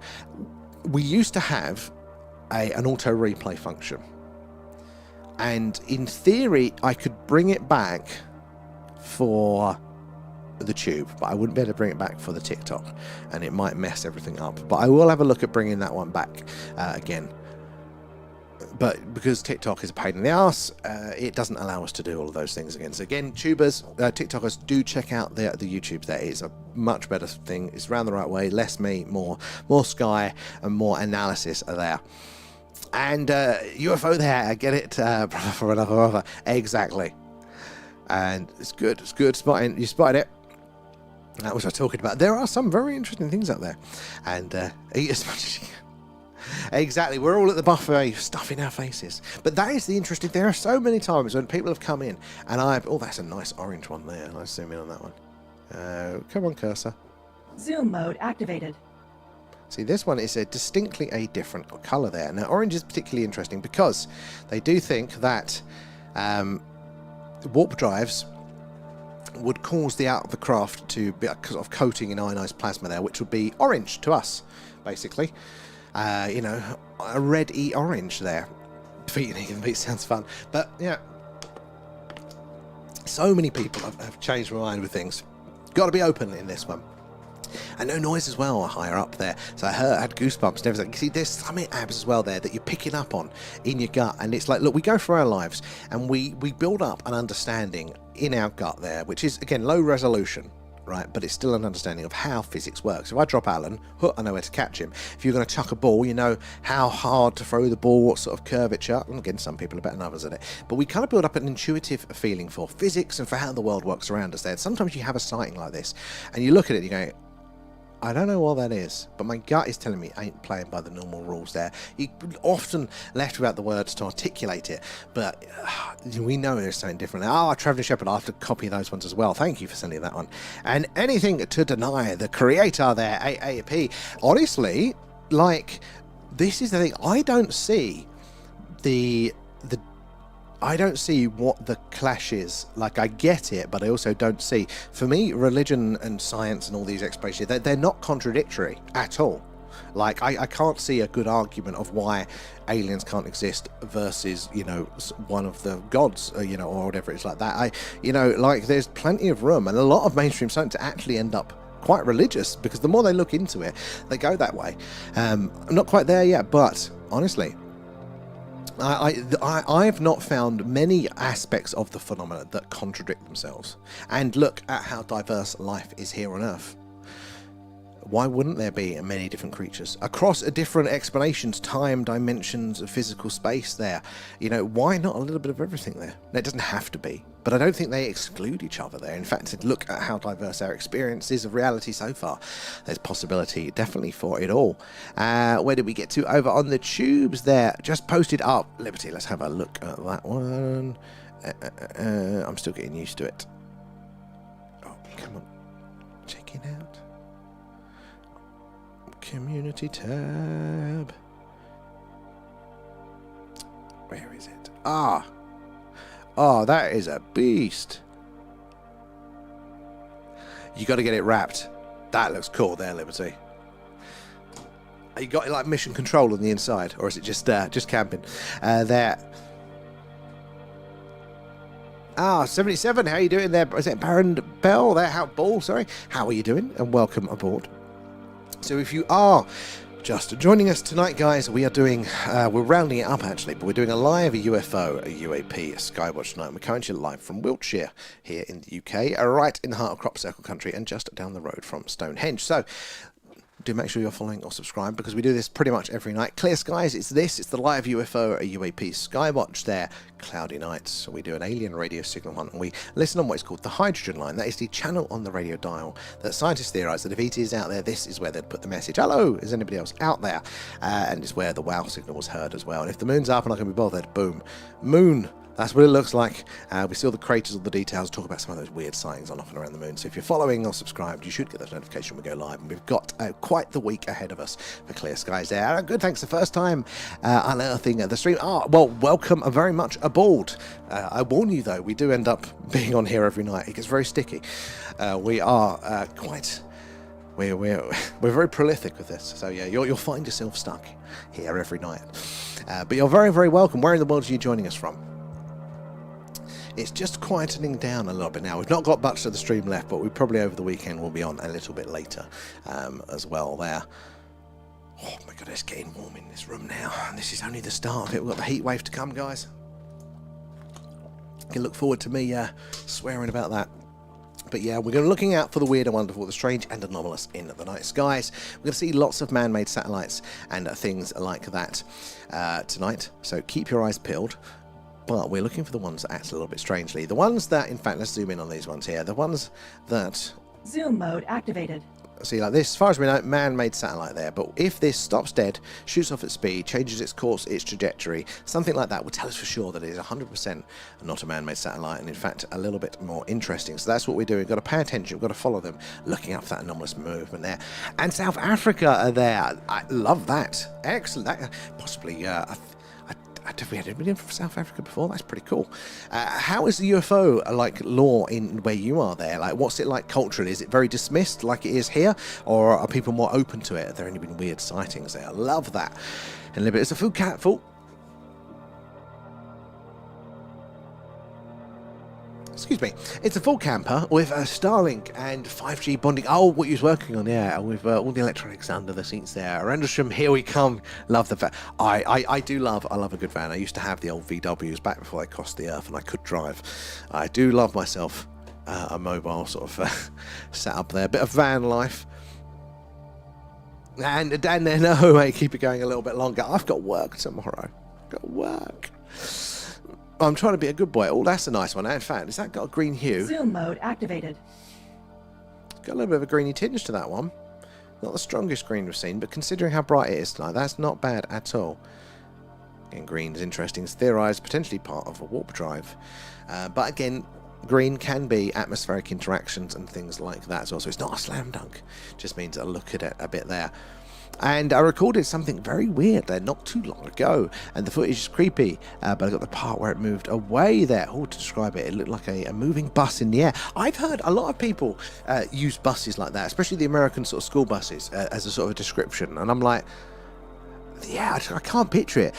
we used to have an auto replay function. And in theory, I could bring it back for the tube, but I wouldn't be able to bring it back for the TikTok, and it might mess everything up. But I will have a look at bringing that one back again. But because TikTok is a pain in the ass, it doesn't allow us to do all of those things again. So again, TikTokers, do check out the YouTube. That is a much better thing. It's round the right way. Less me, more sky, and more analysis are there. And UFO there, I get it, for another brother. Exactly. And it's good spotting. You spotted it. That was what I was talking about. There are some very interesting things out there. And eat as much as you can. Exactly. We're all at the buffet, stuffing our faces. But that is the interesting. There are so many times when people have come in and oh, that's a nice orange one there. Let's zoom in on that one. Come on, cursor. Zoom mode activated. See, this one is distinctly a different colour there. Now, orange is particularly interesting because they do think that warp drives would cause the out of the craft to be because of coating in ionized plasma there, which would be orange to us, basically. A red-y orange there. It sounds fun. But, yeah, so many people have changed my mind with things. Got to be open in this one. And no noise as well higher up there. So I had goosebumps and everything. You see, there's some abs as well there that you're picking up on in your gut. And it's like, look, we go through our lives and we build up an understanding in our gut there, which is, again, low resolution. right? But it's still an understanding of how physics works. If I drop Alan, I know where to catch him. If you're going to chuck a ball, you know how hard to throw the ball, what sort of curvature. And again, some people are better than others at it. But we kind of build up an intuitive feeling for physics and for how the world works around us there. And sometimes you have a sighting like this, and you look at it, you go, I don't know what that is, but my gut is telling me I ain't playing by the normal rules there. You're often left without the words to articulate it, but we know there's something different. Traveling Shepherd, I'll have to copy those ones as well. Thank you for sending that one. And anything to deny the creator there, AAP. Honestly, like, this is the thing. I don't see I don't see what the clash is. Like, I get it, but I also don't see. For me, religion and science and all these explanations, they're not contradictory at all. Like, I can't see a good argument of why aliens can't exist versus, you know, one of the gods, you know, or whatever it's like that. Like, there's plenty of room, and a lot of mainstream science to actually end up quite religious, because the more they look into it, they go that way. I'm not quite there yet, but honestly, I've not found many aspects of the phenomena that contradict themselves. And look at how diverse life is here on Earth. Why wouldn't there be many different creatures across different explanations, time, dimensions, physical space there? You know, why not a little bit of everything there? Now, it doesn't have to be, but I don't think they exclude each other there. In fact, look at how diverse our experience is of reality so far. There's possibility definitely for it all. Where did we get to? Over on the tubes there, just posted up. Liberty, let's have a look at that one. I'm still getting used to it. Oh, come on. Check it out. Community tab. Where is it? That is a beast. You got to get it wrapped. That looks cool there, Liberty. You got like mission control on the inside, or is it just camping? There. 77. How are you doing there? Is it Baron Bell there? How are you doing? And welcome aboard. So if you are just joining us tonight, guys, we are doing, we're rounding it up actually, but we're doing a live UFO, a UAP, a Skywatch tonight. We're currently live from Wiltshire here in the UK, right in the heart of Crop Circle country and just down the road from Stonehenge. So do make sure you're following or subscribe, because we do this pretty much every night. Clear skies, it's the live UFO, a UAP Skywatch there. Cloudy nights, we do an alien radio signal hunt, and we listen on what is called the hydrogen line. That is the channel on the radio dial that scientists theorize that if ET is out there, this is where they'd put the message, hello, is anybody else out there? And it's where the wow signal was heard as well. And if the moon's up and I can be bothered, boom, moon. That's what it looks like. We see all the craters, all the details, talk about some of those weird sightings on off and around the moon. So if you're following or subscribed, you should get those notifications when we go live. And we've got quite the week ahead of us for clear skies there. Good, thanks. The first time unearthing the stream. Well, welcome very much aboard. I warn you, though, we do end up being on here every night. It gets very sticky. We are We're very prolific with this. So yeah, you'll find yourself stuck here every night. But you're very, very welcome. Where in the world are you joining us from? It's just quietening down a little bit now. We've not got much of the stream left, but we probably over the weekend will be on a little bit later as well there. Oh my god, it's getting warm in this room now. And this is only the start of it. We've got the heat wave to come, guys. You can look forward to me swearing about that. But yeah, we're going to be looking out for the weird and wonderful, the strange and anomalous in the night skies. We're going to see lots of man-made satellites and things like that tonight. So keep your eyes peeled. But we're looking for the ones that act a little bit strangely. The ones that, in fact, let's zoom in on these ones here. The ones that... Zoom mode activated. See, like this, as far as we know, man-made satellite there. But if this stops dead, shoots off at speed, changes its course, its trajectory, something like that will tell us for sure that it is 100% not a man-made satellite, and in fact, a little bit more interesting. So that's what we do. We've got to pay attention. We've got to follow them, looking up for that anomalous movement there. And South Africa are there. I love that. Excellent. That, possibly... have we had anybody from South Africa before? That's pretty cool. How is the UFO like law in where you are there? Like, what's it like culturally? Is it very dismissed like it is here, or are people more open to it? Have there any been weird sightings there? I love that. And a little bit. It's a food cat full. Excuse me. It's a full camper with a Starlink and 5G bonding. Oh, what you was working on, yeah, with all the electronics under the seats there. Rendlesham, here we come. Love the van. I do love a good van. I used to have the old VWs back before they cost the earth and I could drive. I do love myself a mobile sort of setup there. Bit of van life. And then, no, mate, keep it going a little bit longer. I've got work tomorrow. Got work. I'm trying to be a good boy. Oh, that's a nice one. In fact, has that got a green hue? Zoom mode activated. Got a little bit of a greeny tinge to that one. Not the strongest green we've seen, but considering how bright it is tonight, that's not bad at all. Again, green is interesting. It's theorised potentially part of a warp drive. But again, green can be atmospheric interactions and things like that as well. So it's not a slam dunk. Just means a look at it a bit there. And I recorded something very weird there not too long ago, and the footage is creepy, but I got the part where it moved away there. Oh, to describe it, it looked like a moving bus in the air. I've heard a lot of people use buses like that, especially the American sort of school buses, as a sort of description, and I'm like, yeah, I can't picture it.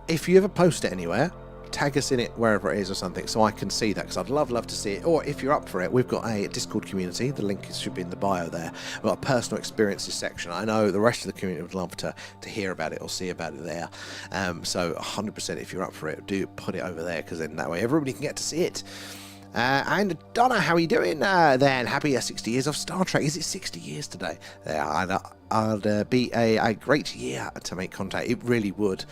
If you ever post it anywhere, tag us in it wherever it is or something, so I can see that, because I'd love to see it. Or if you're up for it, we've got a Discord community. The link should be in the bio there. We've got a personal experiences section. I know the rest of the community would love to hear about it or see about it there. So 100%, if you're up for it, do put it over there, because then that way everybody can get to see it. And Donna, how are you doing then? Happy 60 years of Star Trek. Is it 60 years today? Yeah, I'd be a great year to make contact. It really would.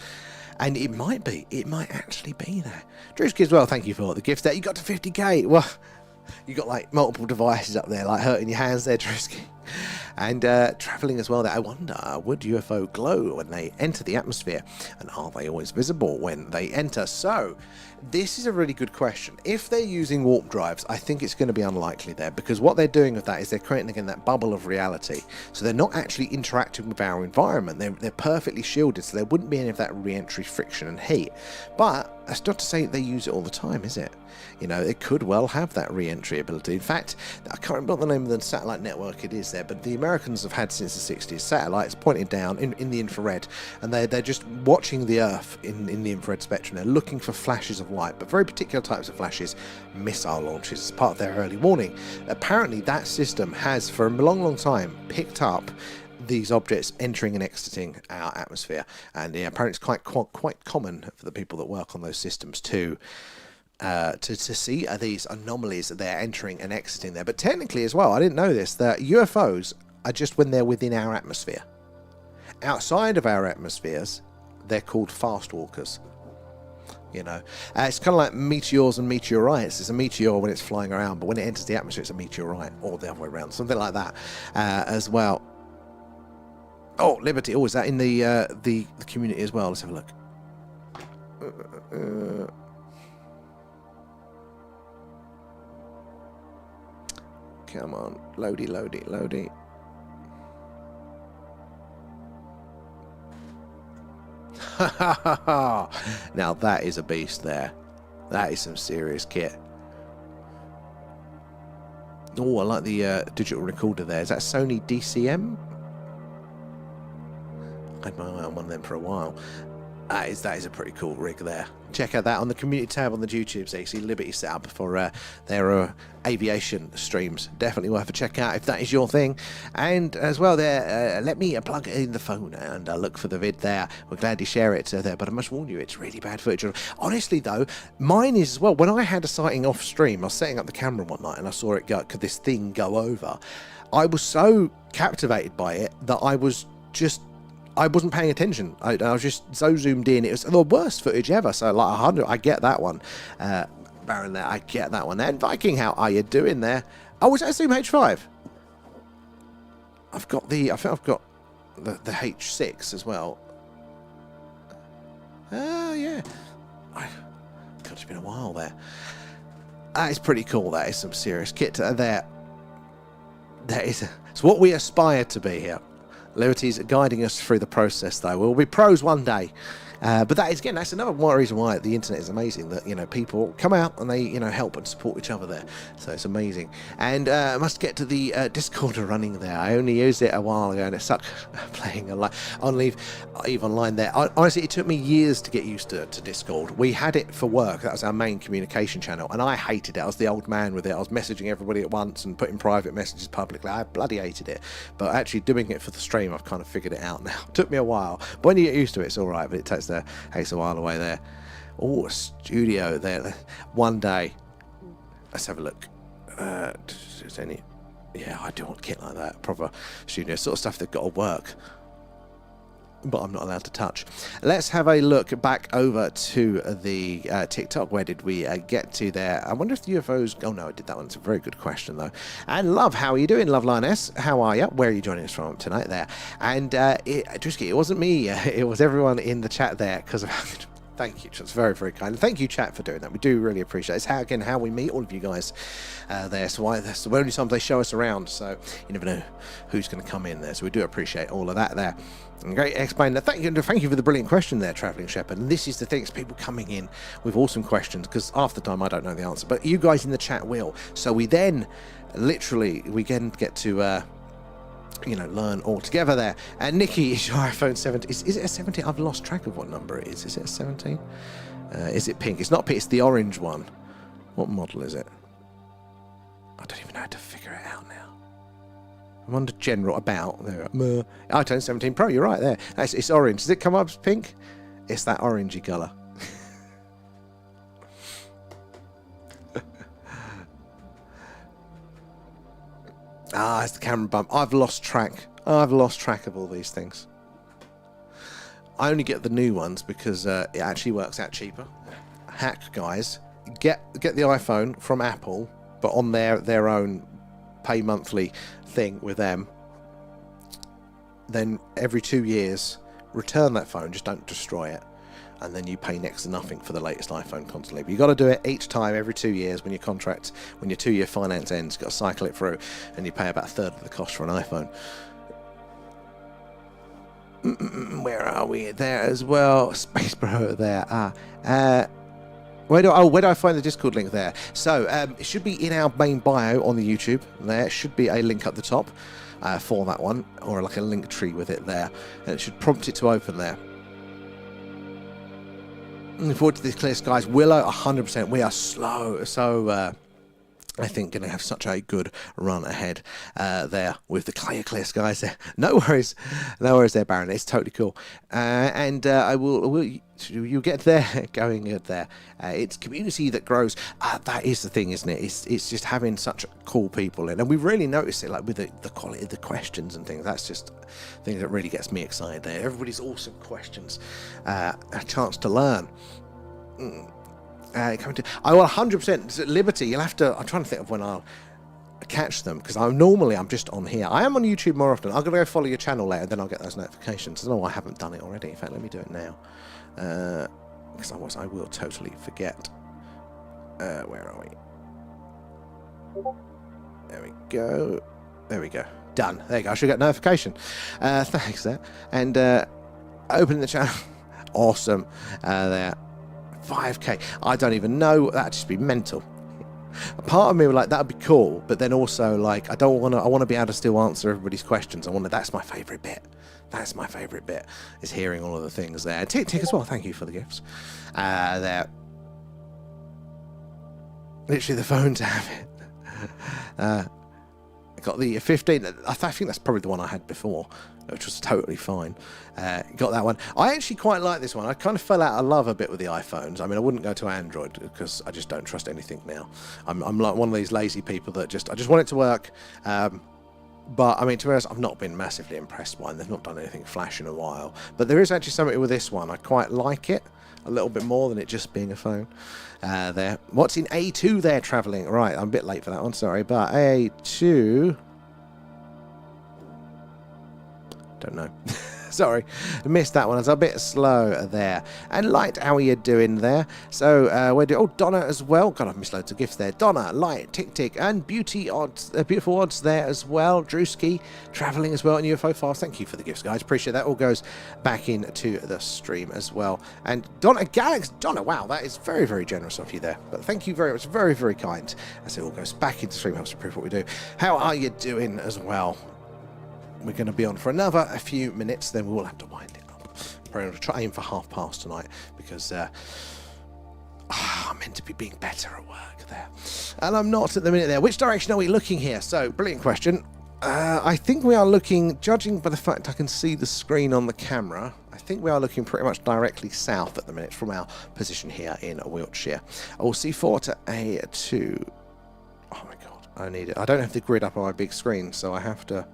And it might be. It might actually be there. Drewski as well, thank you for the gift there. You got to 50k. Well, you got like multiple devices up there, like hurting your hands there, Drewski. And travelling as well there. I wonder, would UFO glow when they enter the atmosphere? And are they always visible when they enter? So, this is a really good question. If they're using warp drives, I think it's going to be unlikely there, because what they're doing with that is they're creating, again, that bubble of reality. So they're not actually interacting with our environment. They're perfectly shielded, so there wouldn't be any of that re-entry friction and heat. But that's not to say they use it all the time, is it? You know, it could well have that re-entry ability. In fact, I can't remember what the name of the satellite network it is there, but the Americans have had since the 60s satellites pointed down in the infrared, and they're just watching the Earth in the infrared spectrum. They're looking for flashes of light, but very particular types of flashes, missile launches, as part of their early warning. Apparently, that system has, for a long time, picked up these objects entering and exiting our atmosphere, and yeah, apparently it's quite common for the people that work on those systems to see these anomalies that they're entering and exiting there. But technically as well, I didn't know this, that UFOs are just when they're within our atmosphere. Outside of our atmospheres, they're called fast walkers. You know, it's kind of like meteors and meteorites. It's a meteor when it's flying around, but when it enters the atmosphere, it's a meteorite, or the other way around, something like that as well. Oh, Liberty. Oh, is that in the community as well? Let's have a look. Come on, loady. Now that is a beast there. That is some serious kit. Oh, I like the digital recorder there. Is that Sony DCM? I had my eye on one of them for a while. That is a pretty cool rig there. Check out that on the community tab on the YouTube, so you see Liberty set up for their aviation streams. Definitely worth a check out if that is your thing. And as well there, let me plug it in the phone and look for the vid there. We'll gladly share it there, but I must warn you, it's really bad footage. Honestly though, mine is as well. When I had a sighting off stream, I was setting up the camera one night and I saw it go, could this thing go over? I was so captivated by it that I wasn't paying attention. I was just so zoomed in. It was the worst footage ever. So like 100, I get that one. Baron there, I get that one there. And Viking, how are you doing there? Oh, was that Zoom H5? I think I've got the H6 as well. Oh, yeah. God, it's been a while there. That is pretty cool. That is some serious kit there. It's what we aspire to be here. Liberty's guiding us through the process, though. We'll be pros one day. But that is, again, that's another reason why the internet is amazing, that, you know, people come out and they, you know, help and support each other there. So it's amazing. And I must get to the Discord running there. I only used it a while ago and it sucked playing on Eve Online there. Honestly, it took me years to get used to Discord. We had it for work. That was our main communication channel. And I hated it. I was the old man with it. I was messaging everybody at once and putting private messages publicly. I bloody hated it. But actually doing it for the stream, I've kind of figured it out now. It took me a while. But when you get used to it, it's all right. But it takes a while away there. Oh, studio there. One day. Let's have a look. Is any? Yeah, I do want kit like that. Proper studio sort of stuff that's got to work, but I'm not allowed to touch. Let's have a look back over to the TikTok. Where did we get to there? I wonder if the UFOs... Oh, no, I did that one. It's a very good question, though. And Love, how are you doing? Love Lioness, how are you? Where are you joining us from tonight there? And Drisky, it wasn't me. It was everyone in the chat there, because of... Thank you, it's very, very kind. Thank you, chat, for doing that. We do really appreciate it. It's how we meet all of you guys there. So that's the only time they show us around. So you never know who's going to come in there. So we do appreciate all of that there. And great explain that. Thank you for the brilliant question there, Travelling Shepherd. And this is the thing: it's people coming in with awesome questions, because half the time I don't know the answer, but you guys in the chat will. So we then literally get to. Learn all together there. And Nikki, is your iPhone 17? Is it a 17? I've lost track of what number it is. Is it a 17? Is it pink? It's not pink, it's the orange one. What model is it? I don't even know how to figure it out now. I'm under general about. There. iPhone 17 Pro, you're right there. It's orange. Does it come up as pink? It's that orangey colour. It's the camera bump. I've lost track of all these things. I only get the new ones because it actually works out cheaper. Hack guys, get the iPhone from Apple, but on their own pay monthly thing with them. Then every 2 years, return that phone. Just don't destroy it. And then you pay next to nothing for the latest iPhone constantly. But you've got to do it each time, every 2 years, when your 2-year finance ends. You've got to cycle it through, and you pay about a third of the cost for an iPhone. Where are we? There as well. Space Bro there. Where do I find the Discord link there? So, it should be in our main bio on the YouTube. There should be a link up the top for that one, or like a link tree with it there. And it should prompt it to open there. Looking forward to these clear skies. Willow, 100%. We are slow. So, I think going to have such a good run ahead there with the clear skies there. No worries there, Baron. It's totally cool. And I will you get there, going good there. It's community that grows. That is the thing, isn't it? It's just having such cool people in, and we really notice it, like with the quality of the questions and things. That's just the thing that really gets me excited there. Everybody's awesome questions, a chance to learn. I will 100% Liberty. You'll have to. I'm trying to think of when I'll catch them, because I'm just on here. I am on YouTube more often. I'm gonna go follow your channel later, then I'll get those notifications. I don't know why I haven't done it already. In fact, let me do it now, because I will totally forget. Where are we? There we go. Done. There you go. I should get notification. Thanks there. And open the channel. Awesome. There. 5k. I don't even know. That'd just be mental. A part of me was like, that'd be cool, but then also like, I want to be able to still answer everybody's questions. That's my favourite bit. That's my favourite bit, is hearing all of the things there. Tick as well. Thank you for the gifts. There. Literally the phone to have it. I got the 15. I think that's probably the one I had before, which was totally fine. Got that one. I actually quite like this one. I kind of fell out of love a bit with the iPhones. I mean, I wouldn't go to Android because I just don't trust anything now. I'm like one of these lazy people that I just want it to work. But I mean, to be honest, I've not been massively impressed by them. They've not done anything flash in a while. But there is actually something with this one. I quite like it a little bit more than it just being a phone. There. What's in A2 there, travelling? Right, I'm a bit late for that one, sorry. But A2... Don't know. Sorry, missed that one. It's a bit slow there. And Light, how are you doing there? So, Donna as well. God, I've missed loads of gifts there. Donna, Light, Tick, and Beauty Odds, Beautiful Odds there as well. Drewski, travelling as well, and UFO Fast. Thank you for the gifts, guys. Appreciate that. All goes back into the stream as well. And Donna Galax, Donna, wow, that is very, very generous of you there. But thank you very much. Very, very kind. As it all goes back into the stream, helps to prove what we do. How are you doing as well? We're going to be on for a few minutes, then we will have to wind it up. We're going to try aim for 1:30 tonight, because I'm meant to be being better at work there. And I'm not at the minute there. Which direction are we looking here? So, brilliant question. I think we are looking, judging by the fact I can see the screen on the camera, I think we are looking pretty much directly south at the minute from our position here in Wiltshire. I will see 4 to A2. Oh my god. I need it. I don't have the grid up on my big screen, so I have to...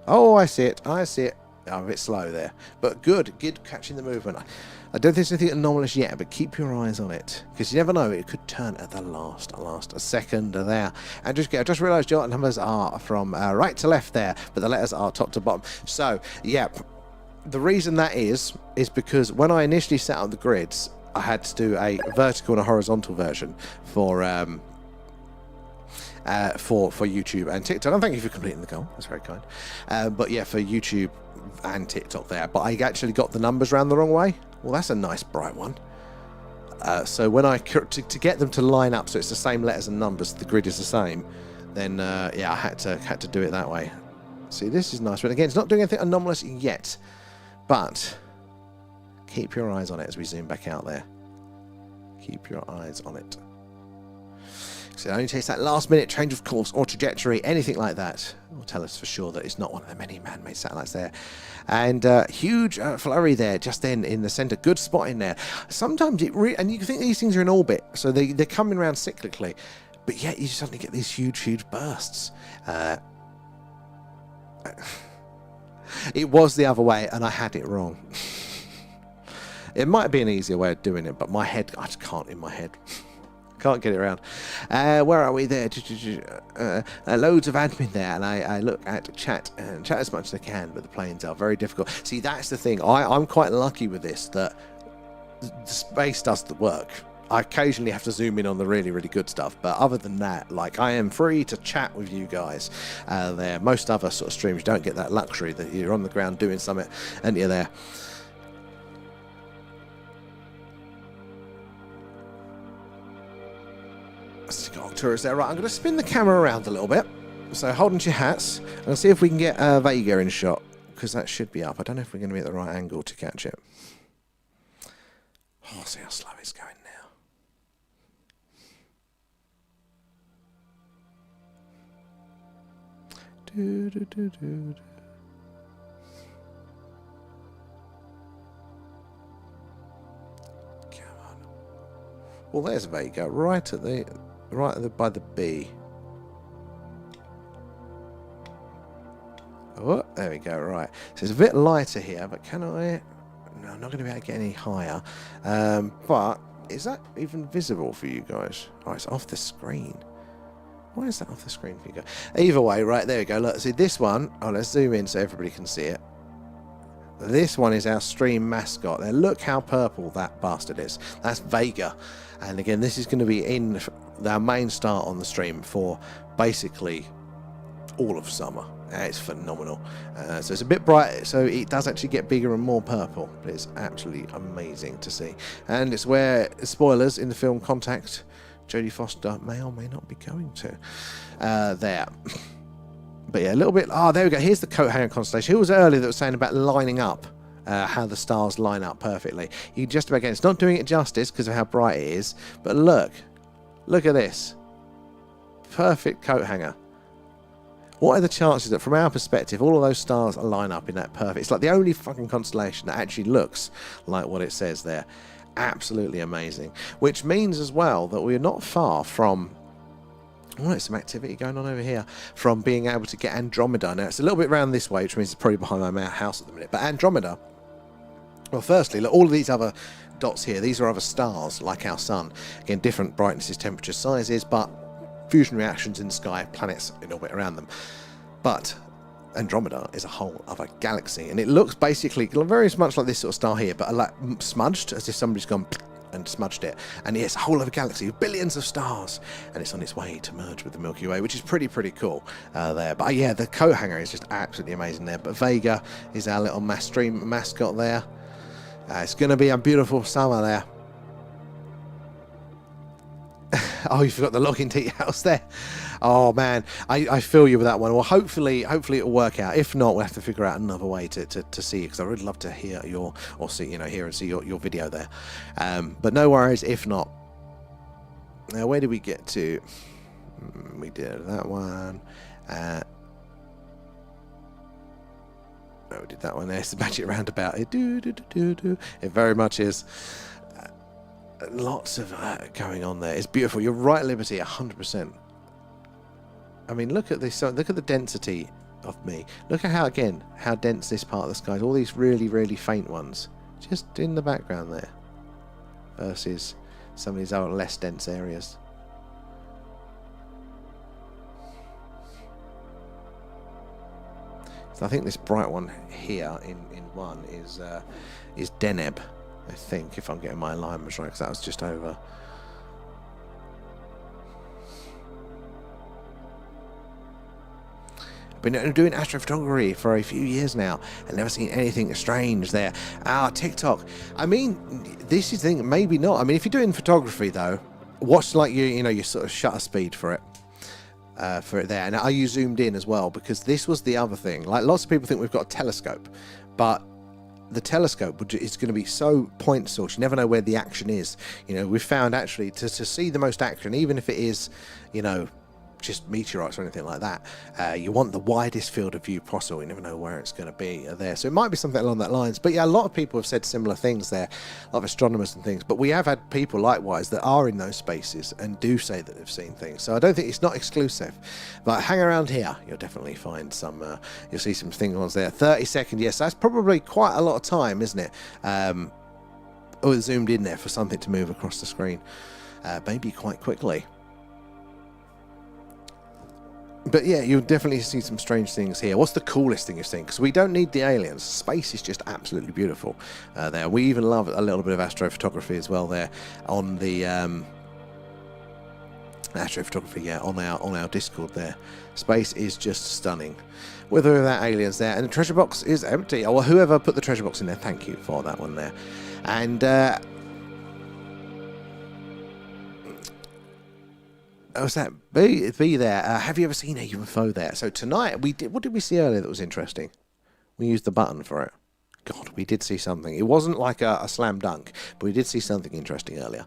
Oh, I see it. I see it. I'm a bit slow there. But good catching the movement. I don't think there's anything anomalous yet, but keep your eyes on it. Because you never know, it could turn at the last second there. And I just realised your numbers are from right to left there, but the letters are top to bottom. So, yeah, the reason that is because when I initially set up the grids, I had to do a vertical and a horizontal version for YouTube and TikTok. And thank you for completing the goal. That's very kind. But yeah, for YouTube and TikTok there. But I actually got the numbers round the wrong way. Well, that's a nice bright one. So when to get them to line up so it's the same letters and numbers, the grid is the same, then yeah, I had to do it that way. See, this is nice. But again, it's not doing anything anomalous yet. But keep your eyes on it as we zoom back out there. Keep your eyes on it. So it only takes that last minute change of course or trajectory, anything like that, will tell us for sure that it's not one of the many man-made satellites there. And huge flurry there just then in the centre. Good spot in there. Sometimes and you think these things are in orbit, so they're coming around cyclically, but yet you suddenly get these huge bursts. It was the other way, and I had it wrong. It might be an easier way of doing it, but my head, I just can't in my head. Can't get it around. Where are we there? Loads of admin there, and I look at chat and chat as much as I can, but the planes are very difficult. See, that's the thing. I'm quite lucky with this, that the space does the work. I occasionally have to zoom in on the really, really good stuff, but other than that, like, I am free to chat with you guys there. Most other sort of streams don't get that luxury, that you're on the ground doing something and you're there. Tourists there. Right, I'm going to spin the camera around a little bit. So hold on to your hats. And I'll see if we can get Vega in shot, because that should be up. I don't know if we're going to be at the right angle to catch it. Oh, see how slow it's going now. Come on. Well, there's Vega right by the B. Oh, there we go. Right. So it's a bit lighter here, but can I? No, I'm not going to be able to get any higher. But is that even visible for you guys? Oh, it's off the screen. Why is that off the screen for you guys? Either way, right, there we go. Look, see this one. Oh, let's zoom in so everybody can see it. This one is our stream mascot. There, look how purple that bastard is. That's Vega. And again, this is going to be in our main start on the stream for basically all of summer. It's phenomenal. So it's a bit bright, so it does actually get bigger and more purple, but it's absolutely amazing to see. And it's where, spoilers, in the film Contact, Jodie Foster may or may not be going to there. But yeah, a little bit. Oh, there we go. Here's the coat hanger constellation. Who was earlier that was saying about lining up, how the stars line up perfectly? You can just about get it. It's not doing it justice because of how bright it is, but look at this. Perfect coat hanger. What are the chances that from our perspective all of those stars line up in that perfect? It's like the only fucking constellation that actually looks like what it says there. Absolutely amazing. Which means as well that we're not far from, oh, there's some activity going on over here, from being able to get Andromeda. Now it's a little bit round this way, which means it's probably behind my house at the minute, but Andromeda, well, firstly, look, all of these other dots here, these are other stars like our sun. Again, different brightnesses, temperatures, sizes, but fusion reactions in the sky, planets in orbit around them. But Andromeda is a whole other galaxy, and it looks basically very much like this sort of star here, but like smudged, as if somebody's gone and smudged it. And it's a whole other galaxy with billions of stars, and it's on its way to merge with the Milky Way, which is pretty cool there. But yeah, the coat hanger is just absolutely amazing there. But Vega is our little stream mascot there. It's going to be a beautiful summer there. Oh, you forgot the login details there. Oh man, I feel you with that one. Well, hopefully it'll work out. If not, we'll have to figure out another way to see you, because I would love to hear your, or see, hear and see your video there. But no worries if not. Now, where did we get to? We did that one. No, we did that one there. It's the magic roundabout. It very much is. lots of going on there. It's beautiful. You're right, Liberty, 100%. I mean, look at this. So look at the density of me. Look at how dense this part of the sky is. All these really, really faint ones, just in the background there, versus some of these other less dense areas. So I think this bright one here in one is Deneb, I think, if I'm getting my alignments right, because that was just over. Been doing astrophotography for a few years now and never seen anything strange there. TikTok. I mean, this is the thing, maybe not. I mean, if you're doing photography though, watch like your sort of shutter speed for it there. And are you zoomed in as well? Because this was the other thing. Like, lots of people think we've got a telescope, but the telescope is going to be so point source. You never know where the action is. We've found actually to see the most action, even if it is, just meteorites or anything like that, you want the widest field of view possible. You never know where it's going to be there, so it might be something along that lines. But yeah, a lot of people have said similar things there, a lot of astronomers and things, but we have had people likewise that are in those spaces and do say that they've seen things. So I don't think it's not exclusive, but hang around here, you'll definitely find some you'll see some things there. 30 seconds, yes, that's probably quite a lot of time, isn't it? Zoomed in there for something to move across the screen, maybe quite quickly. But yeah, you'll definitely see some strange things here. What's the coolest thing you've seen? Because we don't need the aliens. Space is just absolutely beautiful there. We even love a little bit of astrophotography as well there on the astrophotography, yeah, on our Discord there. Space is just stunning. With or without aliens there. And the treasure box is empty. Oh, well, whoever put the treasure box in there, thank you for that one there. And was that B there? Have you ever seen a UFO there? So tonight what did we see earlier that was interesting? We used the button for it. God, we did see something. It wasn't like a slam dunk, but we did see something interesting earlier.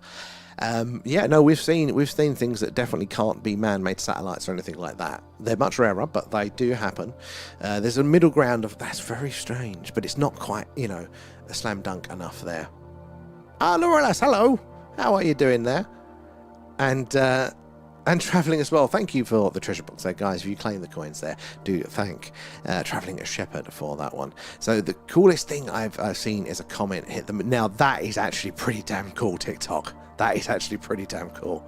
Yeah, no, we've seen things that definitely can't be man-made satellites or anything like that. They're much rarer, but they do happen. There's a middle ground of that's very strange, but it's not quite, a slam dunk enough there. Laurellas, hello. How are you doing there? And travelling as well. Thank you for the treasure box there, guys. If you claim the coins there, do thank Travelling a Shepherd for that one. So the coolest thing I've seen is a comment hit them. Now that is actually pretty damn cool, TikTok. That is actually pretty damn cool.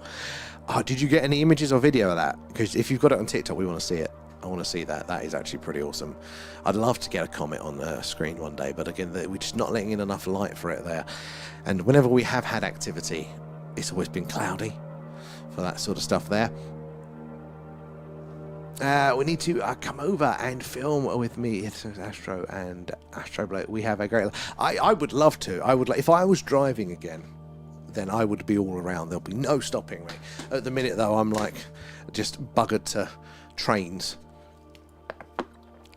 Oh, did you get any images or video of that? Because if you've got it on TikTok, we want to see it. I want to see that. That is actually pretty awesome. I'd love to get a comment on the screen one day, but again, we're just not letting in enough light for it there. And whenever we have had activity, it's always been cloudy for that sort of stuff there. We need to come over and film with me. It's Astro and Astro Bloke. We have a great... I would love to. If I was driving again, then I would be all around. There'll be no stopping me. At the minute, though, I'm like just buggered to trains.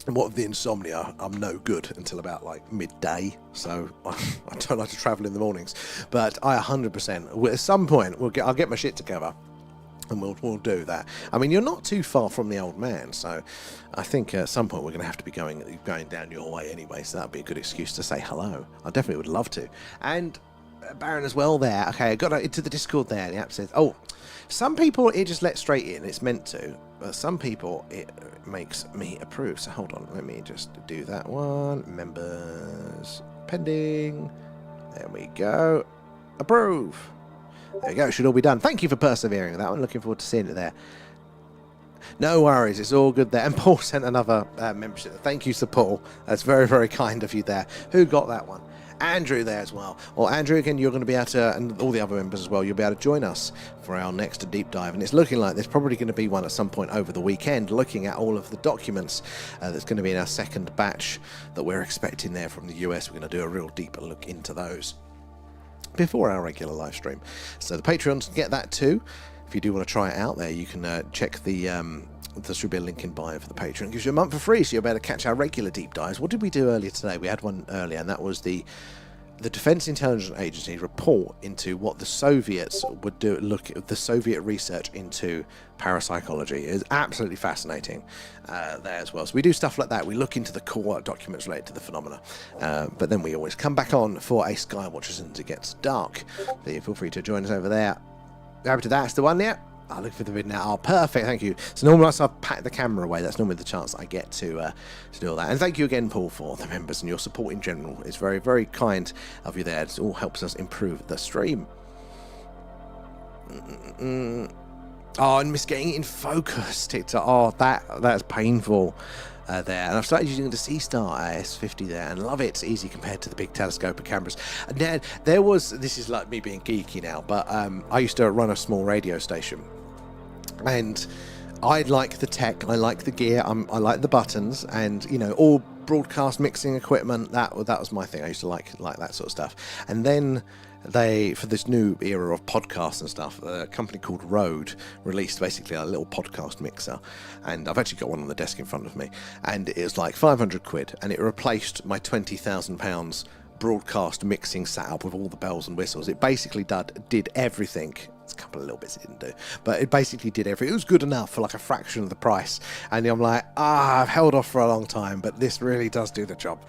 And what with the insomnia, I'm no good until about like midday, so I don't like to travel in the mornings. But I 100%, at some point, I'll get my shit together, and we'll do that. I mean, you're not too far from the old man, so I think at some point we're going to have to be going down your way anyway. So that'd be a good excuse to say hello. I definitely would love to. And Baron as well there. Okay, I got into the Discord there. The app says, oh, some people it just lets straight in. It's meant to. But some people it makes me approve. So hold on, let me just do that one. Members pending. There we go. Approve. There you go. Should all be done. Thank you for persevering with that one. Looking forward to seeing it there. No worries, it's all good there. And Paul sent another membership. Thank you to Paul. That's very, very kind of you there. Who got that one? Andrew there as well. Well, Andrew, again, you're going to be able to, and all the other members as well, you'll be able to join us for our next deep dive. And it's looking like there's probably going to be one at some point over the weekend, looking at all of the documents that's going to be in our second batch that we're expecting there from the US. We're going to do a real deeper look into those before our regular live stream. So the Patreons can get that too. If you do want to try it out there, you can check the there should be a link in bio for the Patreon. It gives you a month for free, so you'll be able to catch our regular deep dives. What did we do earlier today? We had one earlier, and that was the the Defense Intelligence Agency report into what the Soviets would do, look at the Soviet research into parapsychology. Is absolutely fascinating there as well. So we do stuff like that. We look into the core documents related to the phenomena, but then we always come back on for a Skywatch as soon as it gets dark. So you feel free to join us over there. Happy to that's the one there. I'll look for the vid now. Oh, perfect, thank you. So normally I pack the camera away. That's normally the chance I get to do all that. And thank you again, Paul, for the members and your support in general. It's very, very kind of you there. It all helps us improve the stream. Oh, and miss getting it in focus, TikTok. Oh, that's painful. There, and I've started using the C-Star S50 there and love it. It's easy compared to the big telescopic cameras. And then there was, this is like me being geeky now, but I used to run a small radio station, and I like the tech, I like the gear, I like the buttons, and you know, all broadcast mixing equipment. That was my thing. I used to like that sort of stuff. And then they, for this new era of podcasts and stuff, a company called Rode released basically a little podcast mixer, and I've actually got one on the desk in front of me, and it was like 500 quid, and it replaced my £20,000 broadcast mixing setup with all the bells and whistles. It basically did everything. It's a couple of little bits it didn't do, but it basically did everything. It was good enough for like a fraction of the price, and I'm like, I've held off for a long time, but this really does do the job.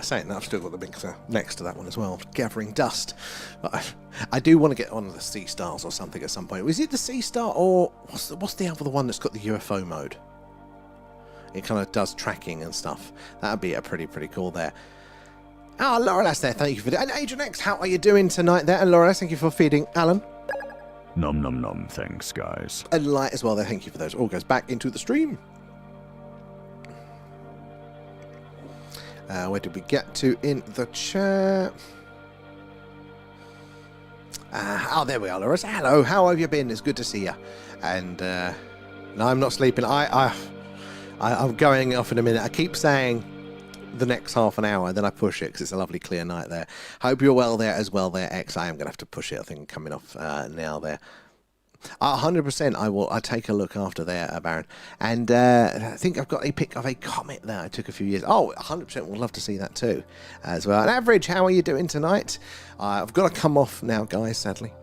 Saying that, I've still got the mixer next to that one as well, gathering dust. But I do want to get on the Sea Stars or something at some point. Is it the Sea Star, or what's the other one that's got the UFO mode? It kind of does tracking and stuff. That'd be a pretty cool there. Oh, Laura, that's there. Thank you for that. And Agent X, how are you doing tonight there? And Laura, thank you for feeding Alan. Nom nom nom, thanks guys. And Light as well there, thank you for those. All goes back into the stream. Where did we get to in the chat? Oh, there we are, Laura. Hello, how have you been? It's good to see you. And no, I'm not sleeping. I'm going off in a minute. I keep saying the next half an hour, and then I push it because it's a lovely clear night there. Hope you're well there as well there, X. I am going to have to push it. I think I'm coming off now there. 100% I'll take a look after there, Baron. And I think I've got a pic of a comet there I took a few years. Oh, 100% would love to see that too as well. And Average, how are you doing tonight? I've got to come off now, guys, sadly.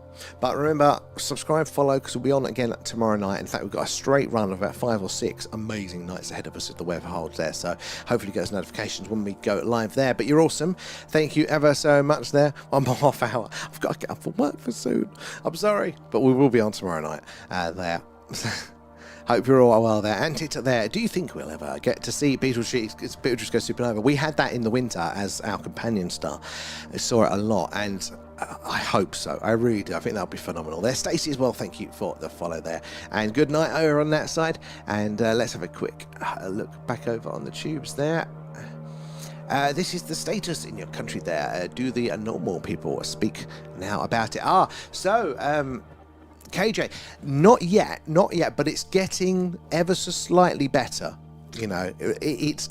But remember, subscribe, follow, because we'll be on again tomorrow night. In fact, we've got a straight run of about 5 or 6 amazing nights ahead of us if the weather holds there. So hopefully get us notifications when we go live there. But you're awesome. Thank you ever so much there. 1.5 hour. I've got to get up for work for soon. I'm sorry. But we will be on tomorrow night there. Hope you're all well there. And TikTok there. Do you think we'll ever get to see Betelgeuse go supernova? We had that in the winter as our companion star. I saw it a lot, and I hope so. I really do. I think that'll be phenomenal. There, Stacey as well. Thank you for the follow there. And good night over on that side. And let's have a quick look back over on the tubes there. This is the status in your country there. Do the normal people speak now about it? So KJ, not yet, but it's getting ever so slightly better. You know, it's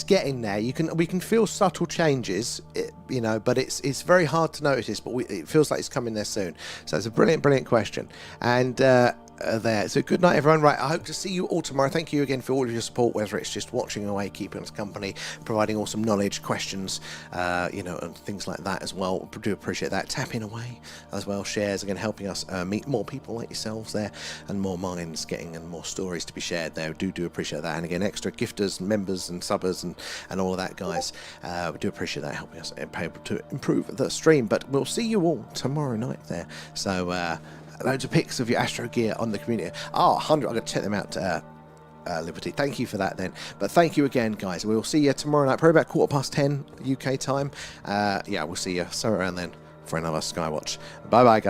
getting there. We can feel subtle changes, you know, but it's very hard to notice. But it feels like it's coming there soon. So it's a brilliant question. And there. So good night, everyone. Right, I hope to see you all tomorrow. Thank you again for all of your support, whether it's just watching away, keeping us company, providing awesome knowledge, questions, you know, and things like that as well. I do appreciate that. Tapping away as well, shares, again, helping us meet more people like yourselves there, and more minds getting and more stories to be shared there. Do appreciate that. And again, extra gifters, members, and subbers, and all of that, guys. We do appreciate that, helping us to improve the stream. But we'll see you all tomorrow night there. So, loads of pics of your Astro gear on the community. 100. I'm going to check them out. Liberty. Thank you for that then. But thank you again, guys. We'll see you tomorrow night, probably about 10:15 UK time. Yeah, we'll see you somewhere around then for another Skywatch. Bye-bye, guys.